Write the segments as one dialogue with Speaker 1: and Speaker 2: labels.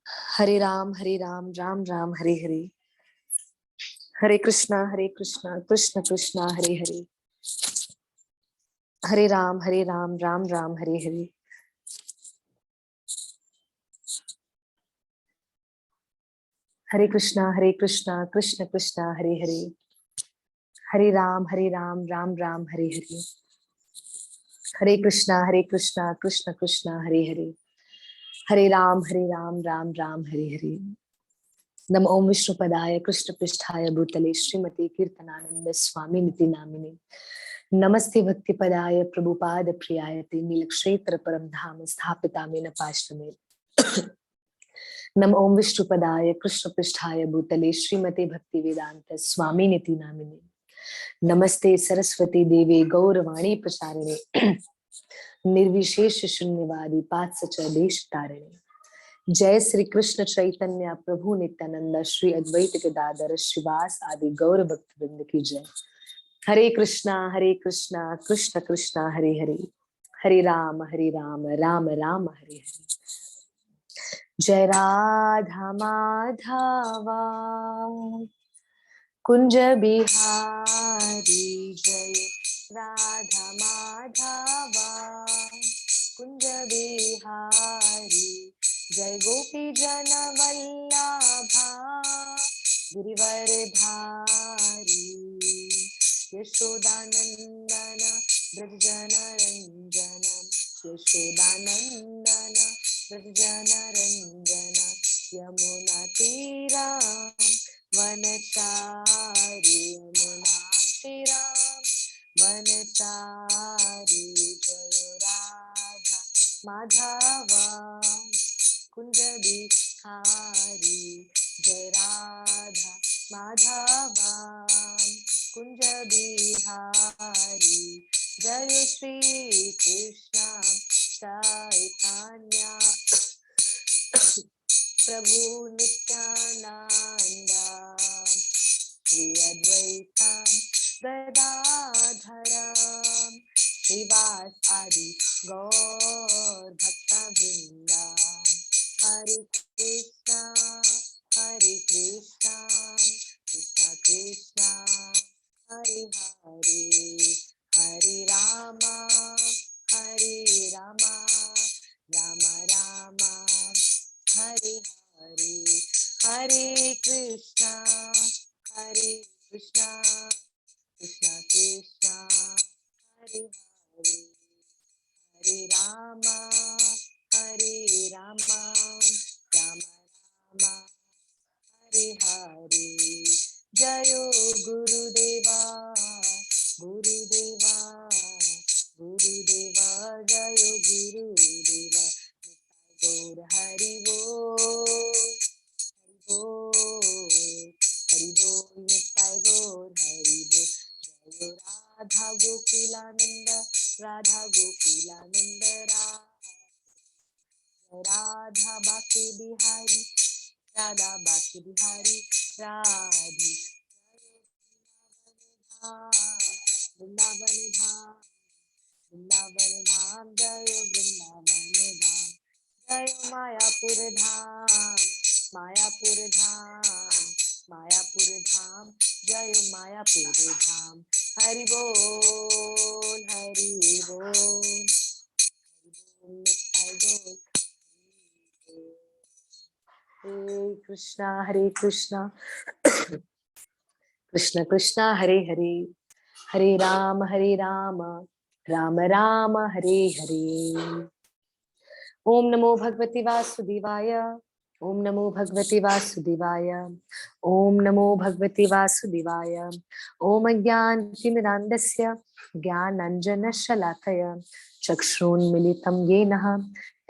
Speaker 1: हरे राम राम राम हरे हरे। हरे कृष्णा कृष्ण कृष्ण हरे हरे। हरे राम राम राम हरे हरे। हरे कृष्णा कृष्ण कृष्ण हरे हरे। हरे राम राम राम हरे हरे। हरे कृष्णा कृष्ण कृष्ण हरे हरे। हरे राम राम राम हरे हरे। नम ओम विष्णुपदाय कृष्ण पृष्ठाय भूतले श्रीमती कीर्तनानंद स्वामी निति नामिने। नमस्ते भक्ति पदाय प्रभुपाद प्रियाय ते नीलक्षेत्र परम धाम स्थापिता मेन पाश्रमे। नम ओम विष्णुपदाय कृष्ण पृष्ठाय भूतले श्रीमते भक्ति वेदांत स्वामी निति नामिने। नमस्ते सरस्वती देवे गौरवाणी प्रचारिणे निर्विशेष शून्यवादी पात्सच देश तारिणे। जय श्री कृष्ण चैतन्य प्रभु नित्यानंद श्री अद्वैत गदाधर श्रीवास आदि गौर भक्त वृंद की जय। हरे कृष्णा कृष्ण कृष्ण हरे हरे। हरे राम राम राम हरे हरे। जय राधा माधवा कुंज बिहारी जय राधा माधवा कुंज बिहारी जय गोपी जन वल्लभा गिरिवर धारी यशोदानंदन ब्रज जन रंजन यशोदानंदन ब्रज जन रंजन यमुना तीरा वनचारी यमुना तीरा वनचारी जय राधा माधवा कुंज बिहारी जय राधा माधवा कुंज बिहारी जय श्री कृष्ण चैतन्य प्रभु नित्यानंद श्री अद्वैता गदाधर श्रीवास आदि गौर भक्त वृंदा। हरे कृष्णा कृष्णा कृष्णा हरे हरे। हरे रामा राम राम हरे हरे। हरे कृष्णा कृष्णा कृष्णा हरे हरे। हरे रामा राम राम हरे हरे। जयो गुरुदेवा गुरुदेवा गुरुदेवा जयो गुरुदेवा। गौर हरि बोल हरि बोल निताय गौर हरि बोल। जय राधा गोकुलानंद राधा बाके बिहारी राधा बाके बिहारी राधी वृंदावन धाम वृंदावन धाम जय वृंदावन धाम जय मायापुर धाम मायापुर धाम जय मायापुर धाम। हरि बोल निताय गौर। हरे कृष्णा कृष्ण कृष्ण हरे हरे। हरे राम राम राम हरे हरे। ओम नमो भगवते वासुदेवाय ओम नमो भगवते वासुदेवाय ओम नमो भगवते वासुदेवाय। ओम अज्ञानतिमिरान्धस्य ज्ञानाञ्जनशलाकया चक्षुन्मिलितं येन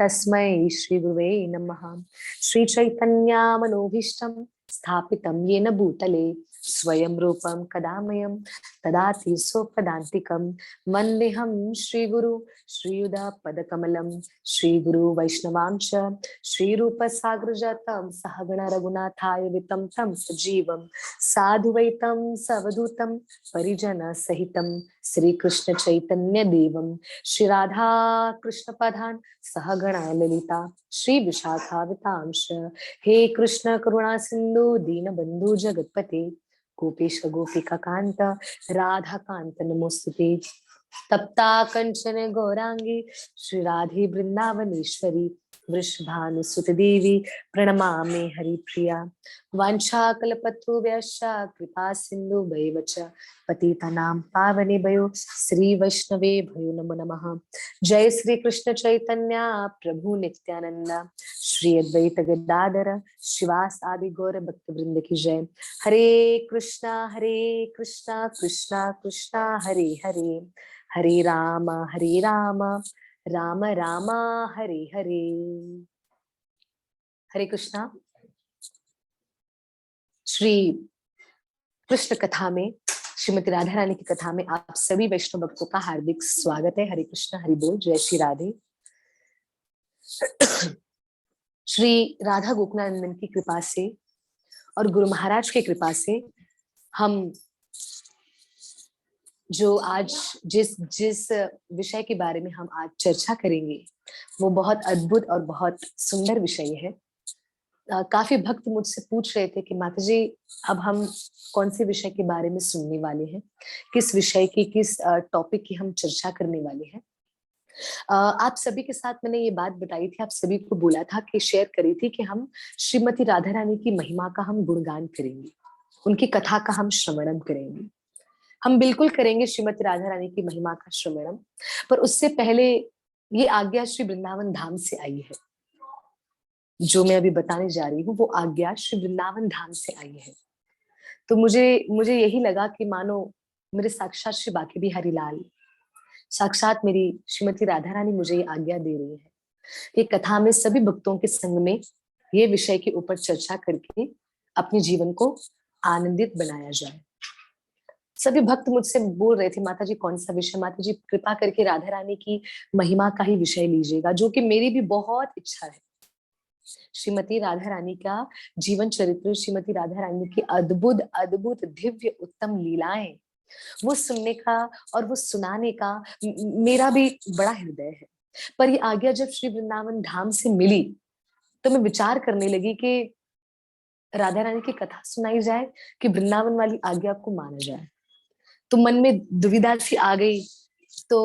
Speaker 1: तस्मै श्रीगुरुवे नमः। श्रीचैतन्यमनोभीष्टं स्थापितं येन भूतले स्वयं रूपं कदामयं ददाति स्वपदान्तिकं। वन्देऽहं श्रीगुरु श्रीयुधपदकमलं श्रीगुरु वैष्णवांश श्रीरूपसाग्रजातं सहगण रघुनाथाय वितं तं सजीवं साधुवैतं सवधूतं परिजन सहितं श्रीकृष्ण चैतन्य देवं श्री राधा कृष्ण पदान् सहगण ललिता श्री विशाखावतांश। हे कृष्ण करुणा सिंधु दीन बंधु जगतपते गोपेश गोपिका कांत राधा कांत नमोस्तुते। तप्ता कंचन गौरांगी श्री राधे वृंदावनेश्वरी वृषभानुसुत देवी प्रणमामि हरिप्रिया। वाञ्छाकल्पतरुभ्यश्च कृपा सिन्धु च पतितानां पावनेभ्यो श्री वैष्णवे भयो नमो नमः। जय श्री कृष्ण चैतन्य प्रभु नित्यानंद श्री अद्वैत गदाधर शिवास आदि गौर भक्त वृंद की जय। हरे कृष्णा कृष्णा कृष्णा हरे हरे, हरे राम राम राम हरे हरे। हरे कृष्णा। श्री कृष्ण कथा में, श्रीमती राधा रानी की कथा में आप सभी वैष्णव भक्तों का हार्दिक स्वागत है। हरे कृष्ण, हरि बोल, जय श्री राधे। श्री राधा गोकुलानंदन की कृपा से और गुरु महाराज की कृपा से हम जो आज जिस जिस विषय के बारे में हम आज चर्चा करेंगे वो बहुत अद्भुत और बहुत सुंदर विषय है। काफी भक्त मुझसे पूछ रहे थे कि माता जी अब हम कौन से विषय के बारे में सुनने वाले हैं, किस विषय की, किस टॉपिक की हम चर्चा करने वाले हैं। आप सभी के साथ मैंने ये बात बताई थी, आप सभी को बोला था कि शेयर करी थी कि हम श्रीमती राधा रानी की महिमा का हम गुणगान करेंगे, उनकी कथा का हम श्रवणम करेंगे। हम बिल्कुल करेंगे श्रीमती राधा रानी की महिमा का श्रवणम, पर उससे पहले ये आज्ञा श्री वृंदावन धाम से आई है। जो मैं अभी बताने जा रही हूँ वो आज्ञा श्री वृंदावन धाम से आई है। तो मुझे यही लगा कि मानो मेरे साक्षात श्री बाके बिहारी लाल, साक्षात मेरी श्रीमती राधा रानी मुझे ये आज्ञा दे रही है कि कथा में सभी भक्तों के संग में ये विषय के ऊपर चर्चा करके अपने जीवन को आनंदित बनाया जाए। सभी भक्त मुझसे बोल रहे थे माता जी कौन सा विषय, माता जी कृपा करके राधा रानी की महिमा का ही विषय लीजिएगा, जो कि मेरी भी बहुत इच्छा है। श्रीमती राधा रानी का जीवन चरित्र, श्रीमती राधा रानी की अद्भुत अद्भुत दिव्य उत्तम लीलाएं, वो सुनने का और वो सुनाने का मेरा भी बड़ा हृदय है। पर ये आज्ञा जब श्री वृंदावन धाम से मिली तो मैं विचार करने लगी कि राधा रानी की कथा सुनाई जाए कि वृंदावन वाली आज्ञा को माना जाए। तो मन में दुविधा सी आ गई। तो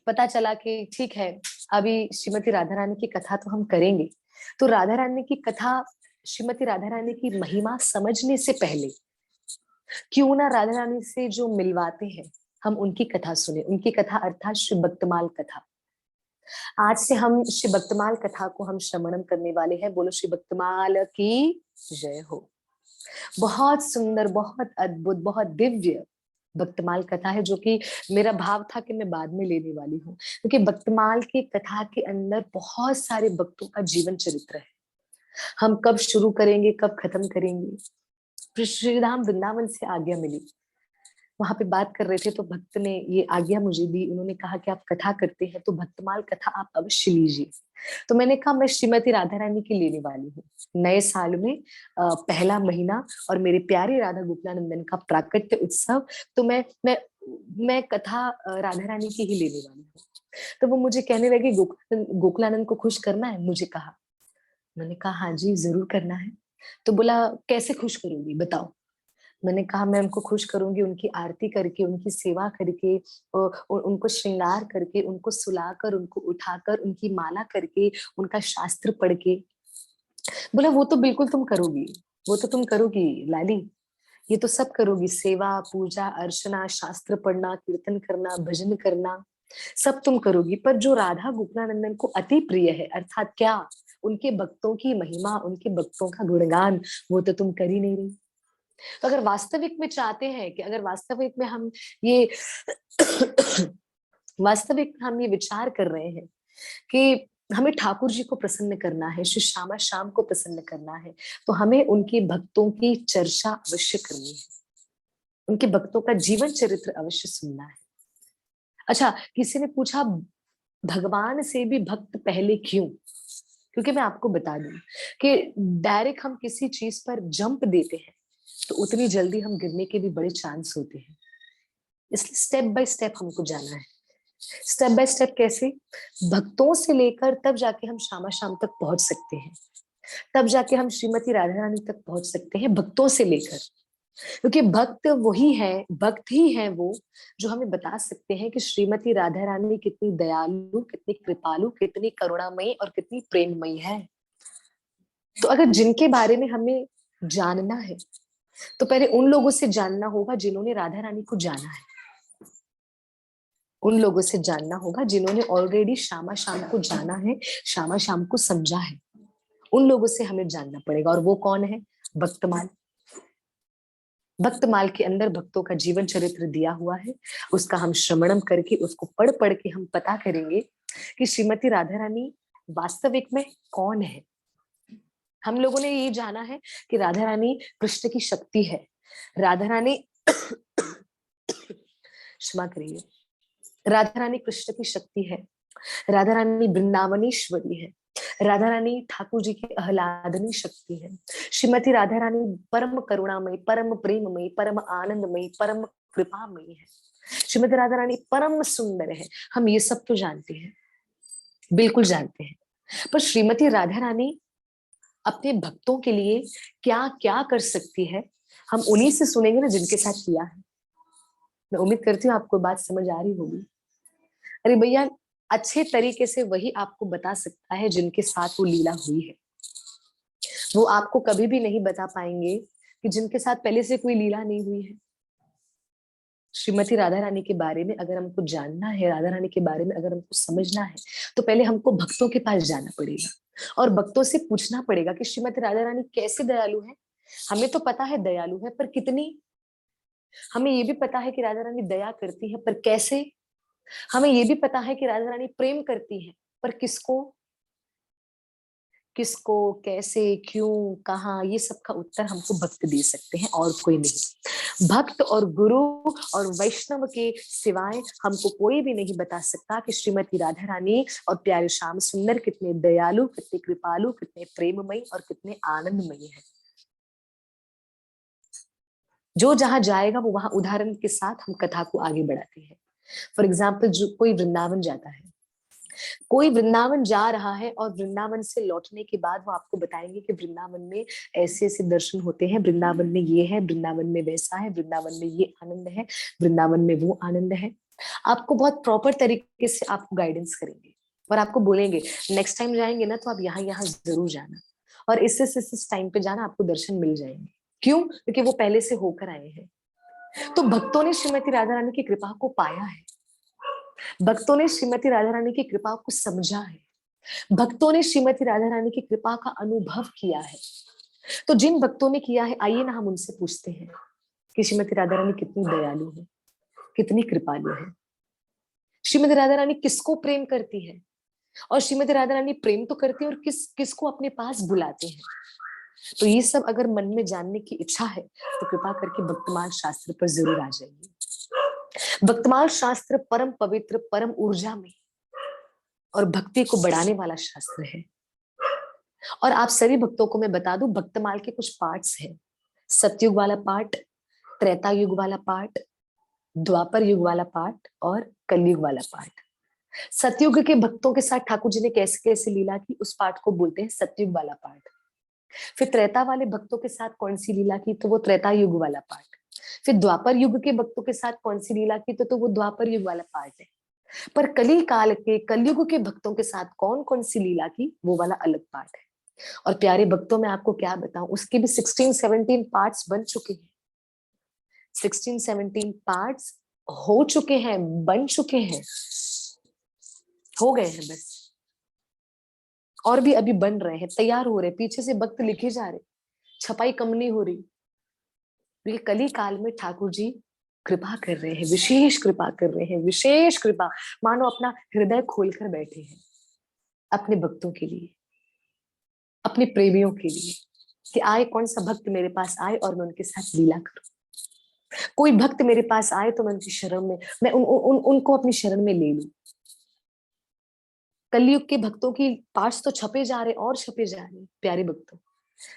Speaker 1: पता चला कि ठीक है, अभी श्रीमती राधा रानी की कथा तो हम करेंगे, तो राधा रानी की कथा, श्रीमती राधा रानी की महिमा समझने से पहले क्यों ना राधा रानी से जो मिलवाते हैं हम उनकी कथा सुने। उनकी कथा अर्थात श्री भक्तमाल कथा। आज से हम श्री भक्तमाल कथा को हम श्रवणम करने वाले हैं। बोलो श्री भक्तमाल की जय हो। बहुत सुंदर, बहुत अद्भुत, बहुत दिव्य भक्तमाल कथा है, जो कि मेरा भाव था कि मैं बाद में लेने वाली हूँ, क्योंकि भक्तमाल की कथा के अंदर बहुत सारे भक्तों का जीवन चरित्र है। हम कब शुरू करेंगे, कब खत्म करेंगे। श्रीधाम वृंदावन से आज्ञा मिली, वहां पे बात कर रहे थे तो भक्त ने ये आज्ञा मुझे दी। उन्होंने कहा कि आप कथा करते हैं तो भक्तमाल कथा आप अवश्य लीजिए। तो मैंने कहा मैं श्रीमती राधा रानी की लेने वाली हूँ। नए साल में पहला महीना और मेरे प्यारे राधा गोकुलानंदन का प्राकट्य उत्सव, तो मैं कथा राधा रानी की ही लेने वाली हूँ। तो वो मुझे कहने लगे गोकुलानंद को खुश करना है, मुझे कहा। मैंने कहा हाँ जी जरूर करना है। तो बोला कैसे खुश करूंगी बताओ। मैंने कहा मैं उनको खुश करूंगी उनकी आरती करके, उनकी सेवा करके, उनको श्रृंगार करके, उनको सुलाकर, उनको उठाकर, उनकी माला करके, उनका शास्त्र पढ़ के। बोला वो तो बिल्कुल तुम करोगी, वो तो तुम करोगी लाली, ये तो सब करोगी, सेवा पूजा अर्चना, शास्त्र पढ़ना, कीर्तन करना, भजन करना, सब तुम करोगी। पर जो राधा गोकुलानंदन को अति प्रिय है, अर्थात क्या, उनके भक्तों की महिमा, उनके भक्तों का गुणगान, वो तो तुम कर ही नहीं रही। तो अगर वास्तविक में चाहते हैं कि अगर वास्तविक में हम ये वास्तविक में हम ये विचार कर रहे हैं कि हमें ठाकुर जी को प्रसन्न करना है, श्री श्यामा श्याम को प्रसन्न करना है, तो हमें उनके भक्तों की चर्चा अवश्य करनी है, उनके भक्तों का जीवन चरित्र अवश्य सुनना है। अच्छा, किसी ने पूछा भगवान से भी भक्त पहले क्यों? क्योंकि मैं आपको बता दूं कि डायरेक्ट हम किसी चीज पर जंप देते हैं तो उतनी जल्दी हम गिरने के भी बड़े चांस होते हैं। इसलिए स्टेप बाय स्टेप हमको जाना है। स्टेप बाय स्टेप कैसे? भक्तों से लेकर तब जाके हम श्यामा शाम तक पहुंच सकते हैं, तब जाके हम श्रीमती राधा रानी तक पहुंच सकते हैं, भक्तों से लेकर। क्योंकि भक्त वही है, भक्त ही है वो जो हमें बता सकते हैं कि श्रीमती राधा रानी कितनी दयालु, कितनी कृपालु, कितनी करुणामयी और कितनी प्रेममयी है। तो अगर जिनके बारे में हमें जानना है, तो पहले उन लोगों से जानना होगा जिन्होंने राधा रानी को जाना है, उन लोगों से जानना होगा जिन्होंने ऑलरेडी श्यामा शाम को जाना है, श्यामा शाम को समझा है। उन लोगों से हमें जानना पड़ेगा, और वो कौन है? भक्तमाल। भक्तमाल के अंदर भक्तों का जीवन चरित्र दिया हुआ है, उसका हम श्रवणम करके, उसको पढ़ पढ़ के हम पता करेंगे कि श्रीमती राधा रानी वास्तविक में कौन है। हम लोगों ने ये जाना है कि राधा रानी कृष्ण की शक्ति है, राधा रानी क्षमा करिए, राधा रानी कृष्ण की शक्ति है, राधा रानी वृंदावनेश्वरी है, राधा रानी ठाकुर जी की आह्लादनी शक्ति है। श्रीमती राधा रानी परम करुणामयी, परम प्रेममयी, परम आनंदमयी, परम कृपामयी है। श्रीमती राधा रानी परम सुंदर है। हम ये सब तो जानते हैं, बिल्कुल जानते हैं। पर श्रीमती राधा रानी अपने भक्तों के लिए क्या क्या कर सकती है, हम उन्हीं से सुनेंगे ना जिनके साथ किया है। मैं उम्मीद करती हूँ आपको बात समझ आ रही होगी। अरे भैया, अच्छे तरीके से वही आपको बता सकता है जिनके साथ वो लीला हुई है। वो आपको कभी भी नहीं बता पाएंगे कि जिनके साथ पहले से कोई लीला नहीं हुई है। श्रीमती राधा रानी के बारे में अगर हमको जानना है, राधा रानी के बारे में अगर हमको समझना है, तो पहले हमको भक्तों के पास जाना पड़ेगा और भक्तों से पूछना पड़ेगा कि श्रीमती राधा रानी कैसे दयालु है। हमें तो पता है दयालु है, पर कितनी। हमें ये भी पता है कि राधा रानी दया करती है, पर कैसे। हमें ये भी पता है कि राधा रानी प्रेम करती है, पर किसको, किसको, कैसे, क्यों, कहाँ, ये सब का उत्तर हमको भक्त दे सकते हैं और कोई नहीं। भक्त और गुरु और वैष्णव के सिवाय हमको कोई भी नहीं बता सकता कि श्रीमती राधा रानी और प्यारे श्याम सुंदर कितने दयालु, कितने कृपालु, कितने प्रेममयी और कितने आनंदमयी है। जो जहां जाएगा वो वहां उदाहरण के साथ हम कथा को आगे बढ़ाते हैं। फॉर एग्जाम्पल, जो कोई वृंदावन जाता है, कोई वृंदावन जा रहा है और वृंदावन से लौटने के बाद वो आपको बताएंगे कि वृंदावन में ऐसे ऐसे दर्शन होते हैं, वृंदावन में ये है, वृंदावन में वैसा है, वृंदावन में ये आनंद है, वृंदावन में वो आनंद है। आपको बहुत प्रॉपर तरीके से आपको गाइडेंस करेंगे और आपको बोलेंगे नेक्स्ट टाइम जाएंगे ना तो आप यहाँ यहाँ जरूर जाना, और इस टाइम पे जाना, आपको दर्शन मिल जाएंगे। क्यों? क्योंकि वो पहले से होकर आए हैं। तो भक्तों ने श्रीमती राधा रानी की कृपा को पाया है, भक्तों ने श्रीमती राधा रानी की कृपा को समझा है, भक्तों ने श्रीमती राधा रानी की कृपा का अनुभव किया है। तो जिन भक्तों ने किया है, आइए ना हम उनसे पूछते हैं कि श्रीमती राधा रानी कितनी दयालु है, कितनी कृपालु है। श्रीमती राधा रानी किसको प्रेम करती है, और श्रीमती राधा रानी प्रेम तो करती है और किस किसको अपने पास बुलाते हैं। तो ये सब अगर मन में जानने की इच्छा है तो कृपा करके भक्तमाल शास्त्र पर जरूर आ जाइए। भक्तमाल शास्त्र परम पवित्र, परम ऊर्जा में और भक्ति को बढ़ाने वाला शास्त्र है। और आप सभी भक्तों को मैं बता दूं, भक्तमाल के कुछ पार्ट्स हैं। सतयुग वाला पार्ट, त्रेता युग वाला पार्ट, द्वापर युग वाला पार्ट और कलयुग वाला पार्ट। सतयुग के भक्तों के साथ ठाकुर जी ने कैसे कैसे लीला की, उस पार्ट को बोलते हैं सतयुग वाला पार्ट। फिर त्रेता वाले भक्तों के साथ कौन सी लीला की, तो वो त्रेता युग वाला पार्ट। फिर द्वापर युग के भक्तों के साथ कौन सी लीला की, तो वो द्वापर युग वाला पार्ट है। पर कली काल के, कलयुग के भक्तों के साथ कौन कौन सी लीला की, वो वाला अलग पार्ट है। और प्यारे भक्तों में आपको क्या बताऊं, उसके भी 16-17 पार्ट्स बन चुके हैं। 16-17 पार्ट्स हो चुके हैं, बन चुके हैं, हो गए हैं बस, और भी अभी बन रहे हैं, तैयार हो रहे, पीछे से भक्त लिखे जा रहे, छपाई कम नहीं हो रही। ये कली काल में ठाकुर जी कृपा कर रहे हैं, विशेष कृपा कर रहे हैं, विशेष कृपा, मानो अपना हृदय खोलकर बैठे हैं अपने भक्तों के लिए, अपने प्रेमियों के लिए, कि आए कौन सा भक्त मेरे पास आए और मैं उनके साथ लीला करूं। कोई भक्त मेरे पास आए तो मैं उनकी शरण में, मैं उनको अपनी शरण में ले लूं। कलयुग के भक्तों की पार्ट्स तो छपे जा रहे और छपे जा रहे प्यारे भक्तों।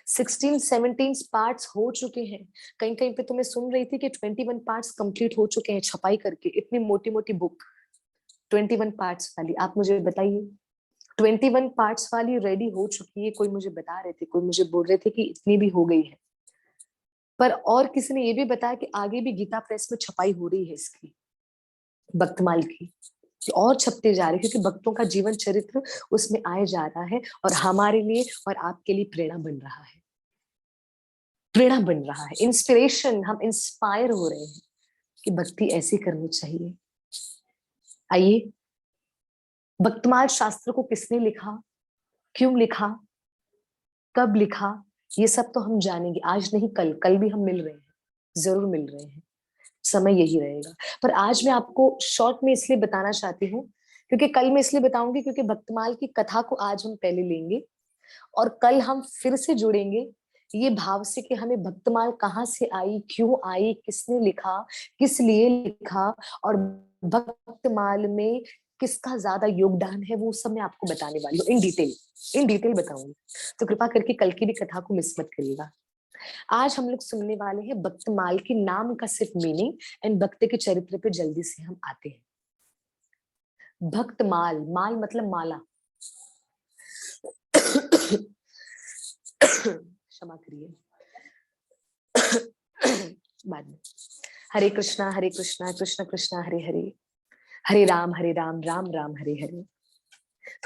Speaker 1: 16-17 पार्ट्स हो चुके हैं। कहीं कहीं पे तो मैं सुन रही थी कि 21 पार्ट्स कंप्लीट हो चुके हैं छपाई करके, इतनी मोटी मोटी बुक। 21 पार्ट्स वाली, आप मुझे बताइए। 21 पार्ट्स वाली रेडी हो चुकी है, कोई मुझे बता रहे थे, कोई मुझे बोल रहे थे कि इतनी भी हो गई है। पर और किसी ने ये भी बताया कि आगे भी गीता प्रेस में छपाई हो रही है इसकी, भक्तमाल की, और छपते जा रहे हैं, क्योंकि भक्तों का जीवन चरित्र उसमें आए जा रहा है और हमारे लिए और आपके लिए प्रेरणा बन रहा है, प्रेरणा बन रहा है, इंस्पिरेशन, हम इंस्पायर हो रहे हैं कि भक्ति ऐसी करनी चाहिए। आइए, भक्तमाल शास्त्र को किसने लिखा, क्यों लिखा, कब लिखा, ये सब तो हम जानेंगे, आज नहीं कल, कल भी हम मिल रहे हैं, जरूर मिल रहे हैं, समय यही रहेगा। पर आज मैं आपको शॉर्ट में इसलिए बताना चाहती हूँ, क्योंकि कल मैं इसलिए बताऊंगी क्योंकि भक्तमाल की कथा को आज हम पहले लेंगे और कल हम फिर से जुड़ेंगे ये भाव से कि हमें भक्तमाल कहाँ से आई, क्यों आई, किसने लिखा, किस लिए लिखा, और भक्तमाल में किसका ज्यादा योगदान है, वो सब मैं आपको बताने वाली हूँ इन डिटेल बताऊंगी। तो कृपा करके कल की भी कथा को मिस मत करिएगा। आज हम लोग सुनने वाले हैं भक्तमाल के नाम का सिर्फ मीनिंग एंड भक्त के चरित्र पे जल्दी से हम आते हैं। भक्तमाल, माल मतलब माला। क्षमा करिए, बाद में। हरे कृष्णा कृष्ण कृष्णा हरे हरे, हरे राम राम राम हरे हरे।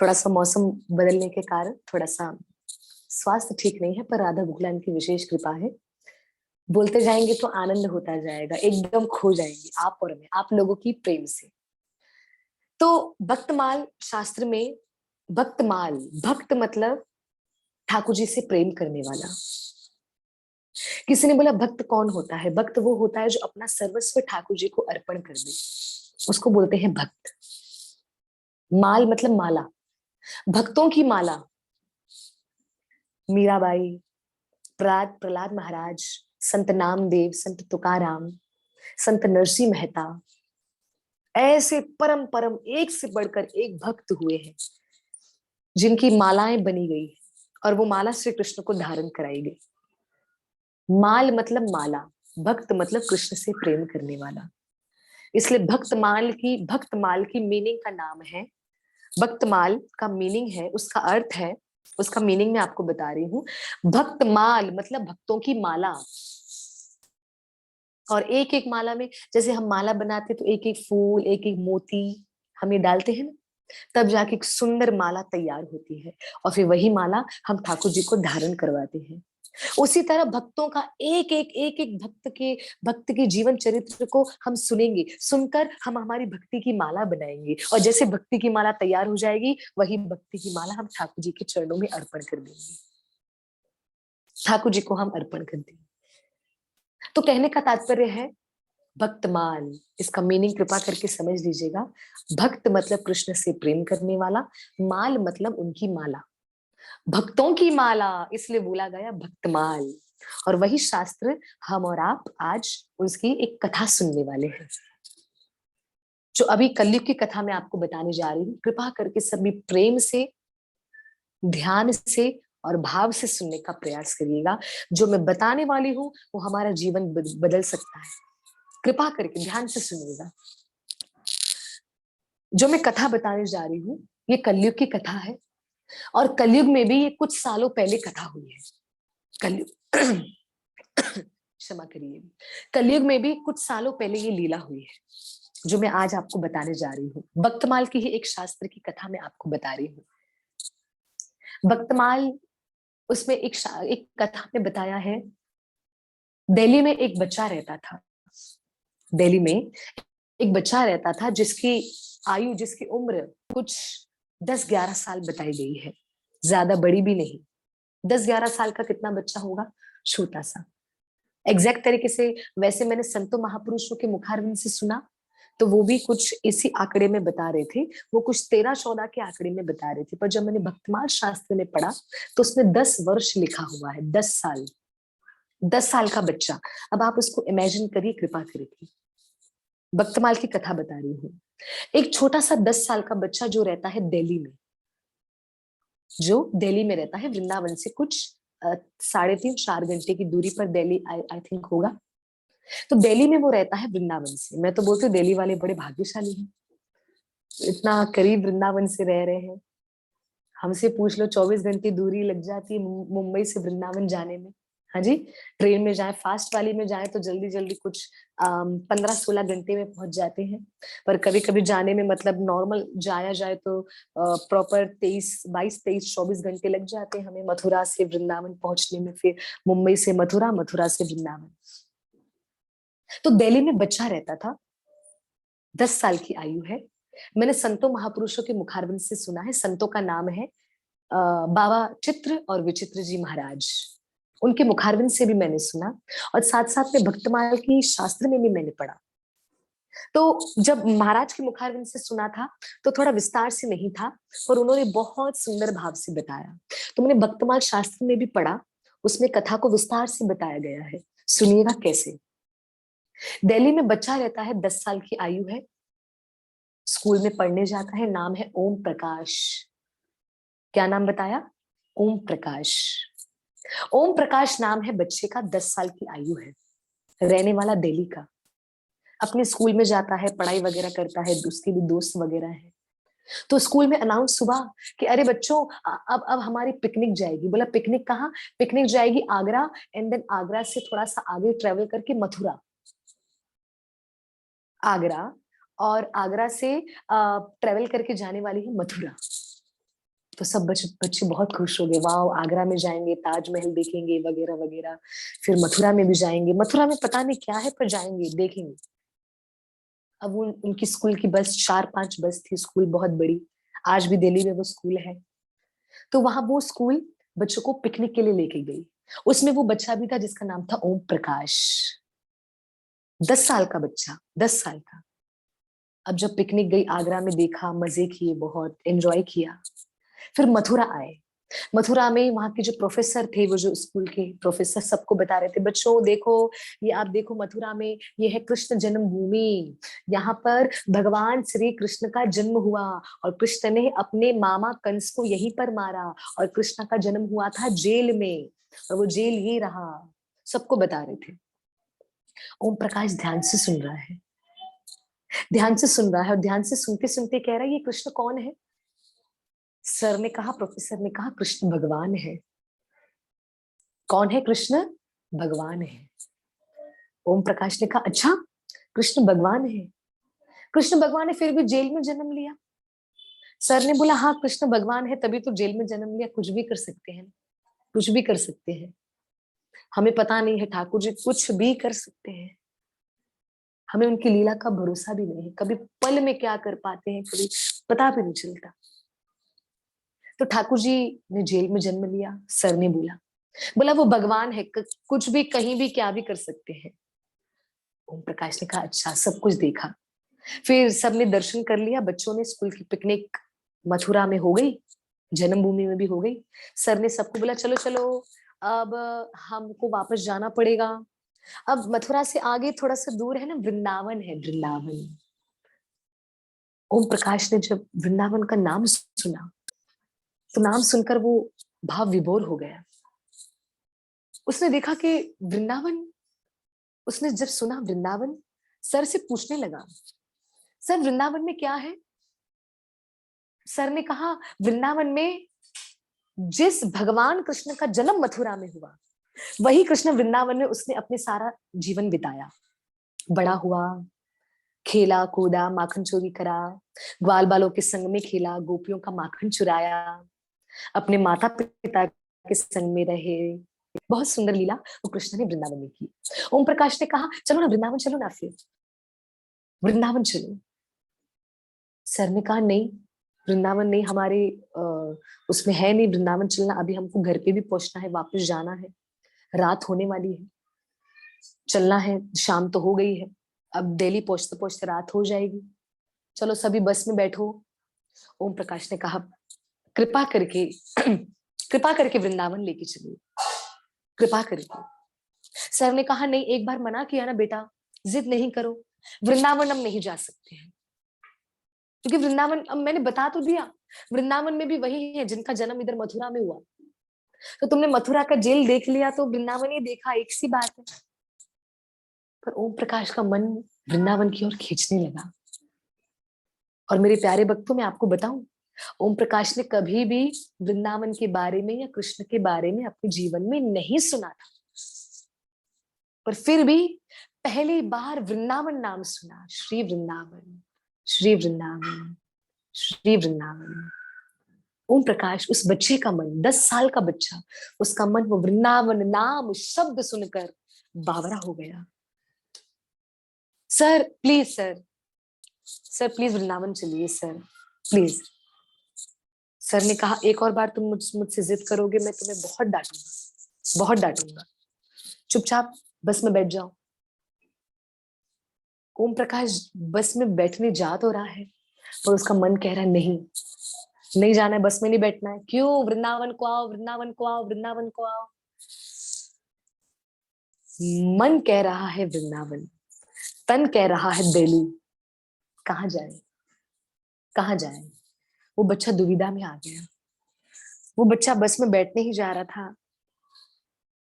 Speaker 1: थोड़ा सा मौसम बदलने के कारण थोड़ा सा स्वास्थ्य ठीक नहीं है, पर राधा भगवान की विशेष कृपा है, बोलते जाएंगे तो आनंद होता जाएगा, एकदम खो जाएंगे आप और मैं, आप लोगों की प्रेम से। तो भक्तमाल शास्त्र में, भक्तमाल, भक्त मतलब ठाकुर जी से प्रेम करने वाला। किसी ने बोला भक्त कौन होता है, भक्त वो होता है जो अपना सर्वस्व ठाकुर जी को अर्पण कर दे, उसको बोलते हैं भक्त। माल मतलब माला, भक्तों की माला। मीराबाई, प्रहलाद महाराज, संत नामदेव, संत तुकाराम, संत नरसिंह मेहता, ऐसे परम परम एक से बढ़कर एक भक्त हुए हैं जिनकी मालाएं बनी गई और वो माला श्री कृष्ण को धारण कराई गई। माल मतलब माला, भक्त मतलब कृष्ण से प्रेम करने वाला। इसलिए भक्तमाल की मीनिंग का नाम है, भक्तमाल का मीनिंग है, उसका अर्थ है, उसका मीनिंग मैं आपको बता रही हूँ। भक्तमाल मतलब भक्तों की माला। और एक एक माला में, जैसे हम माला बनाते तो एक एक फूल, एक एक मोती हम ये डालते हैं ना, तब जाके एक सुंदर माला तैयार होती है और फिर वही माला हम ठाकुर जी को धारण करवाते हैं। उसी तरह भक्तों का एक एक भक्त के जीवन चरित्र को हम सुनेंगे, सुनकर हम हमारी भक्ति की माला बनाएंगे और जैसे भक्ति की माला तैयार हो जाएगी, वही भक्ति की माला हम ठाकुर जी के चरणों में अर्पण कर देंगे, ठाकुर जी को हम अर्पण कर देंगे। तो कहने का तात्पर्य है भक्तमाल, इसका मीनिंग कृपा करके समझ लीजिएगा। भक्त मतलब कृष्ण से प्रेम करने वाला, माल मतलब उनकी माला, भक्तों की माला, इसलिए बोला गया भक्तमाल। और वही शास्त्र हम और आप आज उसकी एक कथा सुनने वाले हैं, जो अभी कलयुग की कथा मैं आपको बताने जा रही हूँ। कृपा करके सभी प्रेम से, ध्यान से और भाव से सुनने का प्रयास करिएगा। जो मैं बताने वाली हूँ वो हमारा जीवन बदल सकता है, कृपा करके ध्यान से सुनिएगा। जो मैं कथा बताने जा रही हूँ ये कलयुग की कथा है, और कलयुग में भी ये कुछ सालों पहले कथा हुई है। कलयुग क्षमा करिए, कलयुग में भी कुछ सालों पहले ये लीला हुई है जो मैं आज आपको बताने जा रही हूँ। भक्तमाल की ही एक शास्त्र की कथा मैं आपको बता रही हूँ। भक्तमाल, उसमें एक कथा में बताया है, दिल्ली में एक बच्चा रहता था। दिल्ली में एक बच्चा रहता था जिसकी आयु, जिसकी उम्र कुछ 10-11 साल बताई गई है, ज्यादा बड़ी भी नहीं। 10-11 साल का कितना बच्चा होगा, छोटा सा। एग्जैक्ट तरीके से वैसे मैंने संतों महापुरुषों के मुखारविंद से सुना तो वो भी कुछ इसी आंकड़े में बता रहे थे, वो कुछ 13-14 के आंकड़े में बता रहे थे। पर जब मैंने भक्तमाल शास्त्र में पढ़ा तो उसमें 10 वर्ष लिखा हुआ है, 10 साल, 10 साल का बच्चा। अब आप उसको इमेजिन करिए, कृपा करके। भक्तमाल की कथा बता रही हूँ। एक छोटा सा 10 साल का बच्चा जो रहता है दिल्ली में, जो दिल्ली में रहता है, वृंदावन से कुछ 3.5-4 घंटे की दूरी पर दिल्ली आई थिंक होगा। तो दिल्ली में वो रहता है वृंदावन से। मैं तो बोलती हूँ दिल्ली वाले बड़े भाग्यशाली हैं, इतना करीब वृंदावन से रह रहे हैं। हमसे पूछ लो 24 घंटे दूरी लग जाती है मुंबई से वृंदावन जाने में। हाँ जी, ट्रेन में जाए, फास्ट वाली में जाए तो जल्दी जल्दी कुछ 15-16 घंटे में पहुंच जाते हैं। पर कभी कभी जाने में मतलब नॉर्मल जाया जाए तो प्रॉपर 23, 22, 23, 24 घंटे लग जाते हैं हमें मथुरा से वृंदावन पहुंचने में, फिर मुंबई से मथुरा, मथुरा से वृंदावन। तो दिल्ली में बच्चा रहता था, 10 साल की आयु है। मैंने संतों महापुरुषों के मुखारविंद से सुना है, संतों का नाम है बाबा चित्र और विचित्र जी महाराज। उनके मुखारविंद से भी मैंने सुना, और साथ साथ में भक्तमाल की शास्त्र में भी मैंने पढ़ा। तो जब महाराज के मुखारविंद से सुना था तो थोड़ा विस्तार से नहीं था, पर उन्होंने बहुत सुंदर भाव से बताया। तो मैंने भक्तमाल शास्त्र में भी पढ़ा, उसमें कथा को विस्तार से बताया गया है। सुनिएगा कैसे। दिल्ली में बच्चा रहता है, 10 साल की आयु है, स्कूल में पढ़ने जाता है, नाम है ओम प्रकाश। क्या नाम बताया? ओम प्रकाश। ओम प्रकाश नाम है बच्चे का, 10 साल की आयु है, रहने वाला दिल्ली का। अपने स्कूल में जाता है, पढ़ाई वगैरह करता है, उसके भी दोस्त वगैरह है। तो स्कूल में अनाउंस हुआ कि अरे बच्चों, अब हमारी पिकनिक जाएगी। बोला पिकनिक कहाँ? पिकनिक जाएगी आगरा, एंड देन आगरा से थोड़ा सा आगे ट्रेवल करके मथुरा। आगरा, और आगरा से ट्रेवल करके जाने वाली है मथुरा। तो सब बच्चे बच्चे बहुत खुश हो गए, वाह आगरा में जाएंगे, ताजमहल देखेंगे वगैरह वगैरह। फिर मथुरा में भी जाएंगे, मथुरा में पता नहीं क्या है पर जाएंगे, देखेंगे। अब उनकी स्कूल की बस, 4-5 बस थी, स्कूल बहुत बड़ी। आज भी दिल्ली में वो स्कूल है। तो वहां वो स्कूल बच्चों को पिकनिक के लिए लेके गई। उसमें वो बच्चा भी था जिसका नाम था ओम प्रकाश। 10 साल का बच्चा, 10 साल का। अब जब पिकनिक गई, आगरा में देखा, मजे किए, बहुत एंजॉय किया। फिर मथुरा आए। मथुरा में वहां के जो प्रोफेसर थे, वो जो स्कूल के प्रोफेसर सबको बता रहे थे, बच्चों देखो, ये आप देखो मथुरा में ये है कृष्ण जन्मभूमि। यहाँ पर भगवान श्री कृष्ण का जन्म हुआ, और कृष्ण ने अपने मामा कंस को यहीं पर मारा, और कृष्ण का जन्म हुआ था जेल में, और वो जेल ये रहा। सबको बता रहे थे। ओम प्रकाश ध्यान से सुन रहा है, ध्यान से सुन रहा है, और ध्यान से सुनते सुनते कह रहा है ये कृष्ण कौन है? सर ने कहा, प्रोफेसर ने कहा, कृष्ण भगवान है। कौन है कृष्ण? भगवान है। ओम प्रकाश ने कहा अच्छा, कृष्ण भगवान है। कृष्ण भगवान है, फिर भी जेल में जन्म लिया। सर ने बोला हाँ कृष्ण भगवान है, तभी तो जेल में जन्म लिया, कुछ भी कर सकते हैं, कुछ भी कर सकते हैं। हमें पता नहीं है, ठाकुर जी कुछ भी कर सकते हैं। हमें उनकी लीला का भरोसा भी नहीं है, कभी पल में क्या कर पाते हैं, कभी पता भी नहीं चलता। तो ठाकुर जी ने जेल में जन्म लिया। सर ने बोला, बोला वो भगवान है, कुछ भी कहीं भी क्या भी कर सकते हैं। ओम प्रकाश ने कहा अच्छा, सब कुछ देखा। फिर सबने दर्शन कर लिया, बच्चों ने, स्कूल की पिकनिक मथुरा में हो गई, जन्मभूमि में भी हो गई। सर ने सबको बोला चलो चलो, अब हमको वापस जाना पड़ेगा। अब मथुरा से आगे थोड़ा सा दूर है ना, वृंदावन है, वृंदावन। ओम प्रकाश ने जब वृंदावन का नाम सुना, तो नाम सुनकर वो भाव विभोर हो गया। उसने देखा कि वृंदावन, उसने जब सुना वृंदावन, सर से पूछने लगा, सर वृंदावन में क्या है? सर ने कहा वृंदावन में जिस भगवान कृष्ण का जन्म मथुरा में हुआ, वही कृष्ण वृंदावन में उसने अपने सारा जीवन बिताया, बड़ा हुआ, खेला कूदा, माखन चोरी करा, ग्वाल बालों के संग में खेला, गोपियों का माखन चुराया, अपने माता पिता के संग में रहे। बहुत सुंदर लीला वो कृष्ण ने वृंदावन में की। ओम प्रकाश ने कहा चलो ना वृंदावन चलो ना, फिर वृंदावन चलो। सर ने कहा नहीं, वृंदावन नहीं, हमारे उसमें है नहीं वृंदावन चलना, अभी हमको घर पे भी पहुंचना है, वापस जाना है, रात होने वाली है, चलना है, शाम तो हो गई है, अब दिल्ली पहुंचते पहुंचते रात हो जाएगी, चलो सभी बस में बैठो। ओम प्रकाश ने कहा कृपा करके कृपा करके वृंदावन लेके चलिए, कृपा करके। सर ने कहा नहीं, एक बार मना किया ना बेटा, जिद नहीं करो, वृंदावन हम नहीं जा सकते हैं, क्योंकि वृंदावन, अब मैंने बता तो दिया, वृंदावन में भी वही है जिनका जन्म इधर मथुरा में हुआ। तो तुमने मथुरा का जेल देख लिया तो वृंदावन ही देखा, एक सी बात है। पर ओम प्रकाश का मन वृंदावन की ओर खींचने लगा। और मेरे प्यारे भक्तों, मैं आपको बताऊं, ओम प्रकाश ने कभी भी वृंदावन के बारे में या कृष्ण के बारे में अपने जीवन में नहीं सुना था, पर फिर भी पहली बार वृंदावन नाम सुना। श्री वृंदावन, श्री वृंदावन, श्री वृंदावन। ओम प्रकाश, उस बच्चे का मन, 10 साल का बच्चा, उसका मन वो वृंदावन नाम शब्द सुनकर बावरा हो गया। Sir please, sir please Vrindavan चलिए सर, प्लीज। सर ने कहा, एक और बार तुम मुझसे जिद करोगे, मैं तुम्हें बहुत डांटूंगा, बहुत डांटूंगा। चुपचाप बस में बैठ जाओ। ओम प्रकाश बस में बैठने जा तो रहा है, पर उसका मन कह रहा है नहीं, नहीं जाना है, बस में नहीं बैठना है। क्यों? वृंदावन को आओ, वृंदावन को आओ, वृंदावन को आओ। मन कह रहा है वृंदावन, तन कह रहा है दिल्ली। कहाँ जाए, कहाँ जाए? वो बच्चा दुविधा में आ गया। वो बच्चा बस में बैठने ही जा रहा था।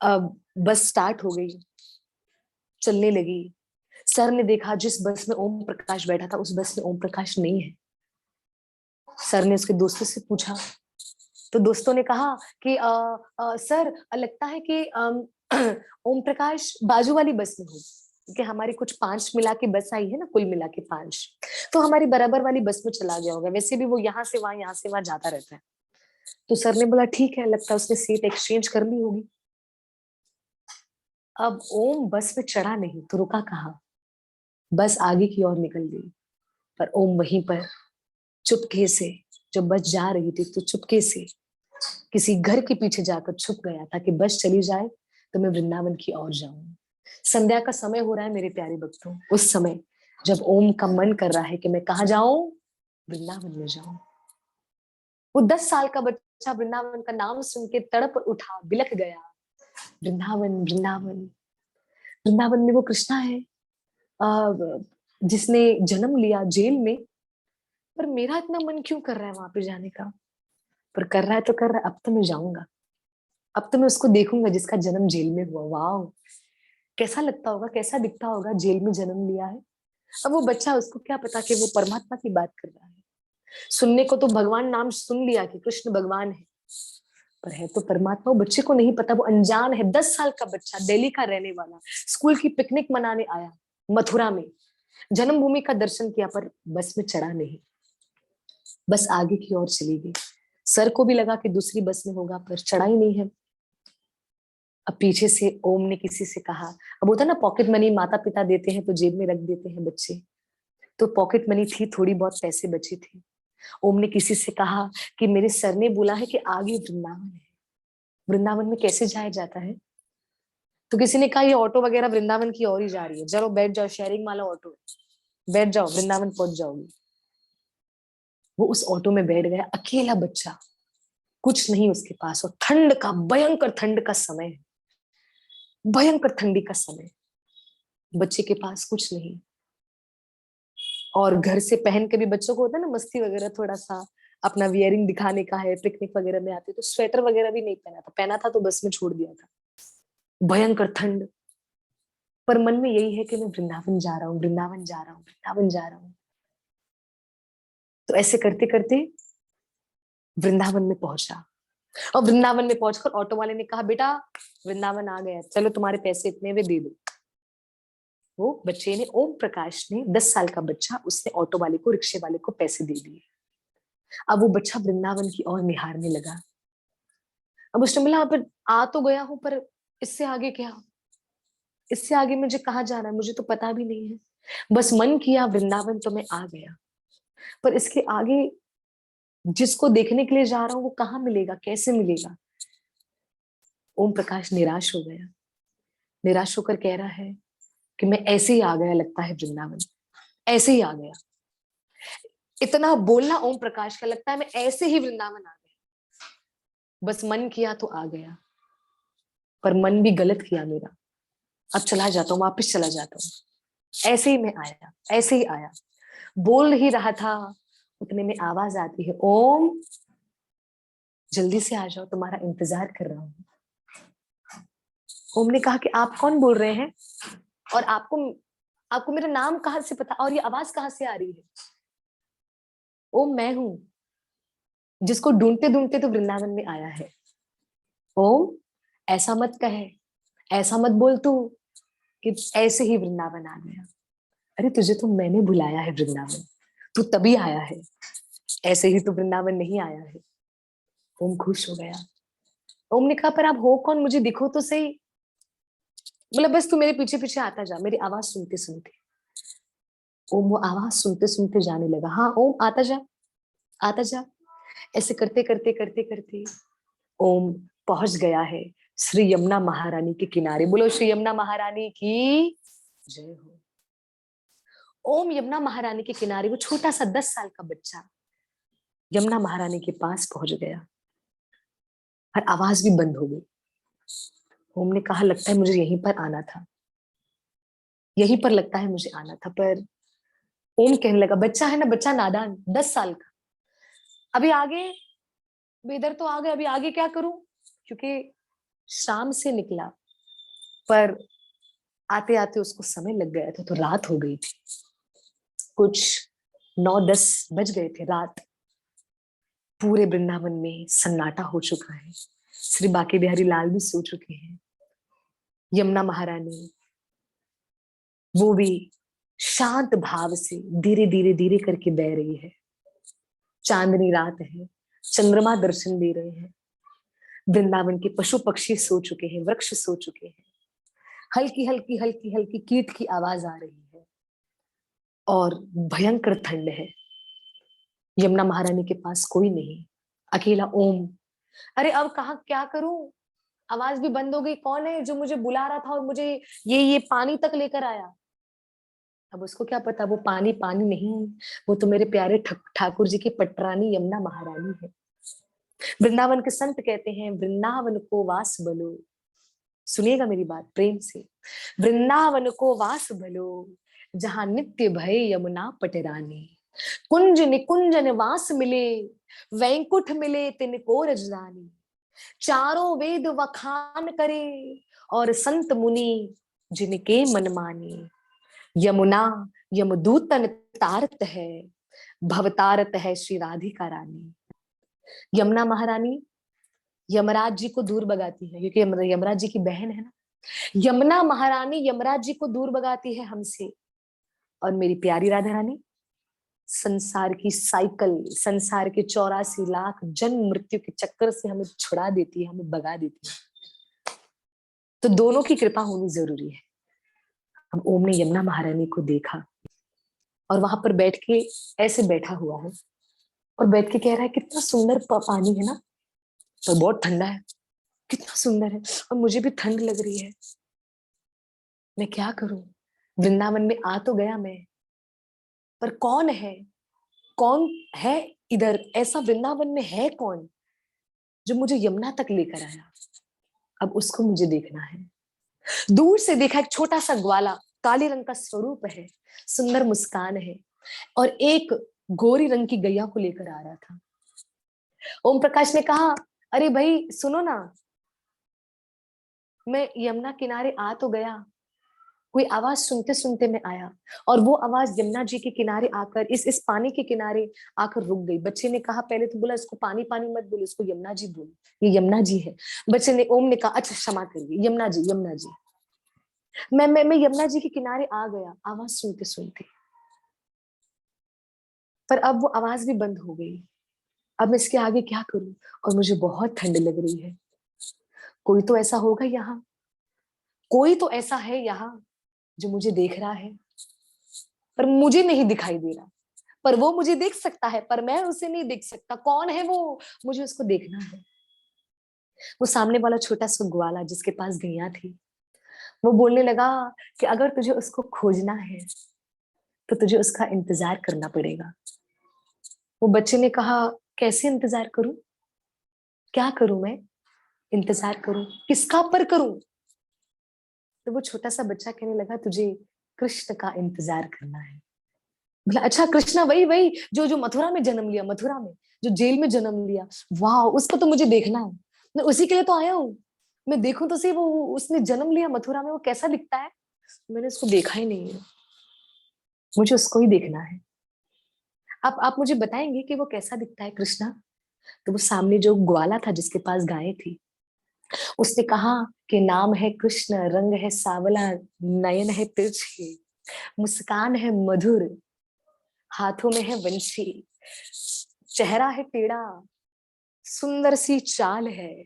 Speaker 1: अब बस स्टार्ट हो गई, चलने लगी। सर ने देखा जिस बस में ओम प्रकाश बैठा था, उस बस में ओम प्रकाश नहीं है। सर ने उसके दोस्तों से पूछा, तो दोस्तों ने कहा कि सर लगता है कि ओम प्रकाश बाजू वाली बस में हो, क्योंकि हमारी कुछ 5 मिला के बस आई है ना, कुल मिला के 5, तो हमारी बराबर वाली बस में चला गया होगा। वैसे भी वो यहाँ से वहां, यहाँ से वहां जाता रहता है। तो सर ने बोला ठीक है, लगता है उसने सीट एक्सचेंज कर ली होगी। अब ओम बस में चढ़ा नहीं तो रुका कहाँ, बस आगे की ओर निकल गई। पर ओम वहीं पर चुपके से, जब बस जा रही थी तो चुपके से किसी घर के पीछे जाकर छुप गया था कि बस चली जाए तो मैं वृंदावन की ओर जाऊं। संध्या का समय हो रहा है मेरे प्यारे भक्तों। उस समय जब ओम का मन कर रहा है कि मैं कहा जाऊं, वृंदावन में जाऊं, वो 10 साल का बच्चा वृंदावन का नाम सुन के तड़प उठा, बिलख गया। वृंदावन, वृंदावन, वृंदावन में वो कृष्णा है जिसने जन्म लिया जेल में। पर मेरा इतना मन क्यों कर रहा है वहां पे जाने का? पर कर रहा है तो कर रहा है, अब तो मैं जाऊंगा। अब तो मैं उसको देखूंगा जिसका जन्म जेल में हुआ। वाह, कैसा लगता होगा, कैसा दिखता होगा, जेल में जन्म लिया है। अब वो बच्चा, उसको क्या पता कि वो परमात्मा की बात कर रहा है। सुनने को तो भगवान नाम सुन लिया कि कृष्ण भगवान है, पर है तो परमात्मा। वो बच्चे को नहीं पता, वो अनजान है। 10 साल का बच्चा, दिल्ली का रहने वाला, स्कूल की पिकनिक मनाने आया मथुरा में, जन्मभूमि का दर्शन किया, पर बस में चढ़ा नहीं, बस आगे की ओर चली गई। सर को भी लगा कि दूसरी बस में होगा, पर चढ़ा ही नहीं है। अब पीछे से ओम ने किसी से कहा, अब होता है ना पॉकेट मनी माता पिता देते हैं तो जेब में रख देते हैं बच्चे, तो पॉकेट मनी थी, थोड़ी बहुत पैसे बचे थे। ओम ने किसी से कहा कि मेरे सर ने बोला है कि आगे वृंदावन है, वृंदावन में कैसे जाया जाता है? तो किसी ने कहा ये ऑटो वगैरह वृंदावन की ओर ही जा रही है, चलो बैठ जाओ, शेयरिंग वाला ऑटो है, बैठ जाओ, वृंदावन पहुंच जाओगी। वो उस ऑटो में बैठ गया, अकेला बच्चा, कुछ नहीं उसके पास, और ठंड का, भयंकर ठंड का समय है, भयंकर ठंडी का समय, बच्चे के पास कुछ नहीं। और घर से पहन के भी, बच्चों को होता है ना मस्ती वगैरह, थोड़ा सा अपना वियरिंग दिखाने का है, पिकनिक वगैरह में आते तो स्वेटर वगैरह भी नहीं पहना था, पहना था तो बस में छोड़ दिया था। भयंकर ठंड, पर मन में यही है कि मैं वृंदावन जा रहा हूँ, वृंदावन जा रहा हूँ, वृंदावन जा रहा हूँ। तो ऐसे करते करते वृंदावन में पहुंचा। और वृंदावन में पहुंचकर ऑटो वाले ने कहा, बेटा वृंदावन आ गया, चलो तुम्हारे पैसे इतने वे दे दो। वो बच्चे ने, ओम प्रकाश ने, 10 साल का बच्चा, उसने ऑटो वाले को, रिक्शे वाले को पैसे दे दिए। अब वो बच्चा वृंदावन की ओर निहारने लगा। अब उसने बोला, पर आ तो गया हूं, पर इससे आगे क्या? इससे आगे मुझे कहाँ जाना है, मुझे तो पता भी नहीं है। बस मन किया वृंदावन तो मैं आ गया, पर इसके आगे जिसको देखने के लिए जा रहा हूँ वो कहाँ मिलेगा, कैसे मिलेगा? ओम प्रकाश निराश हो गया। निराश होकर कह रहा है कि मैं ऐसे ही आ गया, लगता है वृंदावन, ऐसे ही आ गया। इतना बोलना ओम प्रकाश का, लगता है मैं ऐसे ही वृंदावन आ गया, बस मन किया तो आ गया। पर मन भी गलत किया मेरा, अब चला जाता हूँ, वापिस चला जाता हूँ। ऐसे ही मैं आया, ऐसे ही आया। बोल ही रहा था, उतने में आवाज आती है, ओम जल्दी से आ जाओ, तुम्हारा इंतजार कर रहा हूँ। ओम ने कहा कि आप कौन बोल रहे हैं, और आपको आपको मेरा नाम कहाँ से पता, और ये आवाज कहाँ से आ रही है? ओम मैं हूं, जिसको ढूंढते ढूंढते तो वृंदावन में आया है। ओम ऐसा मत कहे, ऐसा मत बोल तू कि ऐसे ही वृंदावन आ गया। अरे तुझे तो मैंने बुलाया है वृंदावन, तू तभी आया है, ऐसे ही तो वृंदावन नहीं आया है। ओम खुश हो गया। ओम ने कहा पर आप हो कौन, मुझे दिखो तो सही। मतलब बस तू मेरे पीछे पीछे आता जा, मेरी आवाज सुनते सुनते। ओम वो आवाज सुनते सुनते जाने लगा। हाँ ओम आता जा, आता जा। ऐसे करते करते करते करते ओम पहुंच गया है श्री यमुना महारानी के किनारे। बोलो श्री यमुना महारानी की जय हो। ओम यमुना महारानी के किनारे, वो छोटा सा 10 साल का बच्चा यमुना महारानी के पास पहुंच गया और आवाज भी बंद हो गई। ओम ने कहा लगता है मुझे यहीं पर आना था, यहीं पर लगता है मुझे आना था। पर ओम कहने लगा, बच्चा है ना, बच्चा नादान, 10 साल का, अभी आगे, इधर तो आ गए, अभी आगे क्या करूं। क्योंकि शाम से निकला पर आते आते उसको समय लग गया था, तो रात हो गई थी, कुछ 9-10 बज गए थे रात। पूरे वृंदावन में सन्नाटा हो चुका है, श्री बांके बिहारी लाल भी सो चुके हैं। यमुना महारानी वो भी शांत भाव से धीरे धीरे धीरे करके बह रही है। चांदनी रात है, चंद्रमा दर्शन दे रहे हैं। वृंदावन के पशु पक्षी सो चुके हैं, वृक्ष सो चुके हैं। हल्की हल्की हल्की हल्की कीट की आवाज आ रही है और भयंकर ठंड है। यमुना महारानी के पास कोई नहीं, अकेला ओम। अरे अब कहा क्या करूं, आवाज भी बंद हो गई, कौन है जो मुझे बुला रहा था और मुझे ये पानी तक लेकर आया। अब उसको क्या पता वो पानी पानी नहीं, वो तो मेरे प्यारे ठाकुर जी की पटरानी यमुना महारानी है। वृंदावन के संत कहते हैं, वृंदावन को वास बलो, सुनिएगा मेरी बात प्रेम से, वृंदावन को वास भलो, जहां नित्य भय यमुना पटरानी। कुंज निकुंजन वास मिले, वैंकुठ मिले तिनको रजदानी। चारों वेद वखान करे, और संत मुनि जिनके मन माने। यमुना यमदूतन तारत है, भवतारत है श्री राधिका रानी। यमुना महारानी यमराज जी को दूर भगाती है, क्योंकि यमराज जी की बहन है ना। यमुना महारानी यमराज जी को दूर भगाती है हमसे, और मेरी प्यारी राधा रानी संसार की साइकिल, संसार के 84 लाख जन्म मृत्यु के चक्कर से हमें छुड़ा देती है, हमें भगा देती है। तो दोनों की कृपा होनी जरूरी है। अब ओम ने यमुना महारानी को देखा और वहां पर बैठ के ऐसे बैठा हुआ है और बैठ के कह रहा है, कितना सुंदर पानी है ना, पर बहुत ठंडा है, कितना सुंदर है, और मुझे भी ठंड लग रही है, मैं क्या करूं। वृंदावन में आ तो गया मैं, पर कौन है, कौन है इधर, ऐसा वृंदावन में है कौन जो मुझे यमुना तक लेकर आया। अब उसको मुझे देखना है। दूर से देखा एक छोटा सा ग्वाला, काले रंग का स्वरूप है, सुंदर मुस्कान है, और एक गोरी रंग की गैया को लेकर आ रहा था। ओम प्रकाश ने कहा, अरे भाई सुनो ना, मैं यमुना किनारे आ तो गया, कोई आवाज सुनते सुनते मैं आया, और वो आवाज यमुना जी के किनारे आकर, इस पानी के किनारे आकर रुक गई। बच्चे ने कहा, पहले तो बोला इसको पानी पानी मत बोलो, इसको यमुना जी बोलो, ये यमुना जी है। बच्चे ने, ओम ने कहा, अच्छा क्षमा करिए, यमुना जी, यमुना जी। मैं यमुना जी के किनारे आ गया आवाज सुनते सुनते, पर अब वो आवाज भी बंद हो गई। अब मैं इसके आगे क्या करूं, और मुझे बहुत ठंड लग रही है। कोई तो ऐसा होगा यहाँ, कोई तो ऐसा है यहाँ जो मुझे देख रहा है, पर मुझे नहीं दिखाई दे रहा। पर वो मुझे देख सकता है, पर मैं उसे नहीं देख सकता। कौन है वो, मुझे उसको देखना है। वो सामने वाला छोटा सा ग्वाला जिसके पास गैया थी, वो बोलने लगा कि अगर तुझे उसको खोजना है तो तुझे उसका इंतजार करना पड़ेगा। वो बच्चे ने कहा, कैसे इंतजार करूं, क्या करूं मैं, इंतजार करूं किसका, पर करूं। तो वो छोटा सा बच्चा कहने लगा, तुझे कृष्ण का इंतजार करना है। बोला, अच्छा कृष्णा, वही वही जो जो मथुरा में जन्म लिया, मथुरा में जो जेल में जन्म लिया, वाह उसको तो मुझे देखना है, मैं उसी के लिए तो आया हूँ। मैं देखूं तो सही, वो उसने जन्म लिया मथुरा में, वो कैसा दिखता है, मैंने उसको देखा ही नहीं है, मुझे उसको ही देखना है। आप मुझे बताएंगे कि वो कैसा दिखता है कृष्णा? तो वो सामने जो ग्वाला था जिसके पास गायें थी, उसने कहा कि नाम है कृष्ण, रंग है सावला, नयन है तिरछे, मुस्कान है मधुर, हाथों में है बंशी, चेहरा है टेढ़ा, सुंदर सी चाल है,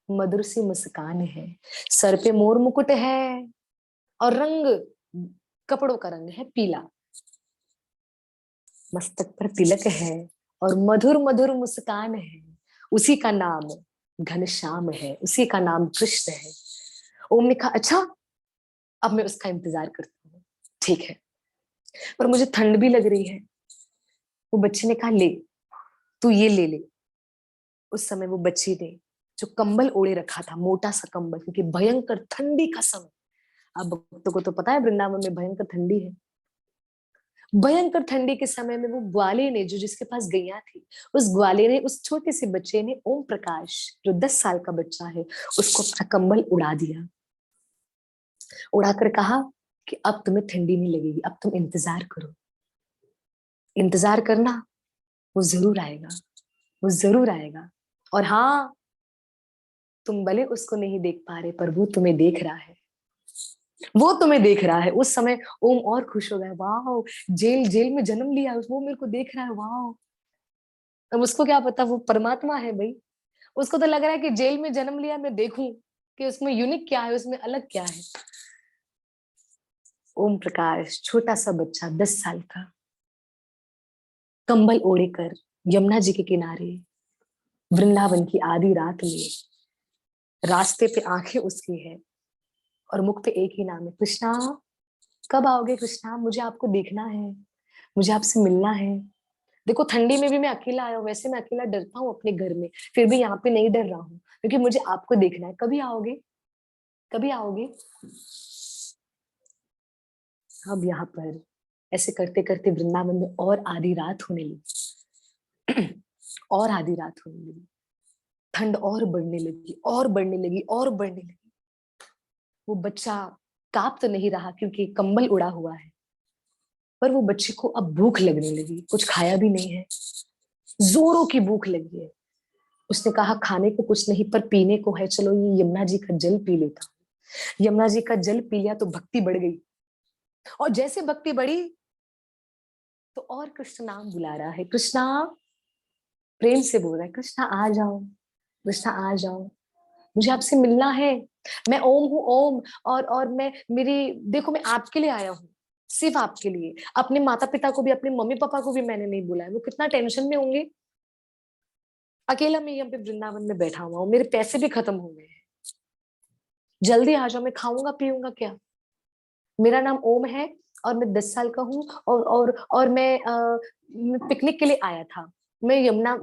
Speaker 1: मधुर सी मुस्कान है, सर पे मोर मुकुट है, और रंग, कपड़ों का रंग है पीला, मस्तक पर तिलक है, और मधुर मधुर मुस्कान है। उसी का नाम घनश्याम है, उसी का नाम कृष्ण है। ओम ने कहा अच्छा, अब मैं उसका इंतजार करता हूँ। ठीक है, पर मुझे ठंड भी लग रही है। वो बच्चे ने कहा ले, तू ये ले ले। उस समय वो बच्ची ने जो कंबल ओढ़े रखा था, मोटा सा कंबल, क्योंकि भयंकर ठंडी का समय। अब भक्तों को तो पता है वृंदावन में भयंकर ठंडी है। भयंकर ठंडी के समय में वो ग्वाले ने, जो जिसके पास गैया थी, उस ग्वाले ने, उस छोटे से बच्चे ने ओम प्रकाश, जो 10 साल का बच्चा है, उसको अपना कंबल उड़ा दिया। उड़ाकर कहा कि अब तुम्हें ठंडी नहीं लगेगी, अब तुम इंतजार करो, इंतजार करना, वो जरूर आएगा, वो जरूर आएगा। और हाँ, तुम भले उसको नहीं देख पा रहे, पर वो तुम्हें देख रहा है, वो तुम्हें देख रहा है। उस समय ओम और खुश हो गया, वाह, जेल जेल में जन्म लिया, वो मेरे को देख रहा है, वाह। अब उसको क्या पता वो परमात्मा है भाई। उसको तो लग रहा है कि जेल में जन्म लिया, मैं देखूं कि उसमें यूनिक क्या है, उसमें अलग क्या है। ओम प्रकाश, छोटा सा बच्चा, 10 साल का, कंबल ओढ़े कर यमुना जी के किनारे, वृंदावन की आधी रात में, रास्ते पे आंखें उसकी है और मुख पे एक ही नाम है, कृष्णा, कब आओगे कृष्णा, मुझे आपको देखना है, मुझे आपसे मिलना है। देखो ठंडी में भी मैं अकेला आया हूँ, वैसे मैं अकेला डरता हूँ अपने घर में, फिर भी यहाँ पे नहीं डर रहा हूँ, क्योंकि मुझे आपको देखना है। कभी आओगे, कभी आओगे? अब यहाँ पर ऐसे करते करते वृंदावन में और आधी रात होने लगी। और आधी रात होने लगी, ठंड और बढ़ने लगी, और बढ़ने लगी, और बढ़ने लगी। वो बच्चा कांप तो नहीं रहा क्योंकि कंबल उड़ा हुआ है, पर वो बच्चे को अब भूख लगने लगी, कुछ खाया भी नहीं है, जोरों की भूख लगी है। उसने कहा खाने को कुछ नहीं, पर पीने को है, चलो ये यमुना जी का जल पी लेता हूँ। यमुना जी का जल पी लिया तो भक्ति बढ़ गई, और जैसे भक्ति बढ़ी तो और कृष्ण नाम बुला रहा है, कृष्णा, प्रेम से बोल रहा है, कृष्णा आ जाओ, कृष्णा आ जाओ, मुझे आपसे मिलना है। मैं ओम हूँ, ओम। और मैं, मेरी, देखो मैं आपके लिए आया हूँ, सिर्फ आपके लिए। अपने माता पिता को भी, अपने मम्मी पापा को भी मैंने नहीं बुलाया, वो कितना टेंशन में होंगे। अकेला मैं यहाँ पे वृंदावन में बैठा हुआ हूँ, मेरे पैसे भी खत्म हो गए हैं, जल्दी आ जाओ, मैं खाऊंगा पीऊंगा क्या। मेरा नाम ओम है, और मैं 10 साल का हूँ, और मैं पिकनिक के लिए आया था। मैं यमुना,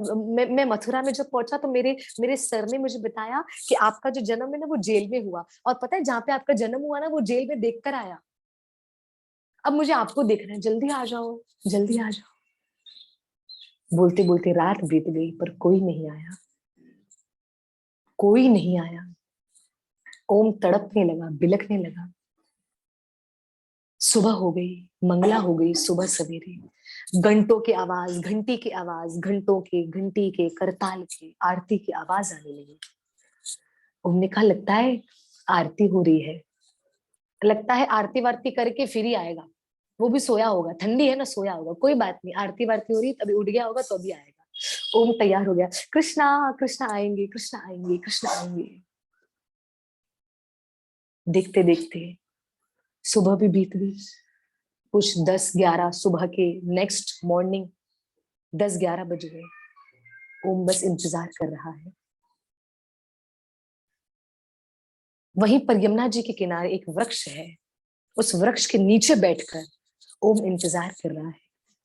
Speaker 1: मैं मथुरा में जब पहुंचा तो मेरे मेरे सर ने मुझे बताया कि आपका जो जन्म है ना वो जेल में हुआ, और पता है जहाँ पे आपका जन्म हुआ ना वो जेल में देख कर आया। अब मुझे आपको देखना है, जल्दी आ जाओ, जल्दी आ जाओ। बोलते बोलते रात बीत गई, पर कोई नहीं आया, कोई नहीं आया। ओम तड़पने लगा, बिलखने लगा। सुबह हो गई, मंगला हो गई, सुबह सवेरे घंटों की आवाज, घंटी की आवाज, घंटों के, घंटी के, करताल के, आरती की आवाज आने लगी। उन्होंने कहा लगता है आरती हो रही है, लगता है आरती वारती करके फिर ही आएगा। वो भी सोया होगा, ठंडी है ना, सोया होगा, कोई बात नहीं, आरती वारती हो रही तभी उठ गया होगा, तो अभी आएगा। ओम तैयार हो गया, कृष्णा, कृष्णा आएंगे, कृष्णा आएंगे, कृष्णा आएंगे। देखते देखते सुबह भी बीत गई, कुछ 10-11 सुबह के, नेक्स्ट मॉर्निंग 10-11 बज गए। ओम बस इंतजार कर रहा है। वहीं पर यमुना जी के किनारे एक वृक्ष है, उस वृक्ष के नीचे बैठकर ओम इंतजार कर रहा है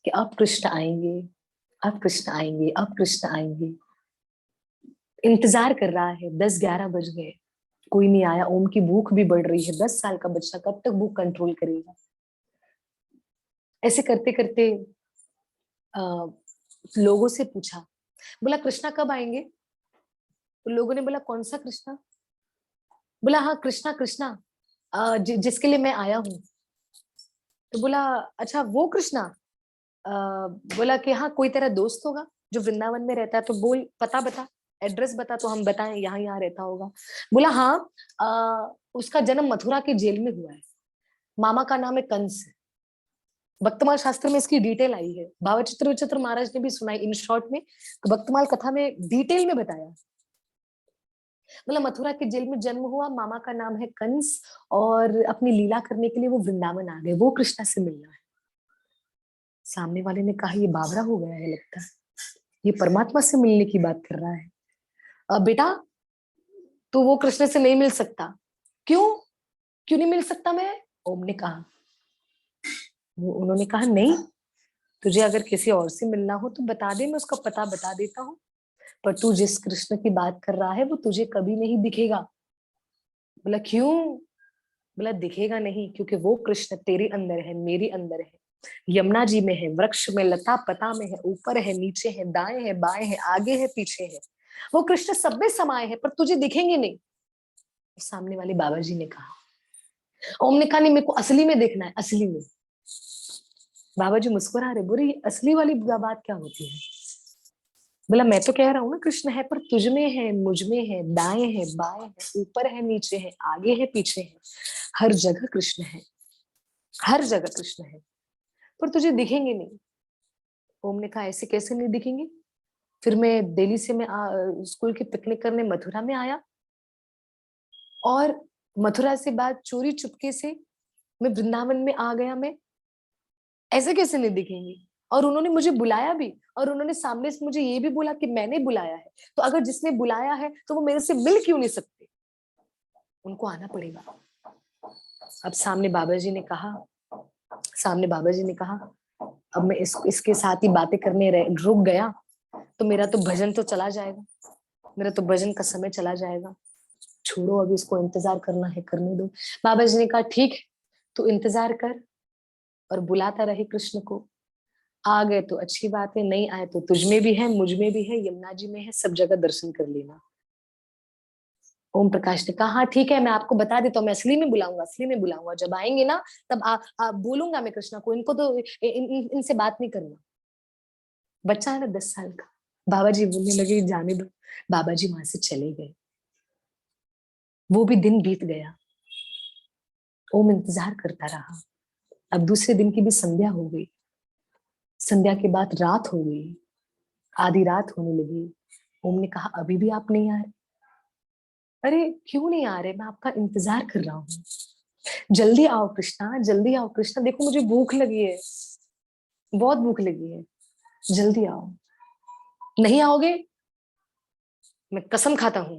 Speaker 1: कि अब कृष्ण आएंगे, अब कृष्ण आएंगे, अब कृष्ण आएंगे। इंतजार कर रहा है, 10-11 बज गए, कोई नहीं आया। ओम की भूख भी बढ़ रही है, 10 साल का बच्चा कब तक भूख कंट्रोल करेगा। ऐसे करते करते आ, लोगों से पूछा, बोला कृष्णा कब आएंगे? तो लोगों ने बोला कौन सा कृष्णा? बोला हाँ कृष्णा, कृष्णा, जिसके लिए मैं आया हूँ। तो बोला अच्छा वो कृष्णा, बोला कि हाँ कोई तेरा दोस्त होगा जो वृंदावन में रहता है, तो बोल, पता बता, एड्रेस बता तो हम बताएं यहाँ यहाँ रहता होगा। बोला हाँ, उसका जन्म मथुरा की जेल में हुआ है, मामा का नाम है कंस। भक्तमाल शास्त्र में इसकी डिटेल आई है, भावचित्र विचित्र महाराज ने भी सुनाई इन शॉर्ट में, तो भक्तमाल कथा में डिटेल में बताया। मतलब मथुरा के जेल में जन्म हुआ, मामा का नाम है कंस, और अपनी लीला करने के लिए वो वृंदावन आ गए, वो कृष्णा से मिलना है। सामने वाले ने कहा ये बावरा हो गया है लगता है, ये परमात्मा से मिलने की बात कर रहा है। बेटा तो वो कृष्ण से नहीं मिल सकता। क्यों, क्यों नहीं मिल सकता मैं? ओम ने कहा। उन्होंने कहा नहीं, तुझे अगर किसी और से मिलना हो तो बता दे, मैं उसका पता बता देता हूँ, पर तू जिस कृष्ण की बात कर रहा है वो तुझे कभी नहीं दिखेगा। बोला क्यों? बोला दिखेगा नहीं, क्योंकि वो कृष्ण तेरे अंदर है, मेरे अंदर है, यमुना जी में है, वृक्ष में, लता पता में है, ऊपर है, नीचे है, दाएं है, बाएं है, आगे है, पीछे है, वो कृष्ण सब में समाये है, पर तुझे दिखेंगे नहीं। सामने वाले बाबा जी ने कहा। ओम ने कहा नहीं, मेरे को असली में देखना है, असली में। बाबा जी मुस्कुरा रहे, बोले ये असली वाली बात क्या होती है? बोला मैं तो कह रहा हूँ ना कृष्ण है, पर तुझ में है, मुझ में है, दाएं है, बाएं है, ऊपर है, नीचे है, आगे है, पीछे है, हर जगह कृष्ण है, हर जगह कृष्ण है, पर तुझे दिखेंगे नहीं। ओम ने कहा ऐसे कैसे नहीं दिखेंगे? फिर मैं दिल्ली से मैं स्कूल की पिकनिक करने मथुरा में आया, और मथुरा से बाद चोरी चुपके से मैं वृंदावन में आ गया, मैं ऐसे कैसे नहीं दिखेंगे? और उन्होंने मुझे बुलाया भी, और उन्होंने सामने से मुझे ये भी बोला कि मैंने बुलाया है, तो अगर जिसने बुलाया है तो वो मेरे से मिल क्यों नहीं सकते? उनको आना पड़ेगा। अब सामने बाबा जी ने कहा, सामने बाबा जी ने कहा अब मैं इसके साथ ही बातें करने रुक गया तो मेरा तो भजन तो चला जाएगा, मेरा तो भजन का समय चला जाएगा, छोड़ो अभी इसको, इंतजार करना है करने दो। बाबा जी ने कहा ठीक है, तू इंतजार कर और बुलाता रहे कृष्ण को, आ गए तो अच्छी बात है, नहीं आए तो तुझ में भी है, मुझ में भी है, यमुना जी में है, सब जगह दर्शन कर लेना। ओम प्रकाश ने कहा हाँ ठीक है, मैं आपको बता देता हूँ, मैं असली में बुलाऊंगा, असली में बुलाऊंगा, जब आएंगे ना तब बोलूंगा मैं कृष्णा को, इनको तो इनसे बात नहीं करना। बच्चा है ना 10 साल का। बाबा जी बोलने लगे जाने दो। बाबा जी वहां से चले गए। वो भी दिन बीत गया। ओम इंतजार करता रहा। अब दूसरे दिन की भी संध्या हो गई, संध्या के बाद रात हो गई, आधी रात होने लगी। ओम ने कहा अभी भी आप नहीं आ रहे? अरे क्यों नहीं आ रहे, मैं आपका इंतजार कर रहा हूँ, जल्दी आओ कृष्णा, जल्दी आओ कृष्णा, देखो मुझे भूख लगी है, बहुत भूख लगी है, जल्दी आओ। नहीं आओगे? मैं कसम खाता हूं,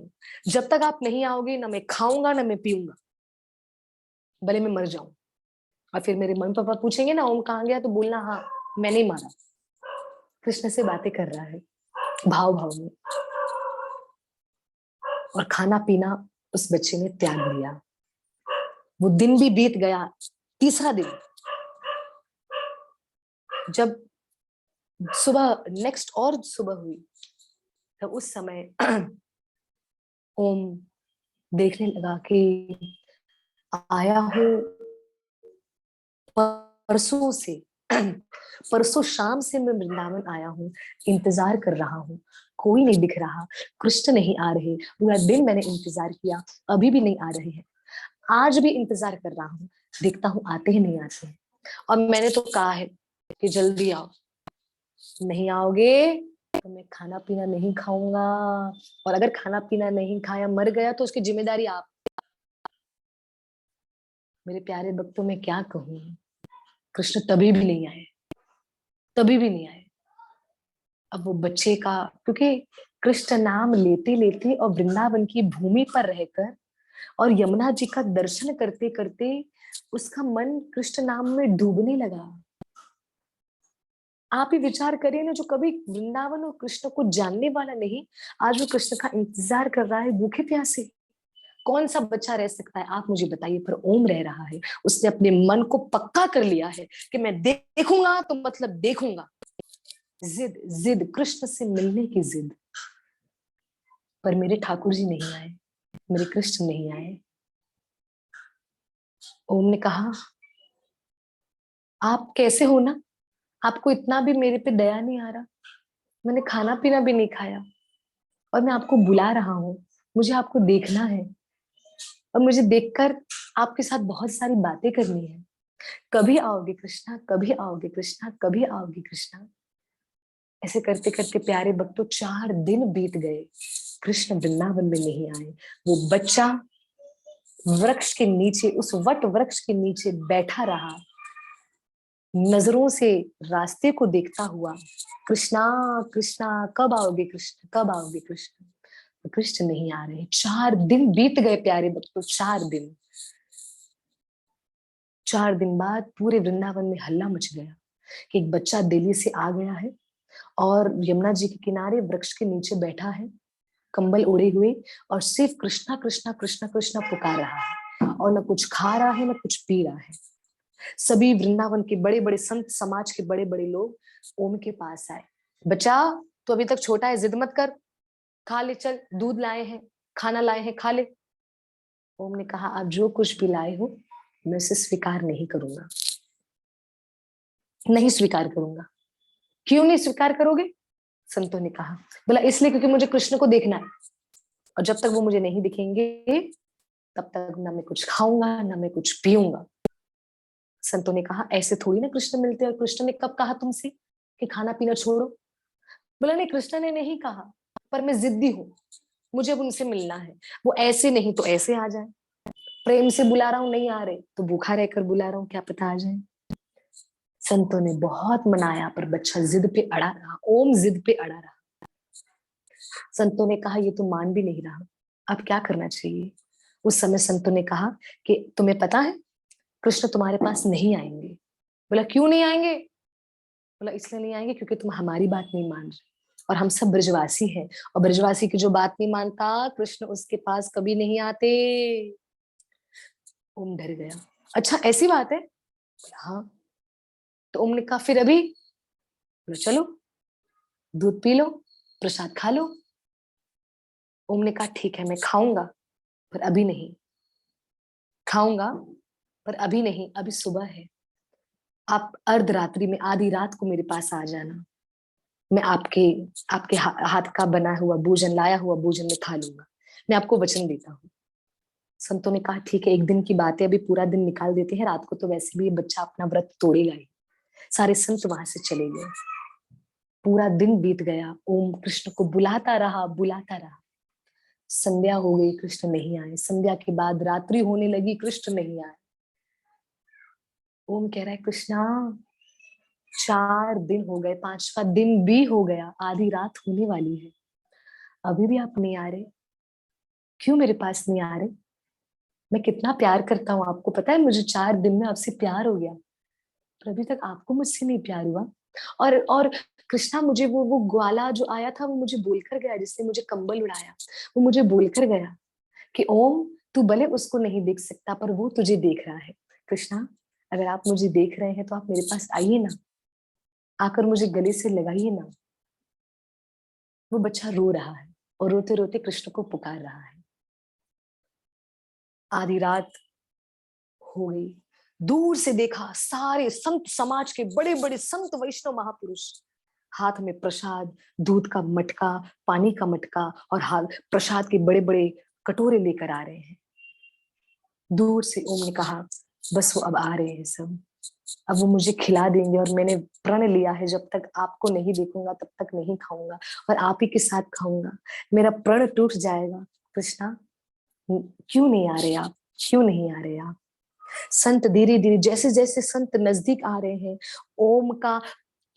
Speaker 1: जब तक आप नहीं आओगे ना मैं खाऊंगा ना मैं पीऊंगा, भले मैं मर जाऊं। और फिर मेरे मम्मी पापा पूछेंगे ना ओम कहाँ गया, तो बोलना हाँ मैं नहीं मारा। कृष्ण से बातें कर रहा है भाव भाव में, और खाना पीना उस बच्चे ने त्याग दिया। वो दिन भी बीत गया। तीसरा दिन, जब सुबह नेक्स्ट और सुबह हुई, तो उस समय ओम देखने लगा कि आया हूं परसों से, परसों शाम से मैं वृंदावन आया हूँ, इंतजार कर रहा हूँ, कोई नहीं दिख रहा, कृष्ण नहीं आ रहे, पूरा दिन मैंने इंतजार किया, अभी भी नहीं आ रहे हैं, आज भी इंतजार कर रहा हूँ, देखता हूँ आते ही नहीं आते हैं। और मैंने तो कहा है कि जल्दी आओ, नहीं आओगे तो मैं खाना पीना नहीं खाऊंगा, और अगर खाना पीना नहीं खाया मर गया तो उसकी जिम्मेदारी आप। मेरे प्यारे भक्तों में क्या कहूँ, कृष्ण तभी भी नहीं आए, तभी भी नहीं आए। अब वो बच्चे का, क्योंकि कृष्ण नाम लेते लेते और वृंदावन की भूमि पर रहकर और यमुना जी का दर्शन करते करते उसका मन कृष्ण नाम में डूबने लगा। आप ही विचार करिए ना, जो कभी वृंदावन और कृष्ण को जानने वाला नहीं, आज वो कृष्ण का इंतजार कर रहा है भूखे प्यासे। कौन सा बच्चा रह सकता है आप मुझे बताइए, पर ओम रह रहा है। उसने अपने मन को पक्का कर लिया है कि मैं देखूंगा तो मतलब देखूंगा। जिद, जिद, कृष्ण से मिलने की जिद। पर मेरे ठाकुर जी नहीं आए, मेरे कृष्ण नहीं आए। ओम ने कहा आप कैसे हो ना, आपको इतना भी मेरे पे दया नहीं आ रहा? मैंने खाना पीना भी नहीं खाया और मैं आपको बुला रहा हूँ, मुझे आपको देखना है और मुझे देखकर आपके साथ बहुत सारी बातें करनी है। कभी आओगे कृष्णा, कभी आओगे कृष्णा, कभी आओगे कृष्णा? ऐसे करते करते प्यारे भक्तों 4 दिन बीत गए, कृष्ण वृंदावन में नहीं आए। वो बच्चा वृक्ष के नीचे, उस वट वृक्ष के नीचे बैठा रहा, नजरों से रास्ते को देखता हुआ, कृष्णा कृष्णा कब आओगे कृष्ण, कब आओगे कृष्ण? तो कृष्ण नहीं आ रहे। 4 दिन बीत गए प्यारे भक्तों, 4 दिन। 4 दिन बाद पूरे वृंदावन में हल्ला मच गया कि एक बच्चा दिल्ली से आ गया है और यमुना जी के किनारे वृक्ष के नीचे बैठा है, कंबल ओढ़े हुए, और सिर्फ कृष्णा कृष्णा कृष्णा कृष्णा पुकार रहा है और न कुछ खा रहा है न कुछ पी रहा है। सभी वृंदावन के बड़े बड़े संत समाज के बड़े बड़े लोग ओम के पास आए। बच्चा, तो अभी तक छोटा है, जिद मत कर, खा ले, चल दूध लाए हैं, खाना लाए हैं, खा ले। ओम ने कहा, आप जो कुछ भी लाए हो मैं उसे स्वीकार नहीं करूंगा, नहीं स्वीकार करूंगा। क्यों नहीं स्वीकार करोगे? संतों ने कहा। बोला, इसलिए क्योंकि मुझे कृष्ण को देखना है और जब तक वो मुझे नहीं दिखेंगे तब तक ना मैं कुछ खाऊंगा ना मैं कुछ पीऊंगा। संतों ने कहा, ऐसे थोड़ी ना कृष्ण मिलते हैं। और कृष्ण ने कब कहा तुमसे कि खाना पीना छोड़ो? बोला, नहीं कृष्ण ने नहीं कहा, पर मैं जिद्दी हूं, मुझे अब उनसे मिलना है। वो ऐसे नहीं तो ऐसे आ जाए, प्रेम से बुला रहा हूं, नहीं आ रहे तो भूखा रहकर बुला रहा हूं, क्या पता आ जाए। संतों ने बहुत मनाया पर बच्चा जिद पे अड़ा रहा, ओम जिद पे अड़ा रहा। संतों ने कहा, ये तो मान भी नहीं रहा, अब क्या करना चाहिए? उस समय संतों ने कहा कि तुम्हें पता है कृष्ण तुम्हारे पास नहीं आएंगे। बोला, क्यों नहीं आएंगे? बोला, इसलिए नहीं आएंगे क्योंकि तुम हमारी बात नहीं मान रहे और हम सब ब्रजवासी हैं और ब्रजवासी की जो बात नहीं मानता कृष्ण उसके पास कभी नहीं आते। ओम डर गया। अच्छा ऐसी बात है? बोला, हाँ। तो ओम ने कहा, फिर अभी? बोला, चलो दूध पी लो, प्रसाद खा लो। ओम ने कहा, ठीक है मैं खाऊंगा पर अभी नहीं, खाऊंगा पर अभी नहीं, अभी सुबह है। आप अर्धरात्रि में, आधी रात को मेरे पास आ जाना, मैं आपके आपके हाथ का बना हुआ भोजन, लाया हुआ भोजन में खा लूंगा, मैं आपको वचन देता हूँ। संतों ने कहा, ठीक है, एक दिन की बात है, अभी पूरा दिन निकाल देते हैं, रात को तो वैसे भी ये बच्चा अपना व्रत तोड़ेगा ही। सारे संत वहां से चले गए। पूरा दिन बीत गया, ओम कृष्ण को बुलाता रहा, बुलाता रहा। संध्या हो गई, कृष्ण नहीं आए। संध्या के बाद रात्रि होने लगी, कृष्ण नहीं आए। ओम कह रहा है, कृष्णा 4 दिन हो गए, 5वां दिन भी हो गया, आधी रात होने वाली है, अभी भी आप नहीं आ रहे, क्यों मेरे पास नहीं आ रहे? मैं कितना प्यार करता हूँ आपको, पता है मुझे 4 दिन में आपसे प्यार हो गया, पर अभी तक आपको मुझसे नहीं प्यार हुआ। और कृष्णा, मुझे वो ग्वाला जो आया था वो मुझे बोलकर गया, जिसने मुझे कंबल उड़ाया, वो मुझे बोलकर गया कि ओम तू भले उसको नहीं देख सकता पर वो तुझे देख रहा है। कृष्णा, अगर आप मुझे देख रहे हैं तो आप मेरे पास आइए ना, आकर मुझे गले से लगाइए ना। वो बच्चा रो रहा है और रोते रोते कृष्ण को पुकार रहा है। आधी रात हो गई। दूर से देखा, सारे संत समाज के बड़े बड़े संत वैष्णव महापुरुष हाथ में प्रसाद, दूध का मटका, पानी का मटका और हाथ प्रसाद के बड़े बड़े कटोरे लेकर आ रहे हैं। दूर से ओम ने कहा, बस वो अब आ रहे हैं सब, अब वो मुझे खिला देंगे और मैंने प्रण लिया है जब तक आपको नहीं देखूंगा तब तक नहीं खाऊंगा और आप ही के साथ खाऊंगा, मेरा प्रण टूट जाएगा। कृष्णा, क्यों नहीं आ रहे आप, क्यों नहीं आ रहे आप? संत धीरे धीरे, जैसे जैसे संत नजदीक आ रहे हैं,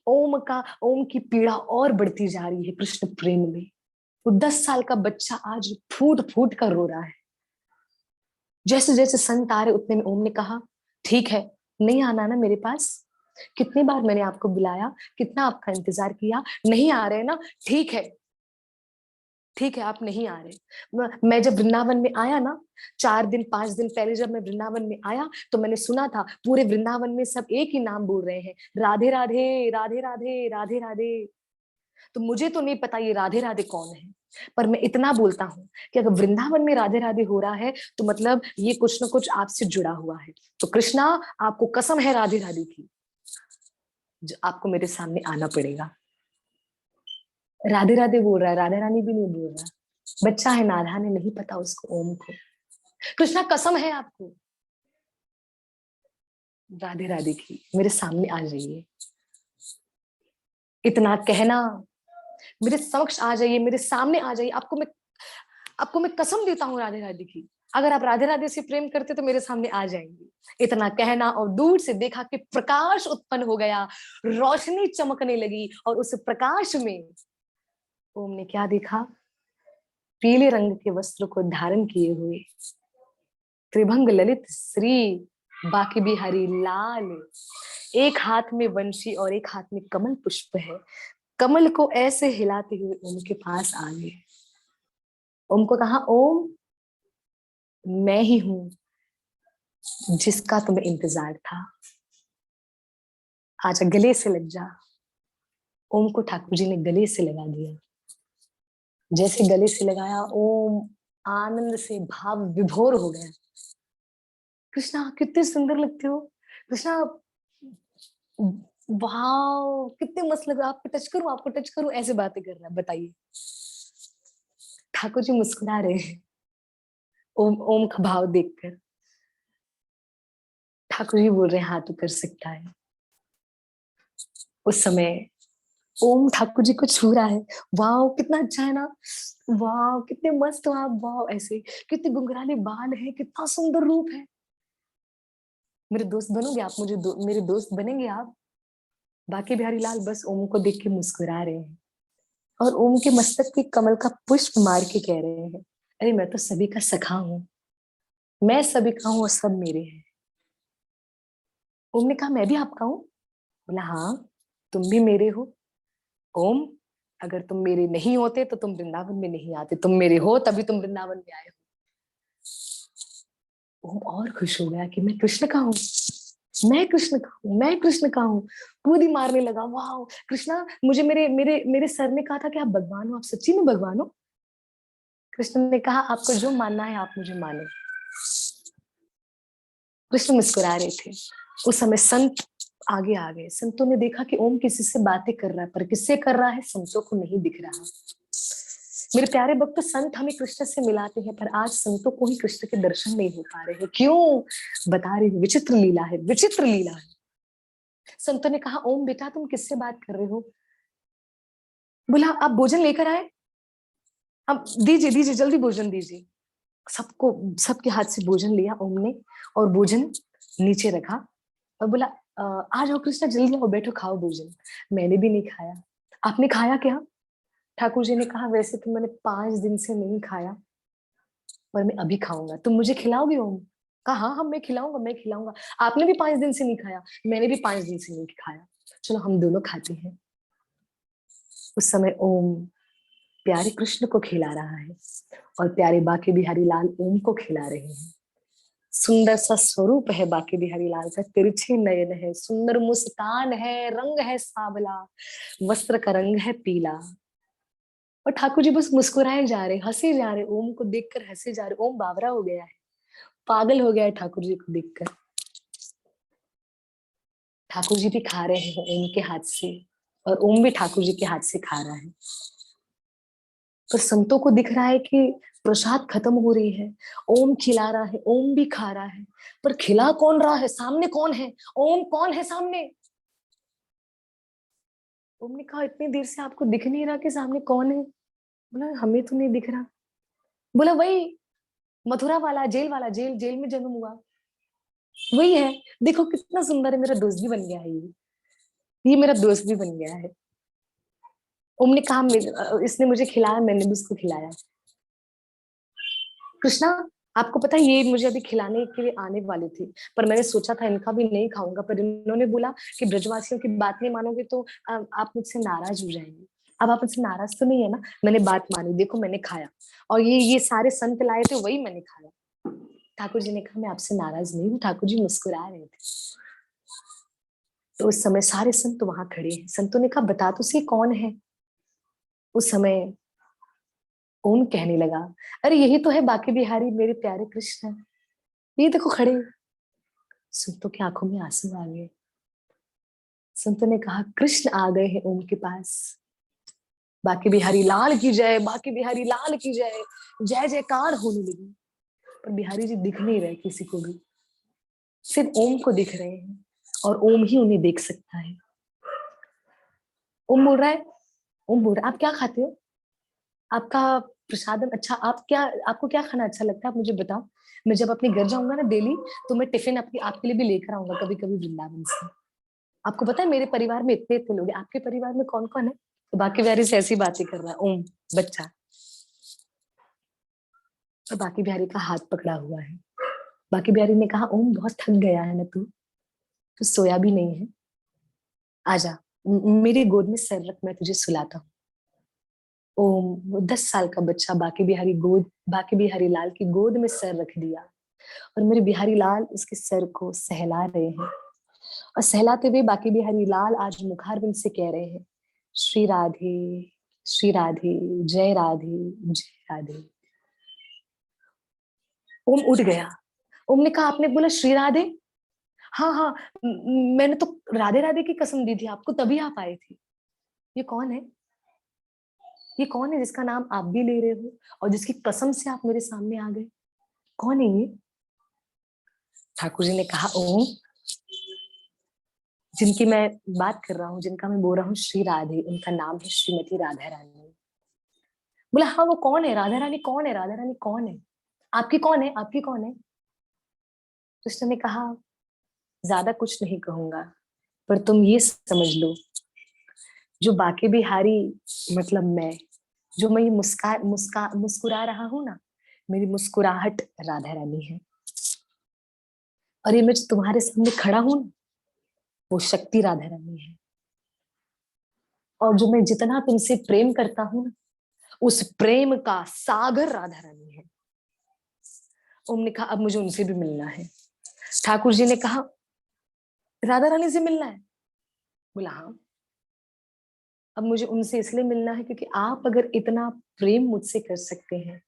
Speaker 1: ओम की पीड़ा और बढ़ती जा रही है कृष्ण प्रेम में। वो 10 साल का बच्चा आज फूट फूट कर रो रहा है। जैसे जैसे संत आ रहे उतने में ओम ने कहा, ठीक है, नहीं आना ना मेरे पास, कितनी बार मैंने आपको बुलाया, कितना आपका इंतजार किया, नहीं आ रहे ना, ठीक है, ठीक है, आप नहीं आ रहे। मैं जब वृंदावन में आया ना, 4 दिन 5 दिन पहले जब मैं वृंदावन में आया तो मैंने सुना था पूरे वृंदावन में सब एक ही नाम बोल रहे हैं, राधे राधे राधे राधे राधे राधे। तो मुझे तो नहीं पता ये राधे राधे कौन है, पर मैं इतना बोलता हूँ कि अगर वृंदावन में राधे राधे हो रहा है तो मतलब ये कुछ ना कुछ आपसे जुड़ा हुआ है। तो कृष्णा, आपको कसम है राधे राधे की, जो आपको मेरे सामने आना पड़ेगा। राधे राधे बोल रहा है, राधा रानी भी नहीं बोल रहा। बच्चा है, नादान है, नहीं पता उसको ओम को। कृष्णा कसम है आपको, राधे राधे की, मेरे सामने आ जाइए। इतना कहना, मेरे समक्ष आ जाइए, मेरे सामने आ जाइए। आपको मैं कसम देता हूँ राधे राधे की, अगर आप राधे राधे से प्रेम करते तो मेरे सामने आ जाएंगे। इतना कहना और दूर से देखा कि प्रकाश उत्पन्न हो गया, रोशनी चमकने लगी, और उस प्रकाश में ओम ने क्या देखा? पीले रंग के वस्त्र को धारण किए हुए त्रिभंग ललित श्री बाकी बिहारी लाल, एक हाथ में वंशी और एक हाथ में कमल पुष्प है। कमल को ऐसे हिलाते हुए ओम के पास आ गए। ओम को कहा, ओम मैं ही हूं जिसका तुम्हें इंतजार था, आजा गले से लग जा। ओम को ठाकुर जी ने गले से लगा दिया। जैसे गले से लगाया, ओम आनंद से भाव विभोर हो गया। कृष्णा कितने सुंदर लगते हो, कृष्णा वाह कितने मस्त लग रहे हो, आपको टच करूं, आपको टच करूं, ऐसे बातें कर रहा है। बताइए, ठाकुर जी मुस्कुरा रहे हैं ओम ओम का भाव देखकर। ठाकुर जी बोल रहे हैं, हाँ तू कर सकता है। उस समय ओम ठाकुर जी को छू रहा है। वाह कितना अच्छा है ना, वाह कितने मस्त हो आप, वाह ऐसे कितने गुंगराले बाल है, कितना सुंदर रूप है। मेरे दोस्त बनोगे आप, मेरे दोस्त बनेंगे आप? बाकी बिहारी लाल बस ओम को देख के मुस्कुरा रहे हैं, और ओम के मस्तक पे कमल का पुष्प मार के कह रहे हैं, अरे मैं तो सभी का सखा हूँ, मैं सभी का हूँ और सब मेरे हैं। ओम ने कहा, मैं भी आपका हूँ? बोला, हाँ तुम भी मेरे हो। ओम अगर तुम मेरे नहीं होते तो तुम वृंदावन में नहीं आते, तुम मेरे हो तभी तुम वृंदावन में आए हो। ओम और खुश हो गया कि मैं कृष्ण का हूँ, मैं कृष्ण का हूँ, मैं कृष्ण का हूँ। कूदी मारने लगा, वाह कृष्णा, मुझे मेरे मेरे मेरे सर ने कहा था कि आप भगवान हो, आप सच्ची में भगवान हो। कृष्ण ने कहा, आपको जो मानना है आप मुझे मानो। कृष्ण मुस्कुरा रहे थे। उस समय संत आगे आ गए। संतों ने देखा कि ओम किसी से बातें कर रहा है, पर किससे कर रहा है संतों को नहीं दिख रहा। मेरे प्यारे भक्त, संत हमें कृष्ण से मिलाते हैं, पर आज संतों को ही कृष्ण के दर्शन नहीं हो पा रहे हैं। क्यों? बता रही हूँ, विचित्र लीला है, विचित्र लीला है। संतों ने कहा, ओम बेटा तुम किससे बात कर रहे हो? बोला, आप भोजन लेकर आए, अब दीजिए दीजिए जल्दी भोजन दीजिए। सबको, सबके हाथ से भोजन लिया ओम ने, और भोजन नीचे रखा, और बोला, आ जाओ कृष्णा जल्दी आओ, बैठो खाओ भोजन। मैंने भी नहीं खाया। आपने खाया क्या? ठाकुर जी ने कहा, वैसे तो मैंने 5 दिन से नहीं खाया, पर मैं अभी खाऊंगा, तुम मुझे खिलाओगे ओम? कहा, हाँ हाँ मैं खिलाऊंगा, मैं खिलाऊंगा। आपने भी 5 दिन से नहीं खाया, मैंने भी 5 दिन से नहीं खाया, चलो हम दोनों खाते हैं। उस समय ओम प्यारे कृष्ण को खिला रहा है, और प्यारे बाके बिहारी लाल ओम को खिला रहे हैं। सुंदर सा स्वरूप है बाके बिहारी लाल का, तिरछे नयन है, सुंदर मुस्कान है, रंग है सांवला, वस्त्र का रंग है पीला। और ठाकुर जी बस मुस्कुराए जा रहे, हंसे जा रहे, ओम को देखकर हंसे जा रहे। ओम बावरा हो गया है, पागल हो गया है ठाकुर जी को देखकर। ठाकुर जी भी खा रहे हैं ओम के हाथ से, और ओम भी ठाकुर जी के हाथ से खा रहा है। पर संतों को दिख रहा है कि प्रसाद खत्म हो रही है, ओम खिला रहा है, ओम भी खा रहा है, पर खिला कौन रहा है? सामने कौन है? ओम कौन है सामने? ओम ने कहा, इतनी देर से आपको दिख नहीं रहा कि सामने कौन है? बोला, हमें तो नहीं दिख रहा। बोला, वही मथुरा वाला, जेल वाला, जेल जेल में जन्म हुआ वही है। देखो कितना सुंदर है, मेरा दोस्त भी बन गया है ये मेरा दोस्त भी बन गया है। ओम ने कहा, इसने मुझे खिलाया, मैंने भी इसको खिलाया। कृष्णा, आपको पता है ये मुझे अभी खिलाने के लिए आने वाले थे, पर मैंने सोचा था इनका भी नहीं खाऊंगा, पर इन्होंने बोला कि ब्रजवासियों की बात नहीं मानोगे तो आप मुझसे नाराज हो जाएंगे। अब आप मुझसे नाराज तो नहीं है ना? मैंने बात मानी, देखो मैंने खाया, और ये सारे संत लाए थे वही मैंने खाया। ठाकुर जी ने कहा, मैं आपसे नाराज नहीं हूँ। ठाकुर जी मुस्कुरा रहे थे। तो उस समय सारे संत वहां खड़े हैं। संतों ने कहा, बता तो सही कौन है? उस समय ओम कहने लगा, अरे यही तो है बाके बिहारी, मेरे प्यारे कृष्ण, ये देखो खड़े। संतों की आंखों में आंसू आ गए। संतों ने कहा कृष्ण आ गए हैं ओम के पास। बाकी बिहारी लाल की जय, बाकी बिहारी लाल की जय, जय जयकार होने लगी। पर बिहारी जी दिख नहीं रहे किसी को भी, सिर्फ ओम को दिख रहे हैं और ओम ही उन्हें देख सकता है। ओम बोल रहा है, ओम बोल रहा है, आप क्या खाते हो? आपका प्रसादम अच्छा, आप क्या, आपको क्या खाना अच्छा लगता है, आप मुझे बताओ। मैं जब अपने घर जाऊंगा ना डेली, तो मैं टिफिन आपके लिए भी लेकर आऊंगा कभी कभी वृंदावन से। आपको पता है मेरे परिवार में इतने इतने लोग हैं, आपके परिवार में कौन कौन है? तो बाकी बिहारी से ऐसी बातें कर रहा है ओम, बच्चा। और बाकी बिहारी का हाथ पकड़ा हुआ है। बाकी बिहारी ने कहा ओम बहुत थक गया है ना तू सोया भी नहीं है, आजा, मेरी गोद में सर रख, मैं तुझे सुलाता हूँ। ओम, वो 10 साल का बच्चा बाकी बिहारी लाल की गोद में सर रख दिया, और मेरे बिहारी लाल उसके सर को सहला रहे हैं। और सहलाते हुए बाकी बिहारी लाल आज मुखारविंद से कह रहे हैं, श्री राधे, श्री राधे, जय राधे, जय राधे। ओम उठ गया। ओम ने कहा आपने बोला श्री राधे? हाँ हाँ, मैंने तो राधे राधे की कसम दी थी आपको, तभी आप आए थे। ये कौन है? ये कौन है जिसका नाम आप भी ले रहे हो और जिसकी कसम से आप मेरे सामने आ गए? कौन है ये? ठाकुर जी ने कहा ओम, जिनकी मैं बात कर रहा हूँ, जिनका मैं बोल रहा हूँ श्री राधे, उनका नाम है श्रीमती राधा रानी। बोला हाँ, वो कौन है? राधा रानी कौन है? राधा रानी कौन है? आपकी कौन है? आपकी कौन है? कृष्ण ने कहा ज्यादा कुछ नहीं कहूंगा, पर तुम ये समझ लो, जो बाकी बिहारी मतलब मैं ये मुस्कुरा रहा हूं ना, मेरी मुस्कुराहट राधा रानी है। और ये मैं जो तुम्हारे सामने खड़ा हूं ना, वो शक्ति राधा रानी है। और जो मैं जितना तुमसे प्रेम करता हूं ना, उस प्रेम का सागर राधा रानी है। ओम ने कहा अब मुझे उनसे भी मिलना है। ठाकुर जी ने कहा राधा रानी से मिलना है? बोला हाँ, अब मुझे उनसे इसलिए मिलना है क्योंकि आप अगर इतना प्रेम मुझसे कर सकते हैं,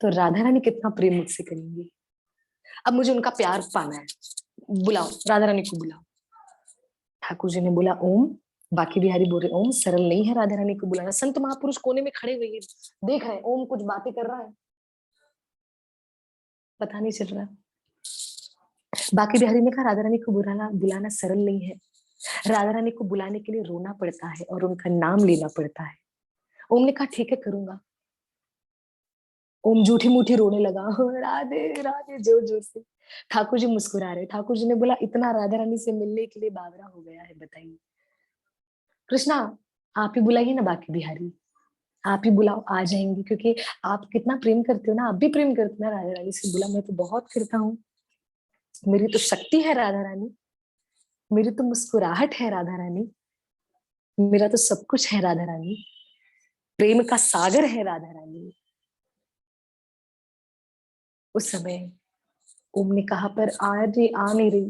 Speaker 1: तो राधा रानी कितना प्रेम मुझसे करेंगी। अब मुझे उनका प्यार पाना है, बुलाओ राधा रानी को बुलाओ। ठाकुर जी ने बोला ओम, बाकी बिहारी बोल रहे ओम सरल नहीं है राधा रानी को बुलाना। संत महापुरुष कोने में खड़े हुए देख रहे हैं ओम कुछ बातें कर रहा है, पता नहीं चल रहा। बाकी बिहारी ने कहा राधा रानी को बुलाना बुलाना सरल नहीं है, राधा रानी को बुलाने के लिए रोना पड़ता है और उनका नाम लेना पड़ता है। ओम ने कहा ठीक है करूंगा। ओम जूठी मूठी रोने लगा, राधे राधे जोर जोर से। ठाकुर जी मुस्कुरा रहे। ठाकुर जी ने बोला इतना राधा रानी से मिलने के लिए बावरा हो गया है, बताइए कृष्णा, आप ही बुलाइए ना बाकी बिहारी, आप ही बुलाओ, आ जाएंगे, क्योंकि आप कितना प्रेम करते हो ना, आप भी प्रेम करते हो ना राधा रानी से। बोला मैं तो बहुत करता हूँ, मेरी तो शक्ति है राधा रानी, मेरी तो मुस्कुराहट है राधा रानी, मेरा तो सब कुछ है राधा रानी, प्रेम का सागर है राधा रानी। उस समय ओम ने कहा पर आज ये आ नहीं रही,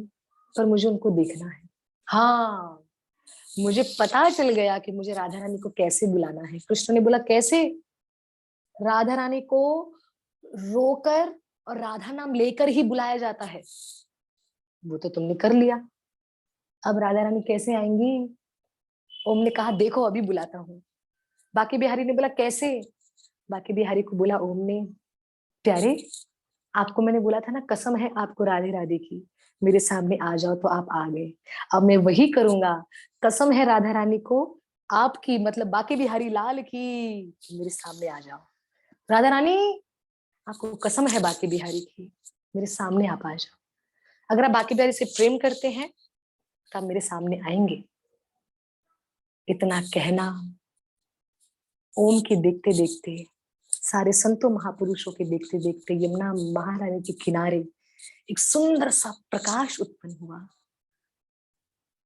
Speaker 1: पर मुझे उनको देखना है। हाँ, मुझे पता चल गया कि मुझे राधा रानी को कैसे बुलाना है। कृष्ण ने बोला कैसे? राधा रानी को रोकर और राधा नाम लेकर ही बुलाया जाता है। वो तो तुमने कर लिया, अब राधा रानी कैसे आएंगी? ओम ने कहा देखो अभी बुलाता हूँ। बाकी बिहारी ने बोला कैसे? बाकी बिहारी को बोला ओम ने, प्यारे, आपको मैंने बोला था ना, कसम है आपको राधे राधे की, मेरे सामने आ जाओ, तो आप आ गए। अब मैं वही करूंगा, कसम है राधा रानी को आपकी, मतलब बाकी बिहारी लाल की, मेरे सामने आ जाओ। राधा रानी, आपको कसम है बाकी बिहारी की, मेरे सामने आप आ जाओ। अगर आप बाकी बिहारी से प्रेम करते हैं तो आप मेरे सामने आएंगे। इतना कहना, ओम के देखते देखते, सारे संतों महापुरुषों के देखते देखते यमुना महारानी के किनारे एक सुंदर सा प्रकाश उत्पन्न हुआ।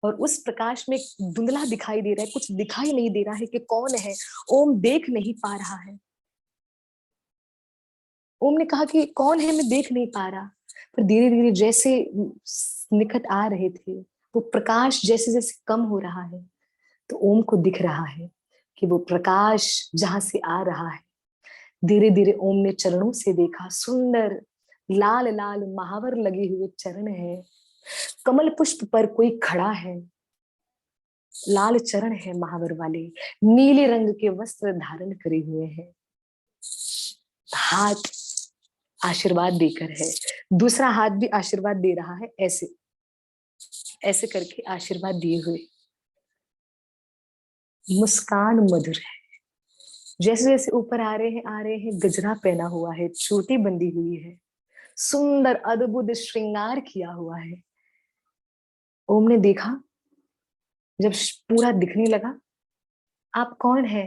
Speaker 1: और उस प्रकाश में एक धुंधला दिखाई दे रहा है, कुछ दिखाई नहीं दे रहा है कि कौन है। ओम देख नहीं पा रहा है। ओम ने कहा कि कौन है, मैं देख नहीं पा रहा। पर धीरे धीरे जैसे निकट आ रहे थे, वो प्रकाश जैसे जैसे कम हो रहा है, तो ओम को दिख रहा है कि वो प्रकाश जहां से आ रहा है, धीरे धीरे ओम ने चरणों से देखा, सुंदर लाल लाल महावर लगे हुए चरण है, कमल पुष्प पर कोई खड़ा है, लाल चरण है महावर वाले, नीले रंग के वस्त्र धारण करे हुए हैं, हाथ आशीर्वाद देकर है, दूसरा हाथ भी आशीर्वाद दे रहा है, ऐसे ऐसे करके आशीर्वाद दिए हुए, मुस्कान मधुर है। जैसे जैसे ऊपर आ रहे हैं, गजरा पहना हुआ है, चोटी बंधी हुई है, सुंदर अद्भुत श्रृंगार किया हुआ है। ओम ने देखा, जब पूरा दिखने लगा, आप कौन है?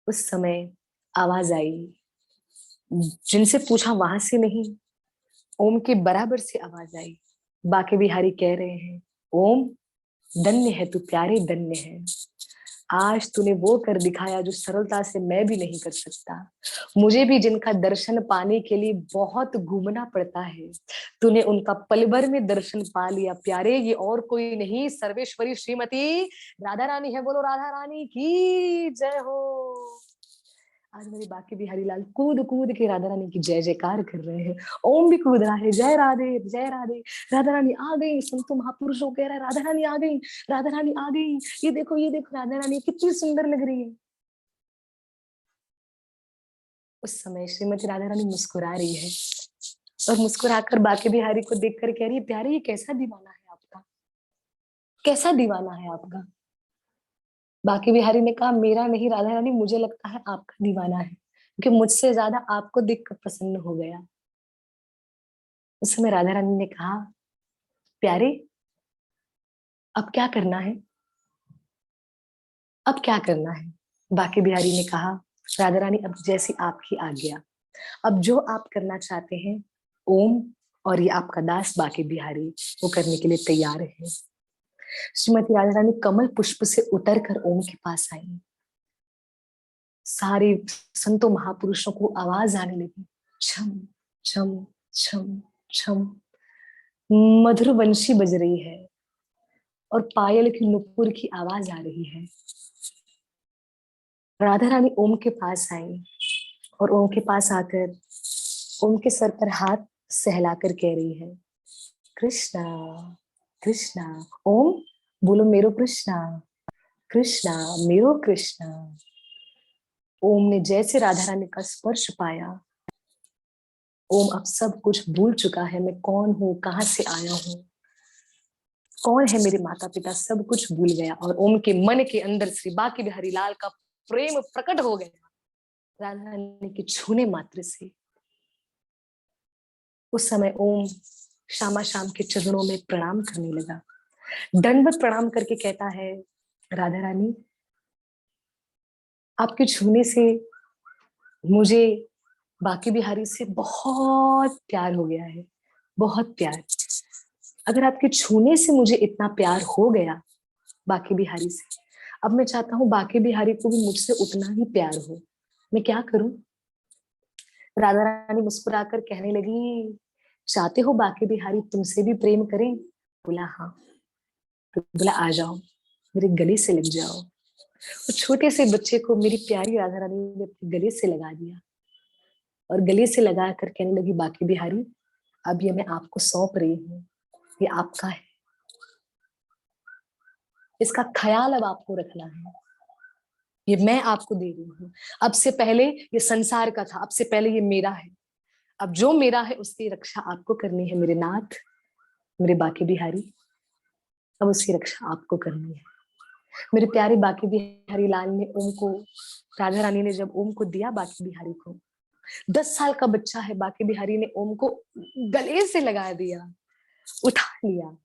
Speaker 1: उस समय आवाज आई, जिनसे पूछा वहां से नहीं, ओम के बराबर से आवाज आई। बाके बिहारी कह रहे हैं, ओम धन्य है तू प्यारे, धन्य है। आज तूने वो कर दिखाया जो सरलता से मैं भी नहीं कर सकता। मुझे भी जिनका दर्शन पाने के लिए बहुत घूमना पड़ता है, तूने उनका पल भर में दर्शन पा लिया प्यारे। ये और कोई नहीं, सर्वेश्वरी श्रीमती राधा रानी है। बोलो राधा रानी की जय हो। आज मेरे बाकी बिहारी लाल कूद कूद के राधा रानी की जय जयकार कर रहे हैं। ओम भी कूद रहा है, जय राधे जय राधे, राधा रानी आ गई। संतो महापुरुषों कह रहा है, राधा रानी आ गई, राधा रानी आ गई। ये देखो राधा रानी कितनी सुंदर लग रही है। उस समय श्रीमती राधा रानी मुस्कुरा रही है, और मुस्कुराकर बाके बिहारी को देखकर कह रही है, प्यारे ये कैसा दीवाना है आपका, कैसा दीवाना है आपका। बाके बिहारी ने कहा, मेरा नहीं राधा रानी, मुझे लगता है आपका दीवाना है, क्योंकि मुझसे ज्यादा आपको देखकर प्रसन्न हो गया। उस समय राधा रानी ने कहा, प्यारे अब क्या करना है, अब क्या करना है? बाके बिहारी ने कहा, राधा रानी अब जैसी आपकी आज्ञा, अब जो आप करना चाहते हैं, ओम और ये आपका दास बाके बिहारी वो करने के लिए तैयार है। श्रीमती राधा रानी कमल पुष्प से उतरकर ओम के पास आई। सारे संतों महापुरुषों को आवाज आने लगी, छम छम छम छम, मधुर बंशी बज रही है और पायल की नुपुर की आवाज आ रही है। राधा रानी ओम के पास आई और ओम के पास आकर ओम के सर पर हाथ सहलाकर कह रही है, कृष्णा कृष्णा। ओम बोलो मेरो कृष्णा, कृष्णा मेरो कृष्णा। ओम ने जैसे राधा रानी का स्पर्श पाया, ओम अब सब कुछ भूल चुका है। मैं कौन हूँ, कहाँ से आया हूँ, कौन है मेरे माता पिता, सब कुछ भूल गया। और ओम के मन के अंदर श्री बाके बिहारी लाल का प्रेम प्रकट हो गया राधा रानी के छूने मात्र से। उस समय ओम श्यामा श्याम के चरणों में प्रणाम करने लगा, दंडवत प्रणाम करके कहता है, राधा रानी आपके छूने से मुझे बाके बिहारी से बहुत प्यार हो गया है, बहुत प्यार। अगर आपके छूने से मुझे इतना प्यार हो गया बाके बिहारी से, अब मैं चाहता हूँ बाके बिहारी को भी मुझसे उतना ही प्यार हो। मैं क्या करूं? राधा रानी मुस्कुराकर कहने लगी, चाहते हो बाके बिहारी तुमसे भी प्रेम करें? बोला हाँ। तो बोला आ जाओ, मेरे गले से लग जाओ। और छोटे से बच्चे को मेरी प्यारी राधा रानी ने अपने गले से लगा दिया और गले से लगा कर कहने लगी, बाके बिहारी अब ये मैं आपको सौंप रही हूँ, ये आपका है, इसका ख्याल अब आपको रखना है, ये मैं आपको दे रही हूँ। अब से पहले ये संसार का था, अब से पहले ये मेरा है। अब जो मेरा है उसकी रक्षा आपको करनी है मेरे नाथ, मेरे बाके बिहारी। अब उसकी रक्षा आपको करनी है। मेरे प्यारे बाके बिहारी लाल ने ओम को, राधा रानी ने जब ओम को दिया बाके बिहारी को, 10 साल का बच्चा है, बाके बिहारी ने ओम को गले से लगा दिया, उठा लिया,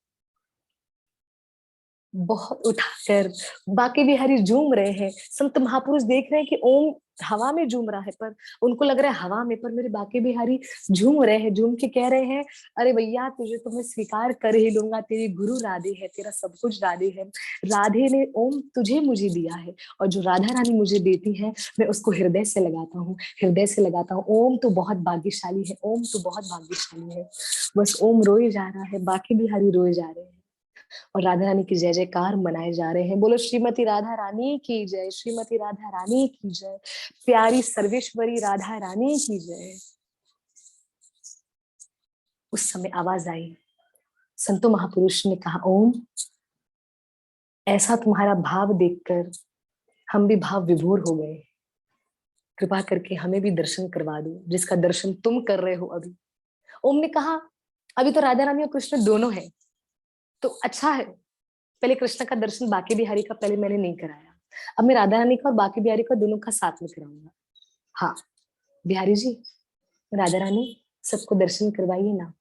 Speaker 1: बहुत उठाकर बाके बिहारी झूम रहे हैं। संत महापुरुष देख रहे हैं कि ओम हवा में झूम रहा है, पर उनको लग रहा है हवा में, पर मेरे बाके बिहारी झूम रहे हैं, झूम के कह रहे हैं, अरे भैया तुझे तो मैं स्वीकार कर ही लूंगा, तेरी गुरु राधे है, तेरा सब कुछ राधे है। राधे ने ओम तुझे मुझे दिया है, और जो राधा रानी मुझे देती है मैं उसको हृदय से लगाता हूँ, हृदय से लगाता हूँ। ओम तो बहुत भाग्यशाली है, ओम तो बहुत भाग्यशाली है। बस ओम रोए जा रहा है, बाके बिहारी रोए जा रहे हैं, और राधा रानी की जय जयकार मनाए जा रहे हैं। बोलो श्रीमती राधा रानी की जय, श्रीमती राधा रानी की जय, प्यारी सर्वेश्वरी राधा रानी की जय। उस समय आवाज आई, संतो महापुरुष ने कहा, ओम ऐसा तुम्हारा भाव देखकर हम भी भाव विभोर हो गए। कृपा करके हमें भी दर्शन करवा दो जिसका दर्शन तुम कर रहे हो अभी। ओम ने कहा, अभी तो राधा रानी और कृष्ण दोनों हैं, तो अच्छा है, पहले कृष्ण का दर्शन बाकी बिहारी का पहले मैंने नहीं कराया, अब मैं राधा रानी का और बाकी बिहारी का दोनों का साथ में कराऊंगा। हाँ बिहारी जी, राधा रानी, सबको दर्शन करवाइए ना,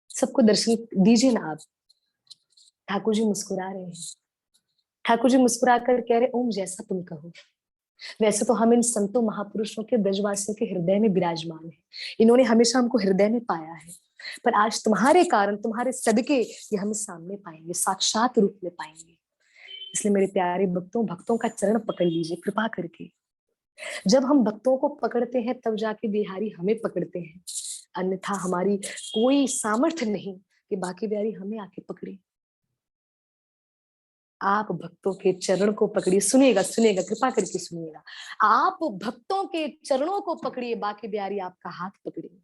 Speaker 1: सबको दर्शन दीजिए ना आप। ठाकुर जी मुस्कुरा रहे हैं। ठाकुर जी मुस्कुरा कर कह रहे, ओम जैसा तुम कहो। वैसे तो हम इन संतों महापुरुषों के, ब्रजवासियों के हृदय में विराजमान है, इन्होंने हमेशा हमको हृदय में पाया है, पर आज तुम्हारे कारण, तुम्हारे सदके ये हमें सामने पाएंगे, साक्षात रूप में पाएंगे। इसलिए मेरे प्यारे भक्तों, भक्तों का चरण पकड़ लीजिए कृपा करके। जब हम भक्तों को पकड़ते हैं तब जाके बिहारी हमें पकड़ते हैं, अन्यथा हमारी कोई सामर्थ्य नहीं कि बाकी बिहारी हमें आके पकड़े। आप भक्तों के चरण को पकड़िए, सुनिएगा सुनिएगा, कृपा करके सुनिएगा। आप भक्तों के चरणों को पकड़िए, बाकी बिहारी आपका हाथ पकड़ेंगे।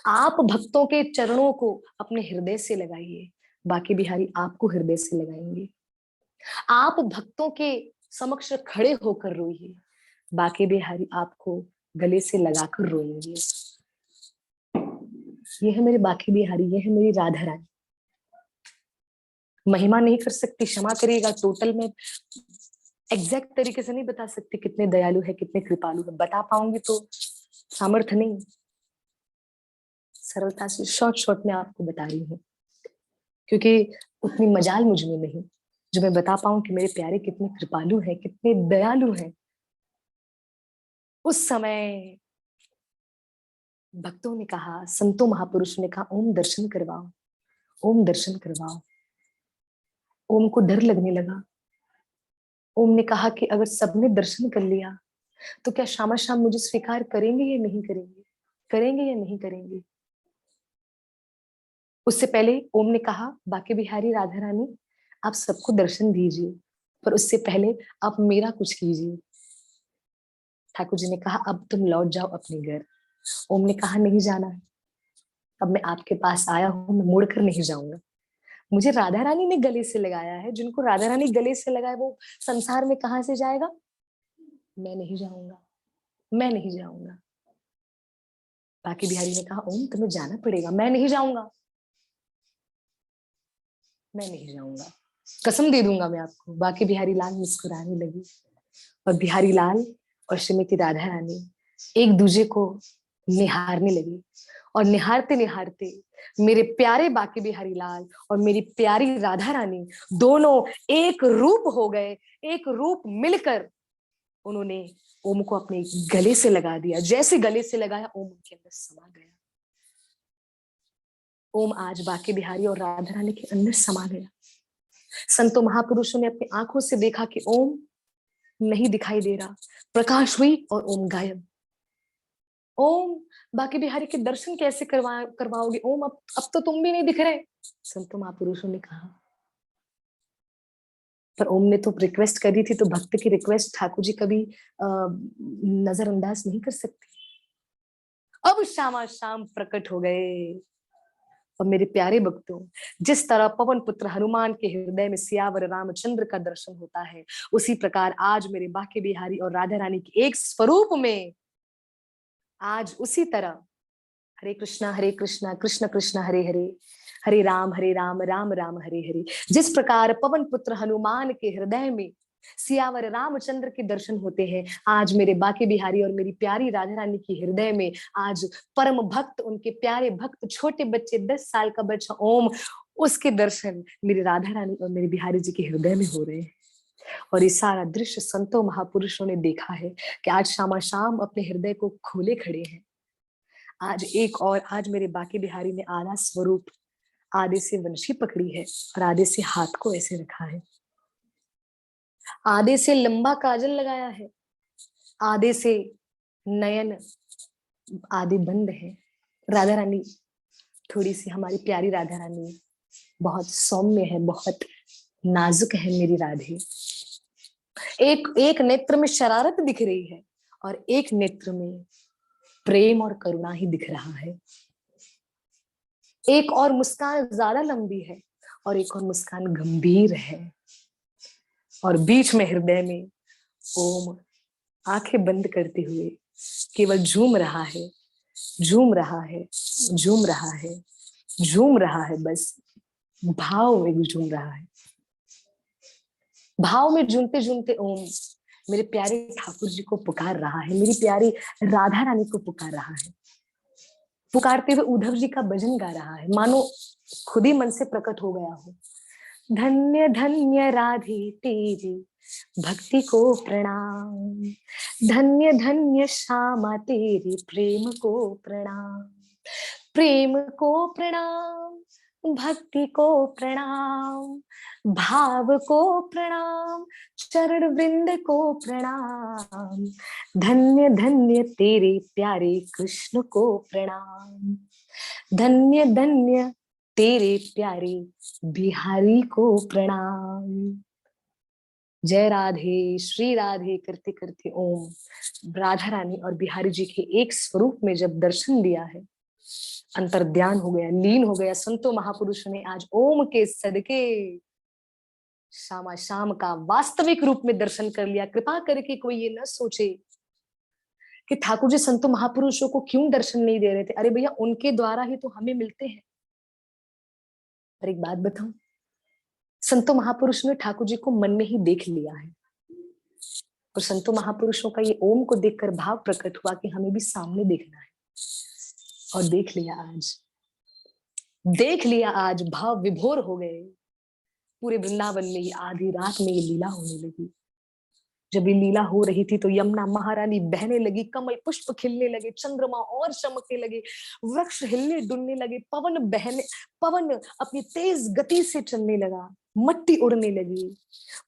Speaker 1: आप भक्तों के चरणों को अपने हृदय से लगाइए, बाकी बिहारी आपको हृदय से लगाएंगे। आप भक्तों के समक्ष खड़े होकर रोइए, बाकी बिहारी आपको गले से लगाकर रोएंगे। ये है मेरे बाकी बिहारी, ये है मेरी राधा रानी। महिमा नहीं कर सकती, क्षमा करिएगा, टोटल में एग्जैक्ट तरीके से नहीं बता सकती कितने दयालु है, कितने कृपालु है, बता पाऊंगी तो सामर्थ्य नहीं, सरलता से शॉर्ट शॉर्ट में आपको बता रही हूँ, क्योंकि उतनी मजाल मुझ में नहीं जो मैं बता पाऊं कि मेरे प्यारे कितने कृपालु हैं, कितने दयालु हैं। उस समय भक्तों ने कहा, संतों महापुरुषों ने कहा, ओम दर्शन करवाओ, ओम दर्शन करवाओ। ओम को डर लगने लगा। ओम ने कहा कि अगर सबने दर्शन कर लिया तो क्या शामा शाम मुझे स्वीकार करेंगे या नहीं करेंगे, करेंगे या नहीं करेंगे। उससे पहले ओम ने कहा, बाकी बिहारी राधा रानी आप सबको दर्शन दीजिए, पर उससे पहले आप मेरा कुछ कीजिए। ठाकुर जी ने कहा, अब तुम लौट जाओ अपने घर। ओम ने कहा, नहीं जाना है, अब मैं आपके पास आया हूं, मैं मुड़कर नहीं जाऊंगा। मुझे राधा रानी ने गले से लगाया है, जिनको राधा रानी गले से लगाए वो संसार में कहां से जाएगा। मैं नहीं जाऊंगा, मैं नहीं जाऊंगा। बाकी बिहारी ने कहा, ओम तुम्हें जाना पड़ेगा। मैं नहीं जाऊंगा, मैं नहीं जाऊंगा, कसम दे दूंगा मैं आपको। बाकी बिहारी लाल मुस्कुराने लगी, और बिहारी लाल और श्रीमती राधा रानी एक दूसरे को निहारने लगी, और निहारते निहारते मेरे प्यारे बाकी बिहारी लाल और मेरी प्यारी राधा रानी दोनों एक रूप हो गए। एक रूप मिलकर उन्होंने ओम को अपने गले से लगा दिया। जैसे गले से लगाया, ओम उनके अंदर समा गया। ओम आज बाकी बिहारी और राधा रानी के अंदर समा गया। संतों महापुरुषों ने अपनी आंखों से देखा कि ओम नहीं दिखाई दे रहा, प्रकाश हुई और ओम गायब। ओम बाकी बिहारी के दर्शन कैसे करवाओगे ओम, अब तो तुम भी नहीं दिख रहे, संतों महापुरुषों ने कहा। पर ओम ने तो रिक्वेस्ट करी थी, तो भक्त की रिक्वेस्ट ठाकुर जी कभी नजरअंदाज नहीं कर सकते। अब श्यामा शाम प्रकट हो गए। और मेरे प्यारे भक्तों, जिस तरह पवन पुत्र हनुमान के हृदय में सियावर रामचंद्र का दर्शन होता है, उसी प्रकार आज मेरे बाके बिहारी और राधा रानी के एक स्वरूप में आज उसी तरह हरे कृष्णा कृष्ण कृष्ण हरे हरे, हरे राम राम राम हरे हरे, जिस प्रकार पवन पुत्र हनुमान के हृदय में सियावर रामचंद्र के दर्शन होते हैं, आज मेरे बाके बिहारी और मेरी प्यारी राधा रानी की हृदय में आज परम भक्त, उनके प्यारे भक्त, छोटे बच्चे, 10 साल का बच्चा ओम, उसके दर्शन मेरी राधा रानी और मेरे बिहारी जी के हृदय में हो रहे हैं। और ये सारा दृश्य संतों महापुरुषों ने देखा है कि आज शामा शाम अपने हृदय को खोले खड़े हैं। आज एक और, आज मेरे बाके बिहारी ने आधा स्वरूप, आधे से वंशी पकड़ी है और आधे से हाथ को ऐसे रखा है, आधे से लंबा काजल लगाया है, आधे से नयन आधे बंद है। राधा रानी थोड़ी सी, हमारी प्यारी राधा रानी बहुत सौम्य है, बहुत नाजुक है मेरी राधे। एक एक नेत्र में शरारत दिख रही है और एक नेत्र में प्रेम और करुणा ही दिख रहा है। एक और मुस्कान ज्यादा लंबी है और एक और मुस्कान गंभीर है, और बीच में हृदय में ओम आंखें बंद करते हुए केवल झूम रहा है, झूम रहा है, झूम रहा है, झूम रहा है, बस भाव में झूम रहा है। भाव में झूमते झूमते ओम मेरे प्यारे ठाकुर जी को पुकार रहा है, मेरी प्यारी राधा रानी को पुकार रहा है। पुकारते हुए उद्धव जी का भजन गा रहा है, मानो खुद ही मन से प्रकट हो गया हो। धन्य धन्य राधे तेरी भक्ति को प्रणाम, धन्य धन्य श्यामा तेरे प्रेम को प्रणाम, प्रेम को प्रणाम, भक्ति को प्रणाम, भाव को प्रणाम, चरण वृंद को प्रणाम, धन्य धन्य तेरे प्यारे कृष्ण को प्रणाम, धन्य धन्य तेरे प्यारे बिहारी को प्रणाम। जय राधे श्री राधे करते करते ओम राधा रानी और बिहारी जी के एक स्वरूप में जब दर्शन दिया है, अंतर्ध्यान हो गया, लीन हो गया। संतों महापुरुषों ने आज ओम के सदके श्यामा श्याम का वास्तविक रूप में दर्शन कर लिया। कृपा करके कोई ये न सोचे कि ठाकुर जी संतों महापुरुषों को क्यों दर्शन नहीं दे रहे थे। अरे भैया, उनके द्वारा ही तो हमें मिलते हैं। पर एक बात बताऊं, संतों महापुरुषों ने ठाकुर जी को मन में ही देख लिया है, और संतों महापुरुषों का ये ओम को देखकर भाव प्रकट हुआ कि हमें भी सामने देखना है। और देख लिया आज, देख लिया आज, भाव विभोर हो गए। पूरे वृंदावन में ये आधी रात में ये लीला होने लगी। जब ये लीला हो रही थी तो यमुना महारानी बहने लगी, कमल पुष्प खिलने लगे, चंद्रमा और चमकने लगे, वृक्ष हिलने डुलने लगे, पवन अपनी तेज गति से चलने लगा, मट्टी उड़ने लगी,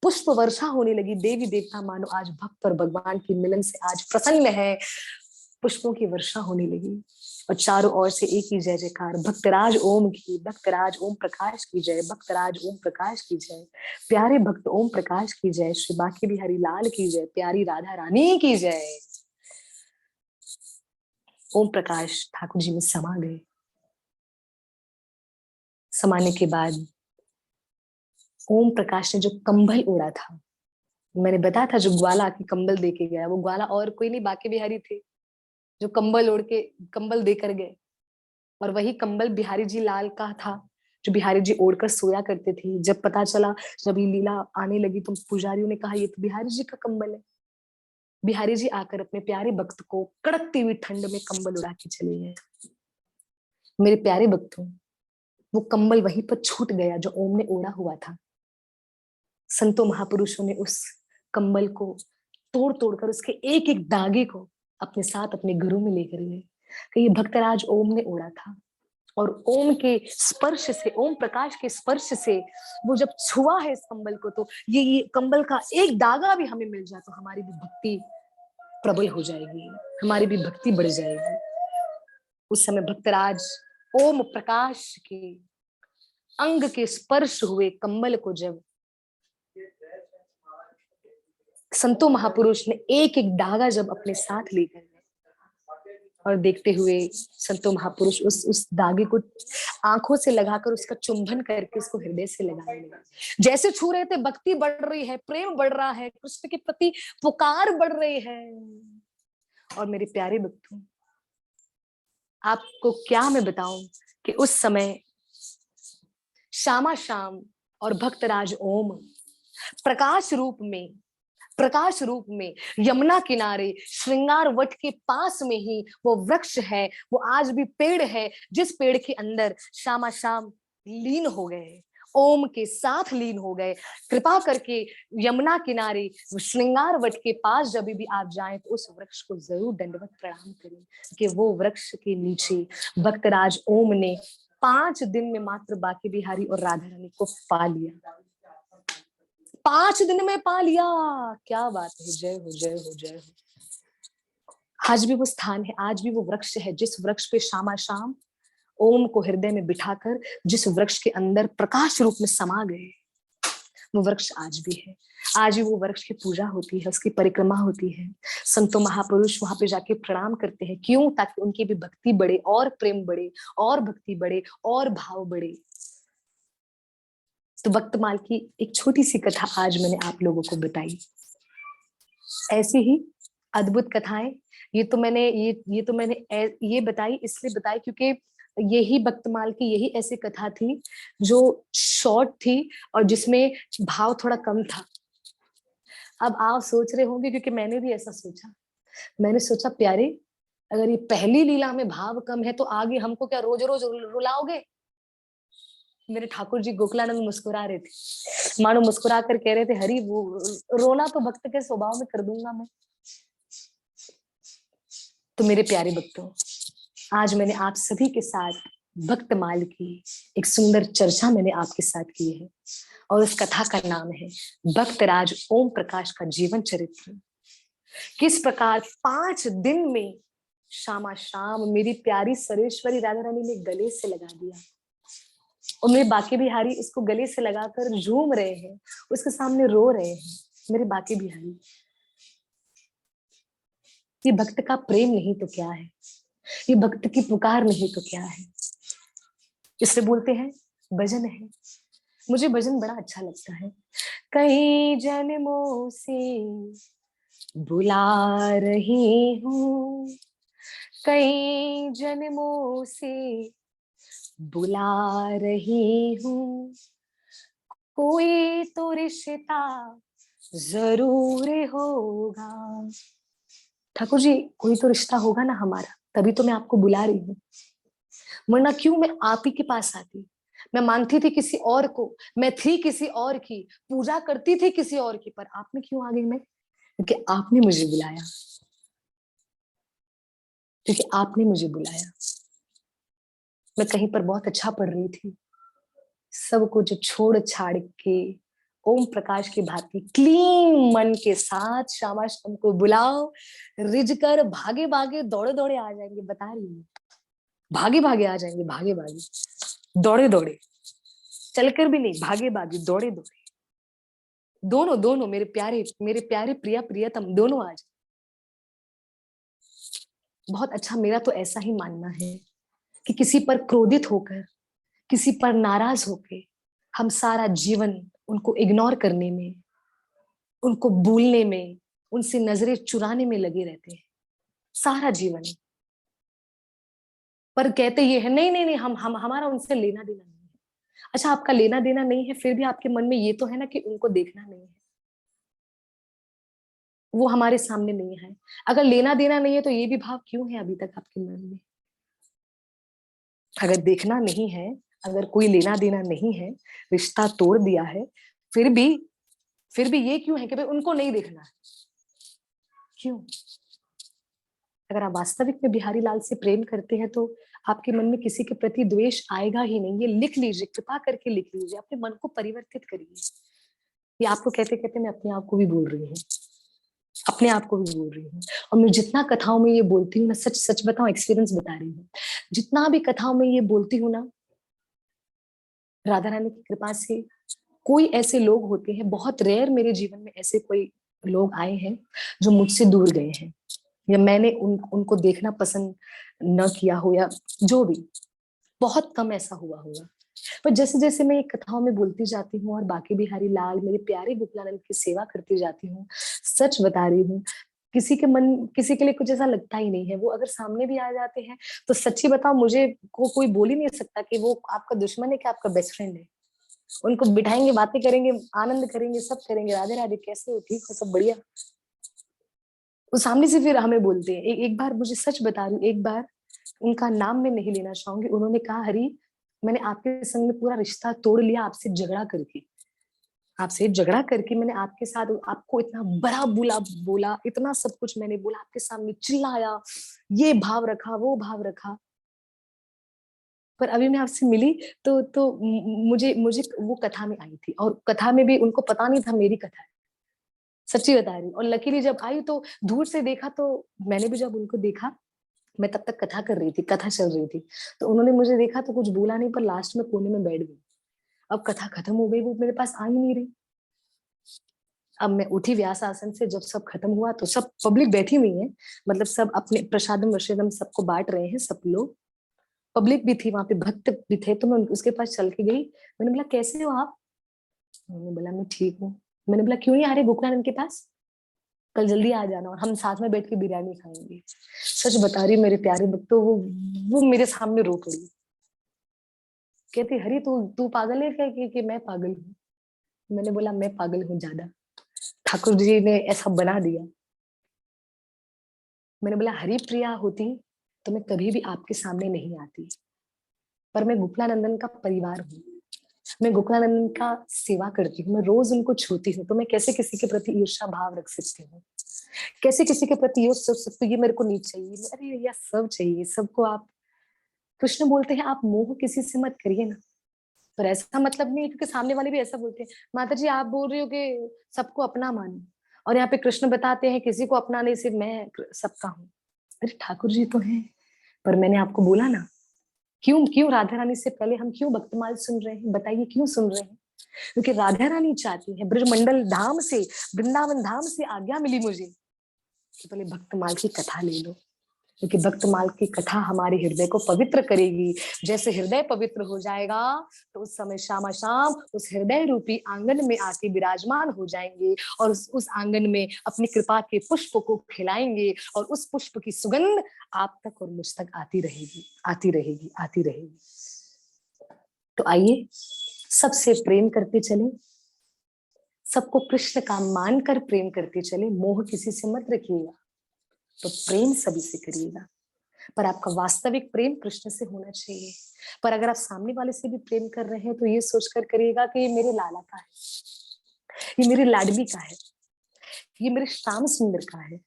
Speaker 1: पुष्प वर्षा होने लगी। देवी देवता मानो आज भक्त और भगवान की मिलन से आज प्रसन्न है। पुष्पों की वर्षा होने लगी और चारों ओर से एक ही जय जयकार, भक्तराज ओम की, भक्तराज ओम प्रकाश की जय, भक्तराज ओम प्रकाश की जय, प्यारे भक्त ओम प्रकाश की जय, श्री बांके बिहारी लाल की जय, प्यारी राधा रानी की जय। ओम प्रकाश ठाकुर जी में समा गए। समाने के बाद ओम प्रकाश ने जो कंबल ओढ़ा था, मैंने बताया था जो ग्वाला की कंबल दे के गया, वो ग्वाला और कोई नहीं बांके बिहारी थे, जो कंबल ओढ़ के कंबल देकर गए। और वही कंबल बिहारी जी लाल का था जो बिहारी जी ओढ़कर सोया करते थे। जब पता चला, जब ये लीला आने लगी तो पुजारियों ने कहा ये तो बिहारी जी का कंबल है। बिहारी जी आकर अपने प्यारे भक्त को कड़कती हुई ठंड में कंबल उड़ा के चले गए। मेरे प्यारे भक्तों, वो कंबल वहीं पर छूट गया जो ओम ने ओढ़ा हुआ था। संतों महापुरुषों ने उस कंबल को तोड़ तोड़कर उसके एक एक धागे को अपने साथ अपने घरों में लेकर गए कि ये भक्तराज ओम ने ओढ़ा था। और ओम के स्पर्श से, ओम प्रकाश के स्पर्श से वो जब छुआ है इस कंबल को, तो ये कंबल का एक दागा भी हमें मिल जाए तो हमारी भी भक्ति प्रबल हो जाएगी, हमारी भी भक्ति बढ़ जाएगी। उस समय भक्तराज ओम प्रकाश के अंग के स्पर्श हुए कंबल को जब संतों महापुरुष ने एक एक धागा जब अपने साथ लेकर और देखते हुए संतों महापुरुष उस धागे को आंखों से लगाकर उसका चुंबन करके उसको हृदय से लगाने लगे। जैसे छू रहे थे, भक्ति बढ़ रही है, प्रेम बढ़ रहा है, कृष्ण के प्रति पुकार बढ़ रही है। और मेरे प्यारे भक्तों, आपको क्या मैं बताऊं कि उस समय श्यामा श्याम और भक्तराज ओम प्रकाश रूप में यमुना किनारे श्रृंगार वट के पास में ही वो वृक्ष है, वो आज भी पेड़ है जिस पेड़ के अंदर श्यामा श्याम लीन हो गए, ओम के साथ लीन हो गए। कृपा करके यमुना किनारे श्रृंगार वट के पास जब भी आप जाएं तो उस वृक्ष को जरूर दंडवत प्रणाम करें कि वो वृक्ष के नीचे भक्तराज ओम ने 5 दिन में मात्र बांके बिहारी और राधा रानी को पा लिया। 5 दिन में पा लिया। क्या बात है, जय हो जय हो जय हो। आज भी वो स्थान है, आज भी वो वृक्ष है जिस वृक्ष पे श्यामा श्याम ओम को हृदय में बिठाकर जिस वृक्ष के अंदर प्रकाश रूप में समा गए, वो वृक्ष आज भी है। आज भी वो वृक्ष की पूजा होती है, उसकी परिक्रमा होती है। संतों महापुरुष वहां पे जाके प्रणाम करते हैं। क्यों? ताकि उनकी भी भक्ति बढ़े और प्रेम बढ़े और भक्ति बढ़े और भाव बढ़े। तो वक्तमाल की एक छोटी सी कथा आज मैंने आप लोगों को बताई। ऐसी ही अद्भुत कथाएं ये बताई, इसलिए बताई क्योंकि यही वक्तमाल की यही ऐसी कथा थी जो शॉर्ट थी और जिसमें भाव थोड़ा कम था। अब आप सोच रहे होंगे, क्योंकि मैंने भी ऐसा सोचा, मैंने सोचा प्यारे, अगर ये पहली लीला में भाव कम है तो आगे हमको क्या रोज रोज रुलाओगे। मेरे ठाकुर जी गोकुलानंद मुस्कुरा रहे थे, मानो मुस्कुरा कर कह रहे थे, हरि वो रोना तो भक्त के स्वभाव में कर दूंगा मैं। तो मेरे प्यारे भक्तों, आज मैंने आप सभी के साथ भक्तमाल की एक सुंदर चर्चा मैंने आपके साथ की है और उस कथा का नाम है भक्तराज ओम प्रकाश का जीवन चरित्र। किस प्रकार 5 दिन में शामा शाम मेरी प्यारी सरेश्वरी राधा रानी ने गले से लगा दिया और मेरे बाकी बिहारी इसको गले से लगाकर झूम रहे हैं, उसके सामने रो रहे हैं। मेरे बाकी बिहारी, ये भक्त का प्रेम नहीं तो क्या है, ये भक्त की पुकार नहीं तो क्या है। इसलिए बोलते हैं भजन है। मुझे भजन बड़ा अच्छा लगता है। कई जन्मों से बुला रही हूँ, कई जन्मों से बुला रही हूँ, कोई तो रिश्ता जरूर होगा। ठाकुर जी, कोई तो रिश्ता होगा ना हमारा, तभी तो मैं आपको बुला रही हूँ, वरना क्यों मैं आप ही के पास आती। मैं मानती थी किसी और को, मैं थी किसी और की, पूजा करती थी किसी और की, पर आप में क्यों आ गई मैं? क्योंकि आपने मुझे बुलाया, क्योंकि आपने मुझे बुलाया। मैं कहीं पर बहुत अच्छा पढ़ रही थी, सब कुछ छोड़ छाड़ के ओम प्रकाश की भांति क्लीन मन के साथ श्यामा शाम को बुलाओ, रिझ कर भागे भागे दौड़े दौड़े आ जाएंगे, बता रही हूँ। भागे भागे आ जाएंगे, भागे भागे दौड़े दौड़े, चलकर भी नहीं, भागे भागे दौड़े दौड़े, दोनों दोनों मेरे प्यारे प्रिया प्रियतम दोनों आज। बहुत अच्छा, मेरा तो ऐसा ही मानना है कि किसी पर क्रोधित होकर, किसी पर नाराज होकर हम सारा जीवन उनको इग्नोर करने में, उनको भूलने में, उनसे नजरें चुराने में लगे रहते हैं सारा जीवन। पर कहते ये है नहीं नहीं नहीं, हम हमारा उनसे लेना देना नहीं है। अच्छा, आपका लेना देना नहीं है, फिर भी आपके मन में ये तो है ना कि उनको देखना नहीं है, वो हमारे सामने नहीं है। अगर लेना देना नहीं है तो ये भी भाव क्यों है अभी तक आपके मन में? अगर देखना नहीं है, अगर कोई लेना देना नहीं है, रिश्ता तोड़ दिया है, फिर भी फिर भी ये क्यों है कि भाई उनको नहीं देखना है? क्यों? अगर आप वास्तविक में बिहारी लाल से प्रेम करते हैं तो आपके मन में किसी के प्रति द्वेष आएगा ही नहीं। ये लिख लीजिए, कृपा करके लिख लीजिए, अपने मन को परिवर्तित करिए। ये आपको कहते कहते मैं अपने आप को भी बोल रही हूँ, अपने आप को भी बोल रही हूँ। और मैं जितना कथाओं में ये बोलती हूँ ना, सच सच बताऊं, एक्सपीरियंस बता रही हूँ, जितना भी कथाओं में ये बोलती हूँ ना, राधा रानी की कृपा से कोई ऐसे लोग होते हैं, बहुत रेयर मेरे जीवन में ऐसे कोई लोग आए हैं जो मुझसे दूर गए हैं, या मैंने उनको देखना पसंद न किया हो, या जो भी, बहुत कम ऐसा हुआ होगा। पर जैसे जैसे मैं ये कथाओं में बोलती जाती हूँ और बाकी बिहारी लाल मेरे प्यारे गोकुलानंद की सेवा करती जाती हूँ, सच बता रही हूँ, किसी के लिए कुछ ऐसा लगता ही नहीं है। वो अगर सामने भी आ जाते हैं तो सच्ची बताओ, मुझे को कोई बोल ही नहीं सकता कि वो आपका दुश्मन है कि आपका बेस्ट फ्रेंड है। उनको बिठाएंगे, बातें करेंगे, आनंद करेंगे, सब करेंगे, राधे राधे कैसे हो, ठीक हो, सब बढ़िया। वो सामने से फिर हमें बोलते हैं। एक बार, मुझे सच बता रही हूँ, एक बार उनका नाम मैं नहीं लेना चाहूंगी, उन्होंने कहा, हरी, मैंने आपके संग में पूरा रिश्ता तोड़ लिया, आपसे झगड़ा करके मैंने आपके साथ, आपको इतना बड़ा बुला बोला, इतना सब कुछ मैंने बोला, आपके सामने चिल्लाया, ये भाव रखा, वो भाव रखा। पर अभी मैं आपसे मिली तो मुझे मुझे वो कथा में आई थी, और कथा में भी उनको पता नहीं था मेरी कथा है, सच्ची बता रही हूँ। और लकीली जब आई तो दूर से देखा, तो मैंने भी जब उनको देखा, मैं तब तक कथा कर रही थी, कथा चल रही थी, तो उन्होंने मुझे देखा तो कुछ बोला नहीं, पर लास्ट में कोने में बैठ गई। अब कथा खत्म हो गई, वो मेरे पास आ ही नहीं रही। अब मैं उठी व्यास आसन से, जब सब खत्म हुआ तो सब पब्लिक बैठी हुई है, मतलब सब अपने प्रसादम वशेदम सबको बांट रहे हैं सब लोग, पब्लिक भी थी वहां पे, भक्त भी थे। तो मैं उसके पास चल के गई, मैंने बोला कैसे हो आप? मैंने बोला मैं ठीक हूँ। मैंने बोला क्यों नहीं आ रहे गोकुलानंद के पास, कल जल्दी आ जाना और हम साथ में बैठ के बिरयानी खाएंगे। सच बता रही मेरे प्यारे भक्तों, वो मेरे सामने रो पड़ी। कहती हरी तू तू पागल है क्या कि मैं पागल हूँ। मैंने बोला मैं पागल हूँ ज्यादा, ठाकुर जी ने ऐसा बना दिया। मैंने बोला हरि प्रिया होती तो मैं कभी भी आपके सामने नहीं आती, पर मैं गोकुलानंदन का परिवार हूँ, मैं गोकुलानंदन का सेवा करती हूँ, मैं रोज उनको छूती हूँ, तो मैं कैसे किसी के प्रति ईर्ष्या भाव रख सकती हूँ, कैसे किसी के प्रति ये सोच सकती हूँ ये मेरे को नहीं चाहिए, अरे यह सब चाहिए सबको। आप कृष्ण बोलते हैं आप मोह किसी से मत करिए ना, पर ऐसा मतलब नहीं है, क्योंकि सामने वाले भी ऐसा बोलते हैं माता जी आप बोल रही हो कि सबको अपना मानो, और यहाँ पे कृष्ण बताते हैं किसी को अपना नहीं, सिर्फ मैं सबका हूँ। अरे ठाकुर जी तो हैं, पर मैंने आपको बोला ना, क्यों क्यों राधा रानी से पहले हम क्यों भक्तमाल सुन रहे हैं, बताइए क्यों सुन रहे हैं? क्योंकि राधा रानी चाहती है, ब्रजमंडल धाम से, वृंदावन धाम से आज्ञा मिली मुझे कि पहले भक्तमाल की कथा ले लो, क्योंकि भक्तमाल की कथा हमारे हृदय को पवित्र करेगी। जैसे हृदय पवित्र हो जाएगा तो उस समय शामा शाम उस हृदय रूपी आंगन में आके विराजमान हो जाएंगे और उस आंगन में अपनी कृपा के पुष्प को खिलाएंगे, और उस पुष्प की सुगंध आप तक और मुझ तक आती रहेगी, आती रहेगी, आती रहेगी। तो आइए सबसे प्रेम करते चले, सबको कृष्ण का मानकर प्रेम करते चले, मोह किसी से मत रखिएगा, तो प्रेम सभी से करिएगा, पर आपका वास्तविक प्रेम कृष्ण से होना चाहिए। पर अगर आप सामने वाले से भी प्रेम कर रहे हैं तो ये सोचकर करिएगा कि ये मेरे लाला का है, ये मेरी लाडली का है, ये मेरे श्याम सुंदर का है,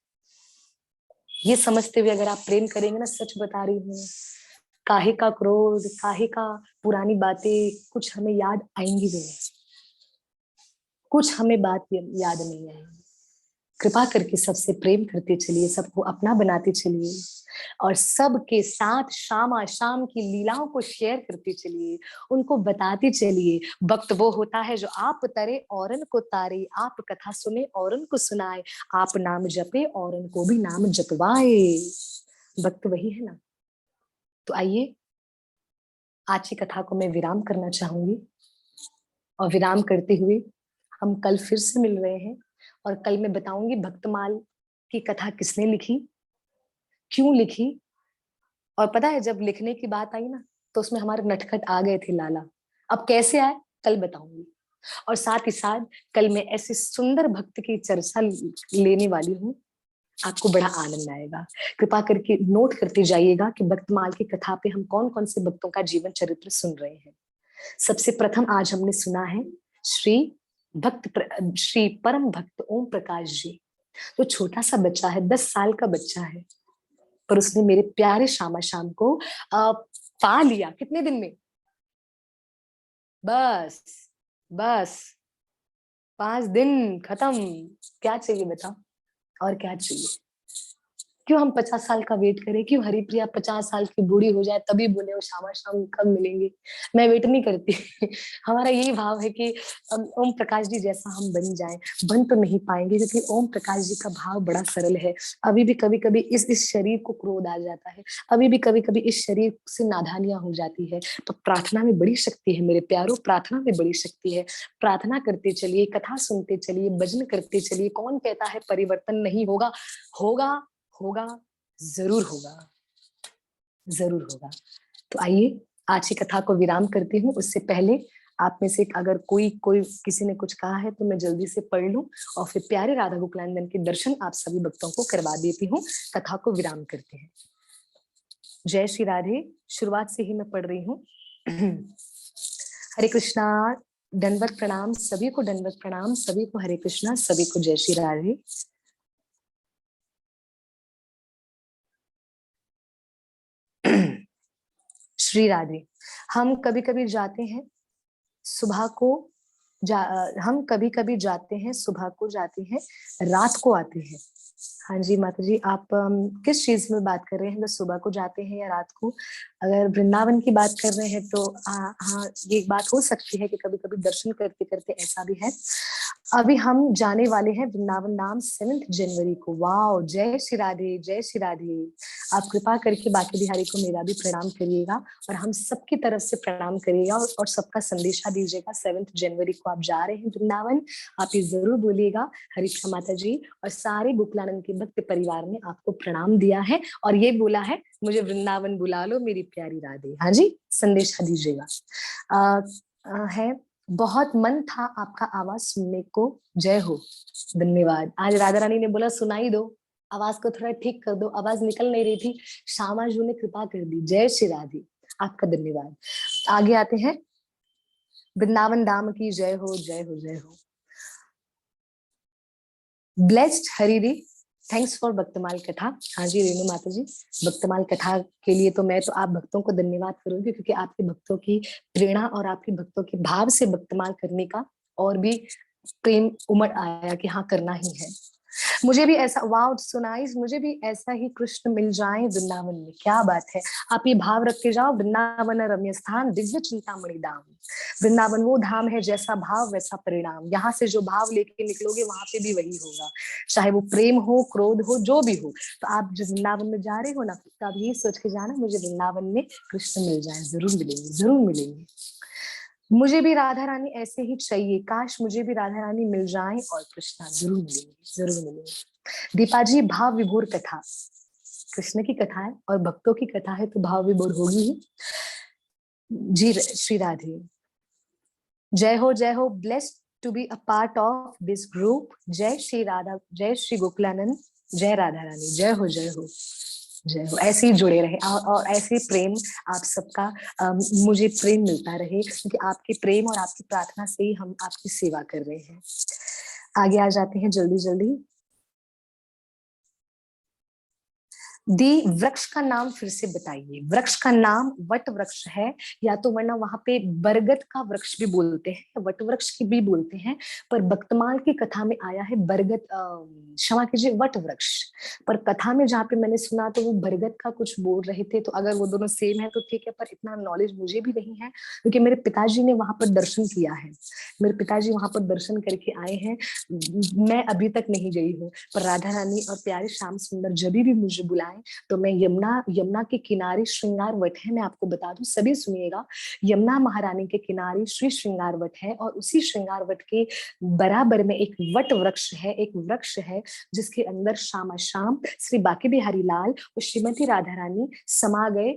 Speaker 1: ये समझते हुए अगर आप प्रेम करेंगे ना, सच बता रही हूँ, काहे का क्रोध, काहे का पुरानी बातें कुछ हमें याद आएंगी भी नहीं, कुछ हमें बात याद नहीं आएंगी। कृपा करके सबसे प्रेम करते चलिए, सबको अपना बनाते चलिए, और सबके साथ शाम शाम की लीलाओं को शेयर करते चलिए, उनको बताते चलिए। भक्त वो होता है जो आप तरे औरन को तारे, आप कथा सुने औरन को सुनाए, आप नाम जपे औरन को भी नाम जपवाए। भक्त वही है ना। तो आइए आज की कथा को मैं विराम करना चाहूंगी, और विराम करते हुए हम कल फिर से मिल रहे हैं, और कल मैं बताऊंगी भक्तमाल की कथा किसने लिखी, क्यों लिखी, और पता है जब लिखने की बात आई ना तो उसमें हमारे नटखट आ गए थे लाला। अब कैसे आए कल बताऊंगी, और साथ ही साथ कल मैं ऐसे सुंदर भक्त की चर्चा लेने वाली हूँ, आपको बड़ा आनंद आएगा। कृपा करके नोट करते जाइएगा कि भक्तमाल की कथा पे हम कौन कौन से भक्तों का जीवन चरित्र सुन रहे हैं। सबसे प्रथम आज हमने सुना है श्री श्री परम भक्त ओम प्रकाश जी। तो छोटा सा बच्चा है, 10 साल का बच्चा है, पर उसने मेरे प्यारे श्यामा शाम को पा लिया कितने दिन में, बस बस 5 दिन खत्म। क्या चाहिए बताओ, और क्या चाहिए? क्यों हम 50 साल का वेट करें, क्यों हरिप्रिया 50 साल की बूढ़ी हो जाए तभी बोले वो श्यामा शाम कब मिलेंगे? मैं वेट नहीं करती। हमारा यही भाव है कि ओम प्रकाश जी जैसा हम बन जाएं। बन तो नहीं पाएंगे क्योंकि ओम प्रकाश जी का भाव बड़ा सरल है। अभी भी कभी कभी इस शरीर को क्रोध आ जाता है, अभी भी कभी कभी इस शरीर से नादानियां हो जाती है, तो प्रार्थना में बड़ी शक्ति है मेरे प्यारों, प्रार्थना में बड़ी शक्ति है। प्रार्थना करते चलिए, कथा सुनते चलिए, भजन करते चलिए। कौन कहता है परिवर्तन नहीं होगा? होगा, होगा, जरूर होगा, जरूर होगा। तो आइए आज की कथा को विराम करती हूँ, उससे पहले आप में से अगर कोई कोई किसी ने कुछ कहा है तो मैं जल्दी से पढ़ लूं, और फिर प्यारे राधा गोकुलानंदन के दर्शन आप सभी भक्तों को करवा देती हूँ। कथा को विराम करते हैं। जय श्री राधे। शुरुआत से ही मैं पढ़ रही हूँ। हरे कृष्णा, दंडवत प्रणाम सभी को, दंडवत प्रणाम सभी को, हरे कृष्णा सभी को, जय श्री राधे। श्री राधे। हम कभी कभी जाते हैं सुबह को, हम कभी कभी जाते हैं सुबह को, जाते हैं रात को आते हैं। हाँ जी माता जी, आप किस चीज में बात कर रहे हैं? मतलब सुबह को जाते हैं या रात को? अगर वृंदावन की बात कर रहे हैं तो हाँ हाँ, ये एक बात हो सकती है कि कभी कभी दर्शन करते करते ऐसा भी है। अभी हम जाने वाले हैं वृंदावन धाम 7 जनवरी को। वाओ, जय श्री राधे, जय श्री राधे। आप कृपा करके बाकी बिहारी को मेरा भी प्रणाम करिएगा और हम सबकी तरफ से प्रणाम करिएगा और सबका संदेशा दीजिएगा। 7 जनवरी को आप जा रहे हैं वृंदावन, आप ये जरूर बोलिएगा। हरी कृष्ण माता जी और सारे गोकुलानंद के भक्त परिवार ने आपको प्रणाम दिया है और ये बोला है, मुझे वृंदावन बुला लो मेरी प्यारी राधे। हाँ जी, संदेशा दीजिएगा। है, बहुत मन था आपका आवाज सुनने को। जय हो, धन्यवाद। आज राधा रानी ने बोला सुनाई दो, आवाज को थोड़ा ठीक कर दो, आवाज निकल नहीं रही थी, श्यामा जी ने कृपा कर दी। जय श्री राधे, आपका धन्यवाद। आगे आते हैं। वृंदावन धाम की जय हो, जय हो, जय हो। Blessed Hariri, thanks for Bhaktamal कथा। हाँ जी रेणु माता जी, भक्तमाल कथा के लिए तो मैं तो आप भक्तों को धन्यवाद करूंगी, क्योंकि आपके भक्तों की प्रेरणा और आपके भक्तों के भाव से भक्तमाल करने का और भी प्रेम उमड़ आया कि हाँ करना ही है। मुझे भी ऐसा, वाव सो नाइस, मुझे भी ऐसा ही कृष्ण मिल जाए वृंदावन में। क्या बात है। आप ये भाव रख के जाओ, वृंदावन रम्य स्थान दिव्य चिंतामणि धाम। वृंदावन वो धाम है, जैसा भाव वैसा परिणाम। यहाँ से जो भाव लेके निकलोगे वहां पे भी वही होगा, चाहे वो प्रेम हो, क्रोध हो, जो भी हो। तो आप जो वृंदावन में जा रहे हो ना, तो आप ये सोच के जाना, मुझे वृंदावन में कृष्ण मिल जाए। जरूर मिलेंगे, जरूर मिलेंगे। मुझे भी राधा रानी ऐसे ही चाहिए, काश मुझे भी राधा रानी मिल जाए और कृष्णा। जरूर मिलेंगे, जरूर मिलेंगे। दीपा जी, भाव विभोर कथा, कृष्ण की कथा है और भक्तों की कथा है तो भाव विभोर होगी ही। जी श्री राधे, जय हो, जय हो। Blessed to be a part of this group. जय श्री राधा, जय श्री गोकुलानंद, जय राधा रानी। जय हो, जय हो, जय हो। ऐसे ही जुड़े रहे और ऐसे ही प्रेम आप सबका मुझे प्रेम मिलता रहे, क्योंकि आपके प्रेम और आपकी प्रार्थना से ही हम आपकी सेवा कर रहे हैं। आगे आ जाते हैं जल्दी जल्दी। दी, वृक्ष का नाम फिर से बताइए। वृक्ष का नाम वट वृक्ष है, या तो वरना वहां पे बरगद का वृक्ष भी बोलते हैं, वट वृक्ष की भी बोलते हैं, पर भक्तमाल की कथा में आया है बरगद, क्षमा कीजिए, वट वृक्ष। पर कथा में जहाँ पे मैंने सुना तो वो बरगद का कुछ बोल रहे थे, तो अगर वो दोनों सेम है तो ठीक है, पर इतना नॉलेज मुझे भी नहीं है, क्योंकि मेरे पिताजी ने वहां पर दर्शन किया है। मेरे पिताजी वहां पर दर्शन करके आए हैं, मैं अभी तक नहीं गई हूँ। पर राधा रानी और प्यारे श्याम सुंदर जब भी मुझे बुलाएं तो मैं यमुना, यमुना के किनारे श्रृंगार वट है, मैं आपको बता दूं, सभी सुनिएगा। यमुना महारानी के किनारे श्री श्रृंगार वट है और उसी श्रृंगार वट के बराबर में एक वट वृक्ष है, एक वृक्ष है जिसके अंदर श्यामा श्याम, श्री बांके बिहारी लाल और श्रीमती राधा रानी समा गए,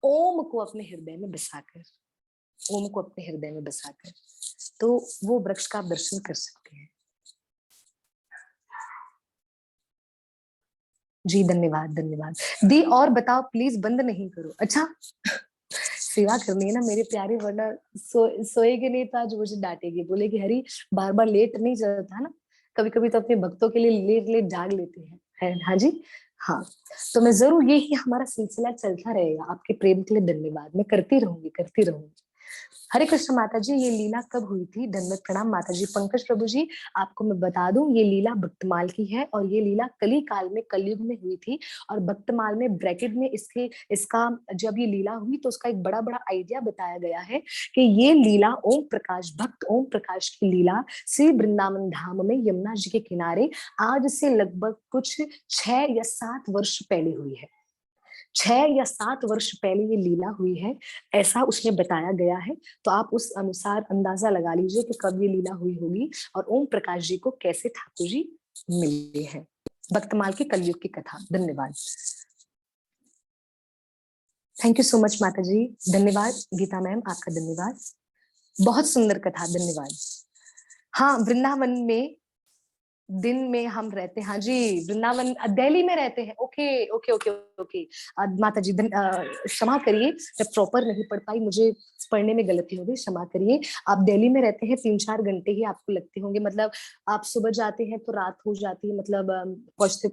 Speaker 1: ओम को अपने हृदय में बसाकर, ओम को अपने हृदय में बसाकर। तो वो वृक्ष का आप दर्शन कर सकते हैं। जी धन्यवाद, धन्यवाद। दी, और बताओ प्लीज, बंद नहीं करो। अच्छा, सेवा करनी है ना मेरे प्यारे, वरना सोएगी नहीं तो आज मुझे डांटेगी, बोलेगी हरी बार बार लेट नहीं चलता ना, कभी कभी तो अपने भक्तों के लिए लेट लेट जाग लेते हैं, है हाँ जी। हाँ, तो मैं जरूर, यही हमारा सिलसिला चलता रहेगा। आपके प्रेम के लिए धन्यवाद, मैं करती रहूंगी, करती रहूंगी। हरे कृष्ण माता जी, ये लीला कब हुई थी? धन्यवाद, प्रणाम माता जी। पंकज प्रभु जी, आपको मैं बता दूं, ये लीला भक्तमाल की है और ये लीला कली काल में, कलयुग में हुई थी। और भक्तमाल में ब्रैकेट में इसके, इसका जब ये लीला हुई तो उसका एक बड़ा बड़ा आइडिया बताया गया है कि ये लीला ओम प्रकाश, भक्त ओम प्रकाश की लीला श्री वृंदावन धाम में यमुना जी के किनारे आज से लगभग कुछ 6 या 7 वर्ष पहले हुई है। 6 या 7 वर्ष पहले ये लीला हुई है, ऐसा उसमें बताया गया है। तो आप उस अनुसार अंदाजा लगा लीजिए कि कब ये लीला हुई होगी और ओम प्रकाश जी को कैसे ठाकुर जी मिले हैं। भक्तमाल की कलयुग की कथा। धन्यवाद, थैंक यू सो मच माता जी। धन्यवाद गीता मैम, आपका धन्यवाद, बहुत सुंदर कथा, धन्यवाद। हाँ, वृंदावन में दिन में हम रहते हैं। हाँ जी, वृंदावन दिल्ली में रहते हैं। Okay okay okay okay. माता जी क्षमा करिए, मैं प्रॉपर नहीं पढ़ पाई, मुझे पढ़ने में गलती हो गई, क्षमा करिए। आप दिल्ली में रहते हैं, 3-4 घंटे ही आपको लगते होंगे, मतलब आप सुबह जाते हैं तो रात हो जाती है, मतलब पहुंचते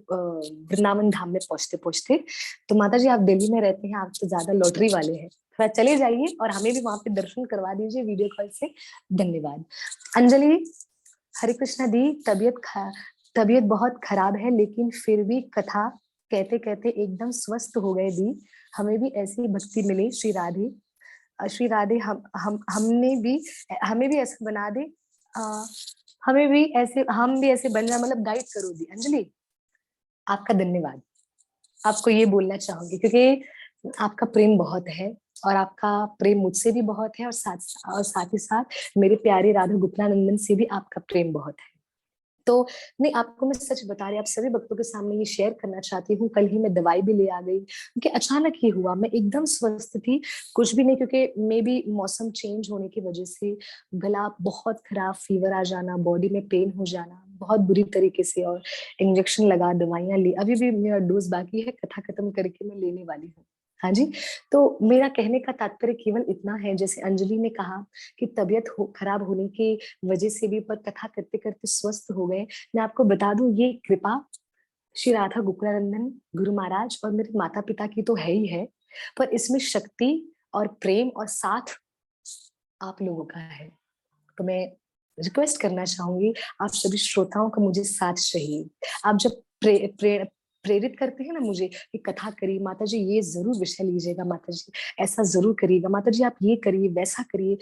Speaker 1: वृंदावन धाम में पहुंचते पहुंचते। तो माता जी आप दिल्ली में रहते हैं, आप तो ज्यादा लॉटरी वाले हैं, थोड़ा चले जाइए और हमें भी वहां पे दर्शन करवा दीजिए वीडियो कॉल से। धन्यवाद। अंजलि, हरे कृष्णा दी, तबीयत बहुत खराब है, लेकिन फिर भी कथा कहते कहते एकदम स्वस्थ हो गए दी। हमें भी ऐसी भक्ति मिले श्री राधे। श्री राधे, हमें भी ऐसा बना दे। अ, हमें भी ऐसे, हम भी ऐसे बन जाए, मतलब गाइड करो दी। अंजलि, आपका धन्यवाद। आपको ये बोलना चाहूंगी क्योंकि आपका प्रेम बहुत है, और आपका प्रेम मुझसे भी बहुत है, और साथ ही साथ मेरे प्यारे राधा गोकुलानंदन से भी आपका प्रेम बहुत है। तो नहीं, आपको मैं सच बता रही, आप सभी भक्तों के सामने ये शेयर करना चाहती हूँ। कल ही मैं दवाई भी ले आ गई, क्योंकि अचानक ही हुआ। मैं एकदम स्वस्थ थी, कुछ भी नहीं, क्योंकि मे बी मौसम चेंज होने की वजह से गला बहुत खराब, फीवर आ जाना, बॉडी में पेन हो जाना बहुत बुरी तरीके से, और इंजेक्शन लगा, दवाइयां ली। अभी भी मेरा डोज बाकी है, कथा खत्म करके मैं लेने वाली हूँ। हाँ जी। तो मेरा कहने का तात्पर्य केवल इतना है, जैसे अंजलि ने कहा कि तबीयत खराब होने की वजह से भी पर कथा करते करते स्वस्थ हो गए। मैं आपको बता दूं, ये कृपा श्री राधा गोकुलानंदन गुरु महाराज और मेरे माता पिता की तो है ही है, पर इसमें शक्ति और प्रेम और साथ आप लोगों का है। तो मैं रिक्वेस्ट करना चाहूंगी, आप सभी श्रोताओं का मुझे साथ चाहिए। आप जब प्रेरित करते हैं ना मुझे कि कथा करिए माता जी, ये जरूर विषय लीजिएगा माता जी, ऐसा जरूर करिएगा माता जी, आप ये करिए, वैसा करिए,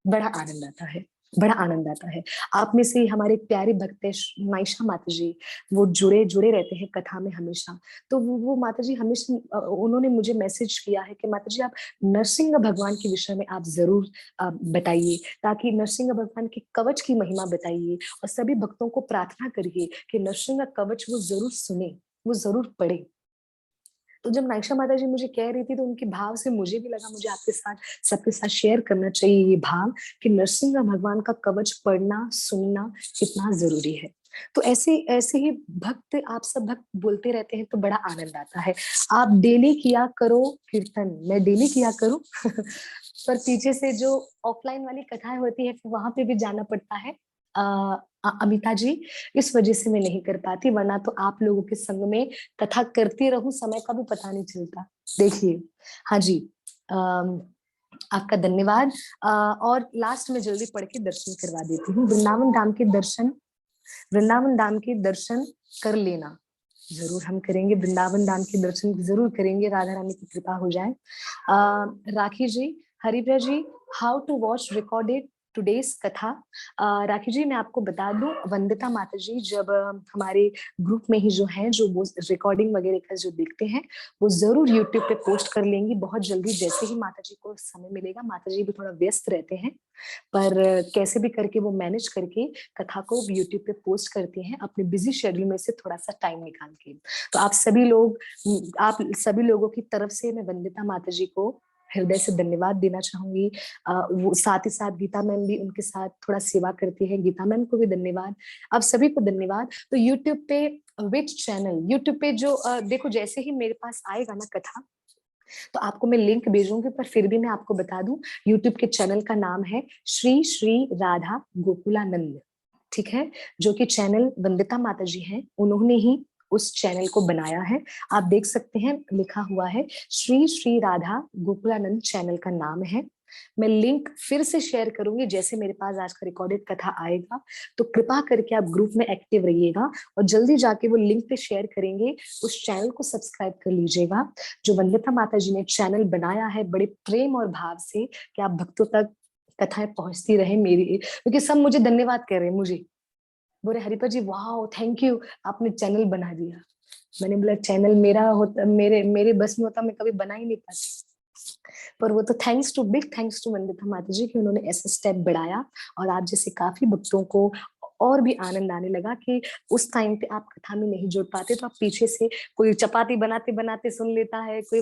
Speaker 1: बड़ा आनंद आता है, बड़ा आनंद आता है। आप में से हमारे प्यारे भक्त है माइशा माता जी, वो जुड़े जुड़े रहते हैं कथा में हमेशा। तो वो माता जी हमेशा उन्होंने मुझे मैसेज किया है कि माता जी, आप नरसिंह भगवान के विषय में आप जरूर बताइए, ताकि नरसिंह भगवान के कवच की महिमा बताइए, और सभी भक्तों को प्रार्थना करिए कि नरसिंह कवच वो जरूर सुने, वो जरूर पढ़े। तो जब नायशा माता जी मुझे कह रही थी, तो उनके भाव से मुझे भी लगा मुझे आपके साथ, सबके साथ शेयर करना चाहिए ये भाव, कि नरसिंह भगवान का कवच पढ़ना सुनना कितना जरूरी है। तो ऐसे ऐसे ही भक्त, आप सब भक्त बोलते रहते हैं तो बड़ा आनंद आता है। आप डेली किया करो कीर्तन, मैं डेली किया करूं पर पीछे से जो ऑफलाइन वाली कथाएं होती है, फिर वहां पे भी जाना पड़ता है। अमिता जी, इस वजह से मैं नहीं कर पाती, वरना तो आप लोगों के संग में कथा करती रहूं, समय का भी पता नहीं चलता। देखिए, हाँ जी, आपका धन्यवाद। और लास्ट में जल्दी पढ़ के दर्शन करवा देती हूँ। वृंदावन धाम के दर्शन, वृंदावन धाम के दर्शन कर लेना, जरूर हम करेंगे, वृंदावन धाम के दर्शन जरूर करेंगे, राधा रानी की कृपा हो जाए। Rakhi ji, Haripriya ji, how to watch recorded today's katha. Rakhi जी, मैं आपको बता दूं, वंदिता माता जी जब हमारे ग्रुप में ही जो है, जो वो रिकॉर्डिंग वगैरह का जो देखते हैं, वो जरूर यूट्यूब पे पोस्ट कर लेंगी बहुत जल्दी, जैसे ही माता जी को समय मिलेगा। माता जी भी थोड़ा व्यस्त रहते हैं, पर कैसे भी करके वो मैनेज करके कथा को यूट्यूब पे पोस्ट करती हैं अपने बिजी शेड्यूल में से थोड़ा सा टाइम निकाल के। तो आप सभी लोग, आप सभी लोगों की तरफ से मैं वंदिता माता जी को हृदय से धन्यवाद देना चाहूंगी। वो साथ ही साथ गीता मैम भी उनके साथ थोड़ा सेवा करती है, गीता मैम को भी धन्यवाद, आप सभी को धन्यवाद। तो यूट्यूब पे विच चैनल, यूट्यूब पे जो देखो, जैसे ही मेरे पास आएगा ना कथा, तो आपको मैं लिंक भेजूंगी, पर फिर भी मैं आपको बता दूं, यूट्यूब के चैनल का नाम है श्री श्री राधा गोकुलानंद, ठीक है, जो कि चैनल वंदिता माता जी हैं, उन्होंने ही उस चैनल को बनाया है। आप देख सकते हैं, लिखा हुआ है श्री श्री राधा गोकुलानंद, चैनल का नाम है। मैं लिंक फिर से शेयर करूंगी जैसे मेरे पास आज का रिकॉर्डेड कथा आएगा। तो कृपा करके आप ग्रुप में एक्टिव रहिएगा, और जल्दी जाके वो लिंक पे शेयर करेंगे, उस चैनल को सब्सक्राइब कर लीजिएगा, जो वंदिता माता जी ने चैनल बनाया है बड़े प्रेम और भाव से, कि आप भक्तों तक कथाएं पहुंचती रहे मेरी, क्योंकि सब मुझे धन्यवाद कर रहे हैं, मुझे बोले हरिपा जी वाह थैंक यू, आपने चैनल बना दिया। मैंने बोला चैनल मेरा होता, मेरे मेरे बस में होता, मैं कभी बना ही नहीं पाती। पर वो तो thanks to, big thanks to Vandita माता जी कि उन्होंने ऐसा स्टेप बढ़ाया, और आप जैसे काफी भक्तों को और भी आनंद आने लगा कि उस टाइम पे आप कथा में नहीं जुड़ पाते, तो आप पीछे से, कोई चपाती बनाते बनाते सुन लेता है, कोई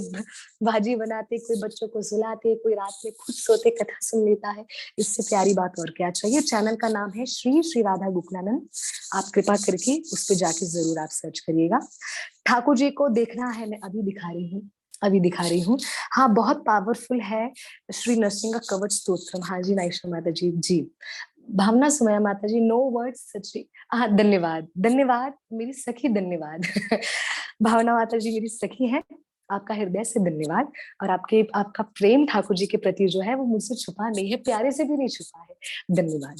Speaker 1: भाजी बनाते, कोई बच्चों को सुलाते, कोई रात में खुद सोते कथा सुन लेता है। इससे प्यारी बात और क्या चाहिए। चैनल का नाम है श्री श्री राधा गोकुलानंद, आप कृपा करके उस पर जाके जरूर आप सर्च करिएगा। ठाकुर जी को देखना है, मैं अभी दिखा रही हूँ, अभी दिखा रही हूँ। हाँ, बहुत पावरफुल है श्री नरसिंह कवच स्तोत्रम। हाँ जी, नाइशा माता जी, जी भावना सुमया माता जी, नो वर्ड्स सच्ची। हाँ, धन्यवाद धन्यवाद मेरी सखी, धन्यवाद भावना माता जी मेरी सखी है, आपका हृदय से धन्यवाद। और आपके, आपका प्रेम ठाकुर जी के प्रति जो है वो मुझसे छुपा नहीं है, प्यारे से भी नहीं छुपा है, धन्यवाद।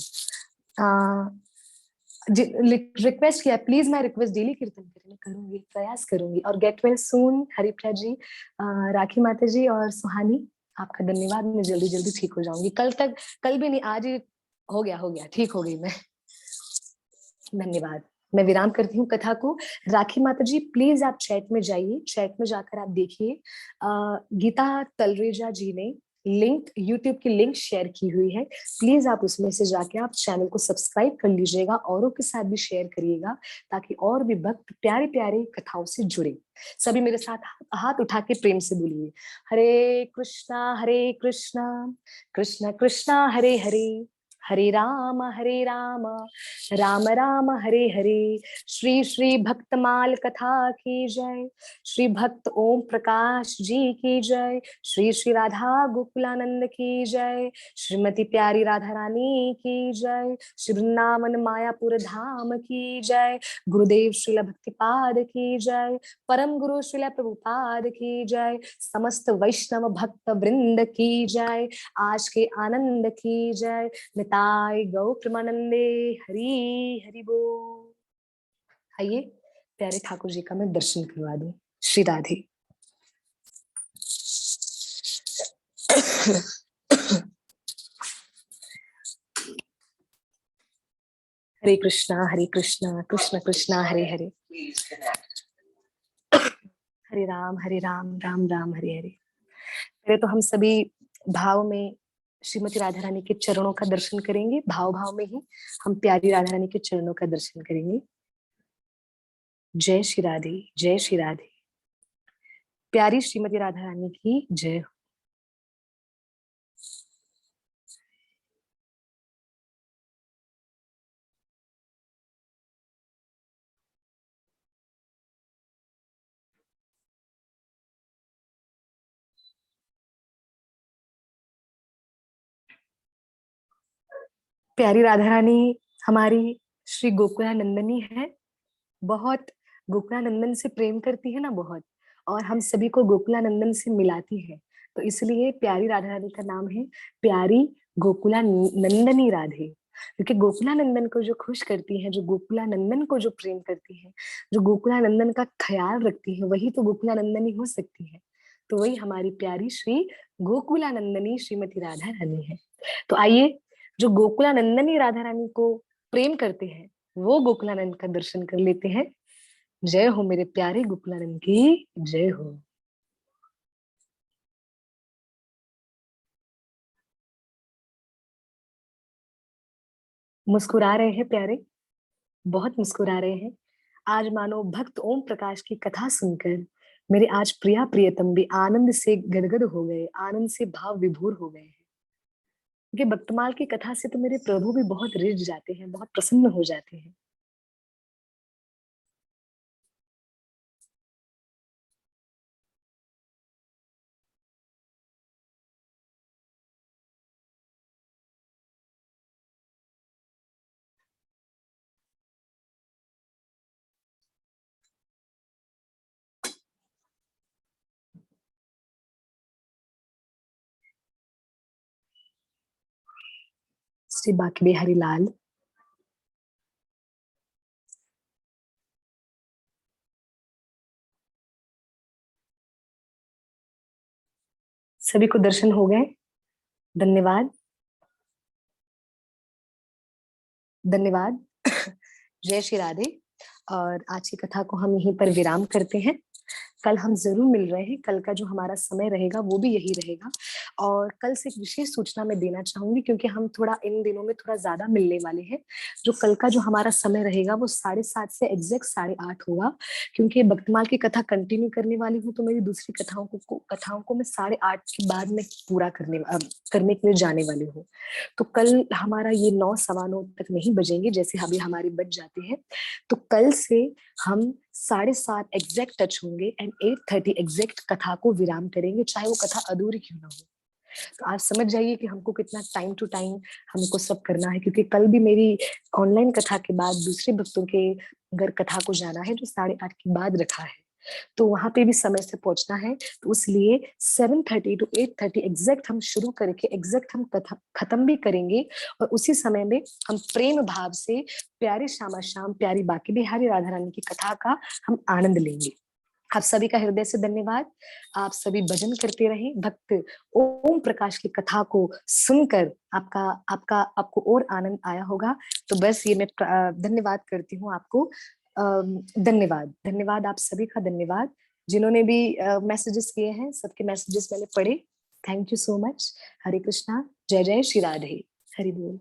Speaker 1: रिक्वेस्ट किया, प्लीज मैं रिक्वेस्ट डेली कीर्तन करने करूंगी, प्रयास करूंगी। और गेट वेल सून हरिप्रिया जी, राखी माता जी और सुहानी, आपका धन्यवाद। मैं जल्दी जल्दी ठीक हो जाऊंगी, कल तक, कल भी नहीं, आज ही हो गया, ठीक हो गई मैं। धन्यवाद। मैं विराम करती हूँ कथा को। राखी माता जी प्लीज आप चैट में जाइए, चैट में जाकर आप देखिए, गीता तलरेजा जी ने लिंक, यूट्यूब की लिंक शेयर की हुई है। प्लीज आप उसमें से जाके आप चैनल को सब्सक्राइब कर लीजिएगा, औरों के साथ भी शेयर करिएगा, ताकि और भी भक्त प्यारे प्यारे कथाओं से जुड़े। सभी मेरे साथ हाथ उठा के प्रेम से बोलिए, हरे कृष्णा कृष्ण कृष्णा हरे हरे, हरे राम राम राम हरे हरे। श्री श्री भक्तमाल कथा की जय, श्री भक्त ओम प्रकाश जी की जय, श्री श्री राधा गोकुलानंद की जय, श्रीमती प्यारी राधा रानी की जय, श्री वृंदावन मायापुर धाम की जय, गुरुदेव श्रील भक्तिपाद की जय, परम गुरु श्रील प्रभुपाद की जय, समस्त वैष्णव भक्त वृंद की जय, आज के आनंद की जय, निताय गौ प्रेमानंदे, हरि हरि बोल। आइए प्यारे ठाकुर जी का मैं दर्शन करवा दूं। श्री राधे। हरे कृष्णा कृष्ण कृष्णा हरे हरे, हरे राम राम राम हरे हरे। पहले तो हम सभी भाव में श्रीमती राधा रानी के चरणों का दर्शन करेंगे, भाव भाव में ही हम प्यारी राधा रानी के चरणों का दर्शन करेंगे। जय श्री राधे, जय श्री राधे। प्यारी श्रीमती राधा रानी की जय। प्यारी राधा रानी हमारी श्री गोकुला नंदनी है, बहुत गोकुला नंदन से प्रेम करती है ना, बहुत, और हम सभी को गोकुला नंदन से मिलाती है। तो इसलिए प्यारी राधा रानी का नाम है प्यारी गोकुला नंदनी राधे, क्योंकि गोकुला नंदन को जो खुश करती है, जो गोकुला नंदन को जो प्रेम करती है, जो गोकुला नंदन का ख्याल रखती है, वही तो गोकुला नंदनी हो सकती है। तो वही हमारी प्यारी श्री गोकुला नंदनी श्रीमती राधा रानी है। तो आइए, जो गोकुला नंदनी राधा रानी को प्रेम करते हैं, वो गोकुलानंद का दर्शन कर लेते हैं। जय हो मेरे प्यारे गोकुलानंद की जय हो। मुस्कुरा रहे हैं प्यारे, बहुत मुस्कुरा रहे हैं। आज मानो भक्त ओम प्रकाश की कथा सुनकर मेरे आज प्रिया प्रियतम भी आनंद से गदगद हो गए, आनंद से भाव विभोर हो गए हैं। क्योंकि भक्तमाल की कथा से तो मेरे प्रभु भी बहुत रिझ जाते हैं, बहुत प्रसन्न हो जाते हैं। श्री बाके बिहारी लाल। सभी को दर्शन हो गए, धन्यवाद, धन्यवाद। जय श्री राधे। और आज की कथा को हम यहीं पर विराम करते हैं। कल हम जरूर मिल रहे हैं, कल का जो हमारा समय रहेगा वो भी यही रहेगा। और कल से एक विशेष सूचना मैं देना चाहूंगी, क्योंकि हम थोड़ा इन दिनों में थोड़ा ज्यादा मिलने वाले हैं। जो कल का जो हमारा समय रहेगा वो 7:30 से एग्जैक्ट 8:30 होगा, क्योंकि भक्तमाल की कथा कंटिन्यू करने वाली हूँ। तो मेरी दूसरी कथाओं को मैं 8:30 के बाद में पूरा करने के लिए जाने वाली हूँ। तो कल हमारा ये 9 सवा 9 तक नहीं बजेंगे, जैसे अभी हमारे बज जाते हैं। तो कल से हम 7:30 एग्जैक्ट टच होंगे एंड 8:30 एग्जैक्ट कथा को विराम करेंगे, चाहे वो कथा अधूरी क्यों ना हो। तो आप समझ जाइए कि हमको कितना टाइम टू टाइम हमको सब करना है, क्योंकि कल भी मेरी ऑनलाइन कथा के बाद दूसरे भक्तों के घर कथा को जाना है, जो 8:30 के बाद रखा है। तो वहां पे भी समय से पहुंचना है। तो इसलिए 7:30 to 8:30 एग्जैक्ट हम शुरू करके एग्जैक्ट हम कथा खत्म भी करेंगे। और उसी समय में हम प्रेम भाव से प्यारी श्यामा श्याम प्यारी बाकी बिहारी राधा रानी की कथा का हम आनंद लेंगे। आप सभी का हृदय से धन्यवाद। आप सभी भजन करते रहें। भक्त ओम प्रकाश की कथा को सुनकर आपका आपका आपको और आनंद आया होगा। तो बस ये मैं धन्यवाद करती हूँ आपको। धन्यवाद, धन्यवाद आप सभी का धन्यवाद। जिन्होंने भी मैसेजेस किए हैं, सबके मैसेजेस मैंने पढ़े। Thank you so much. Hare Krishna, जय जय श्री राधे। हरि बोल।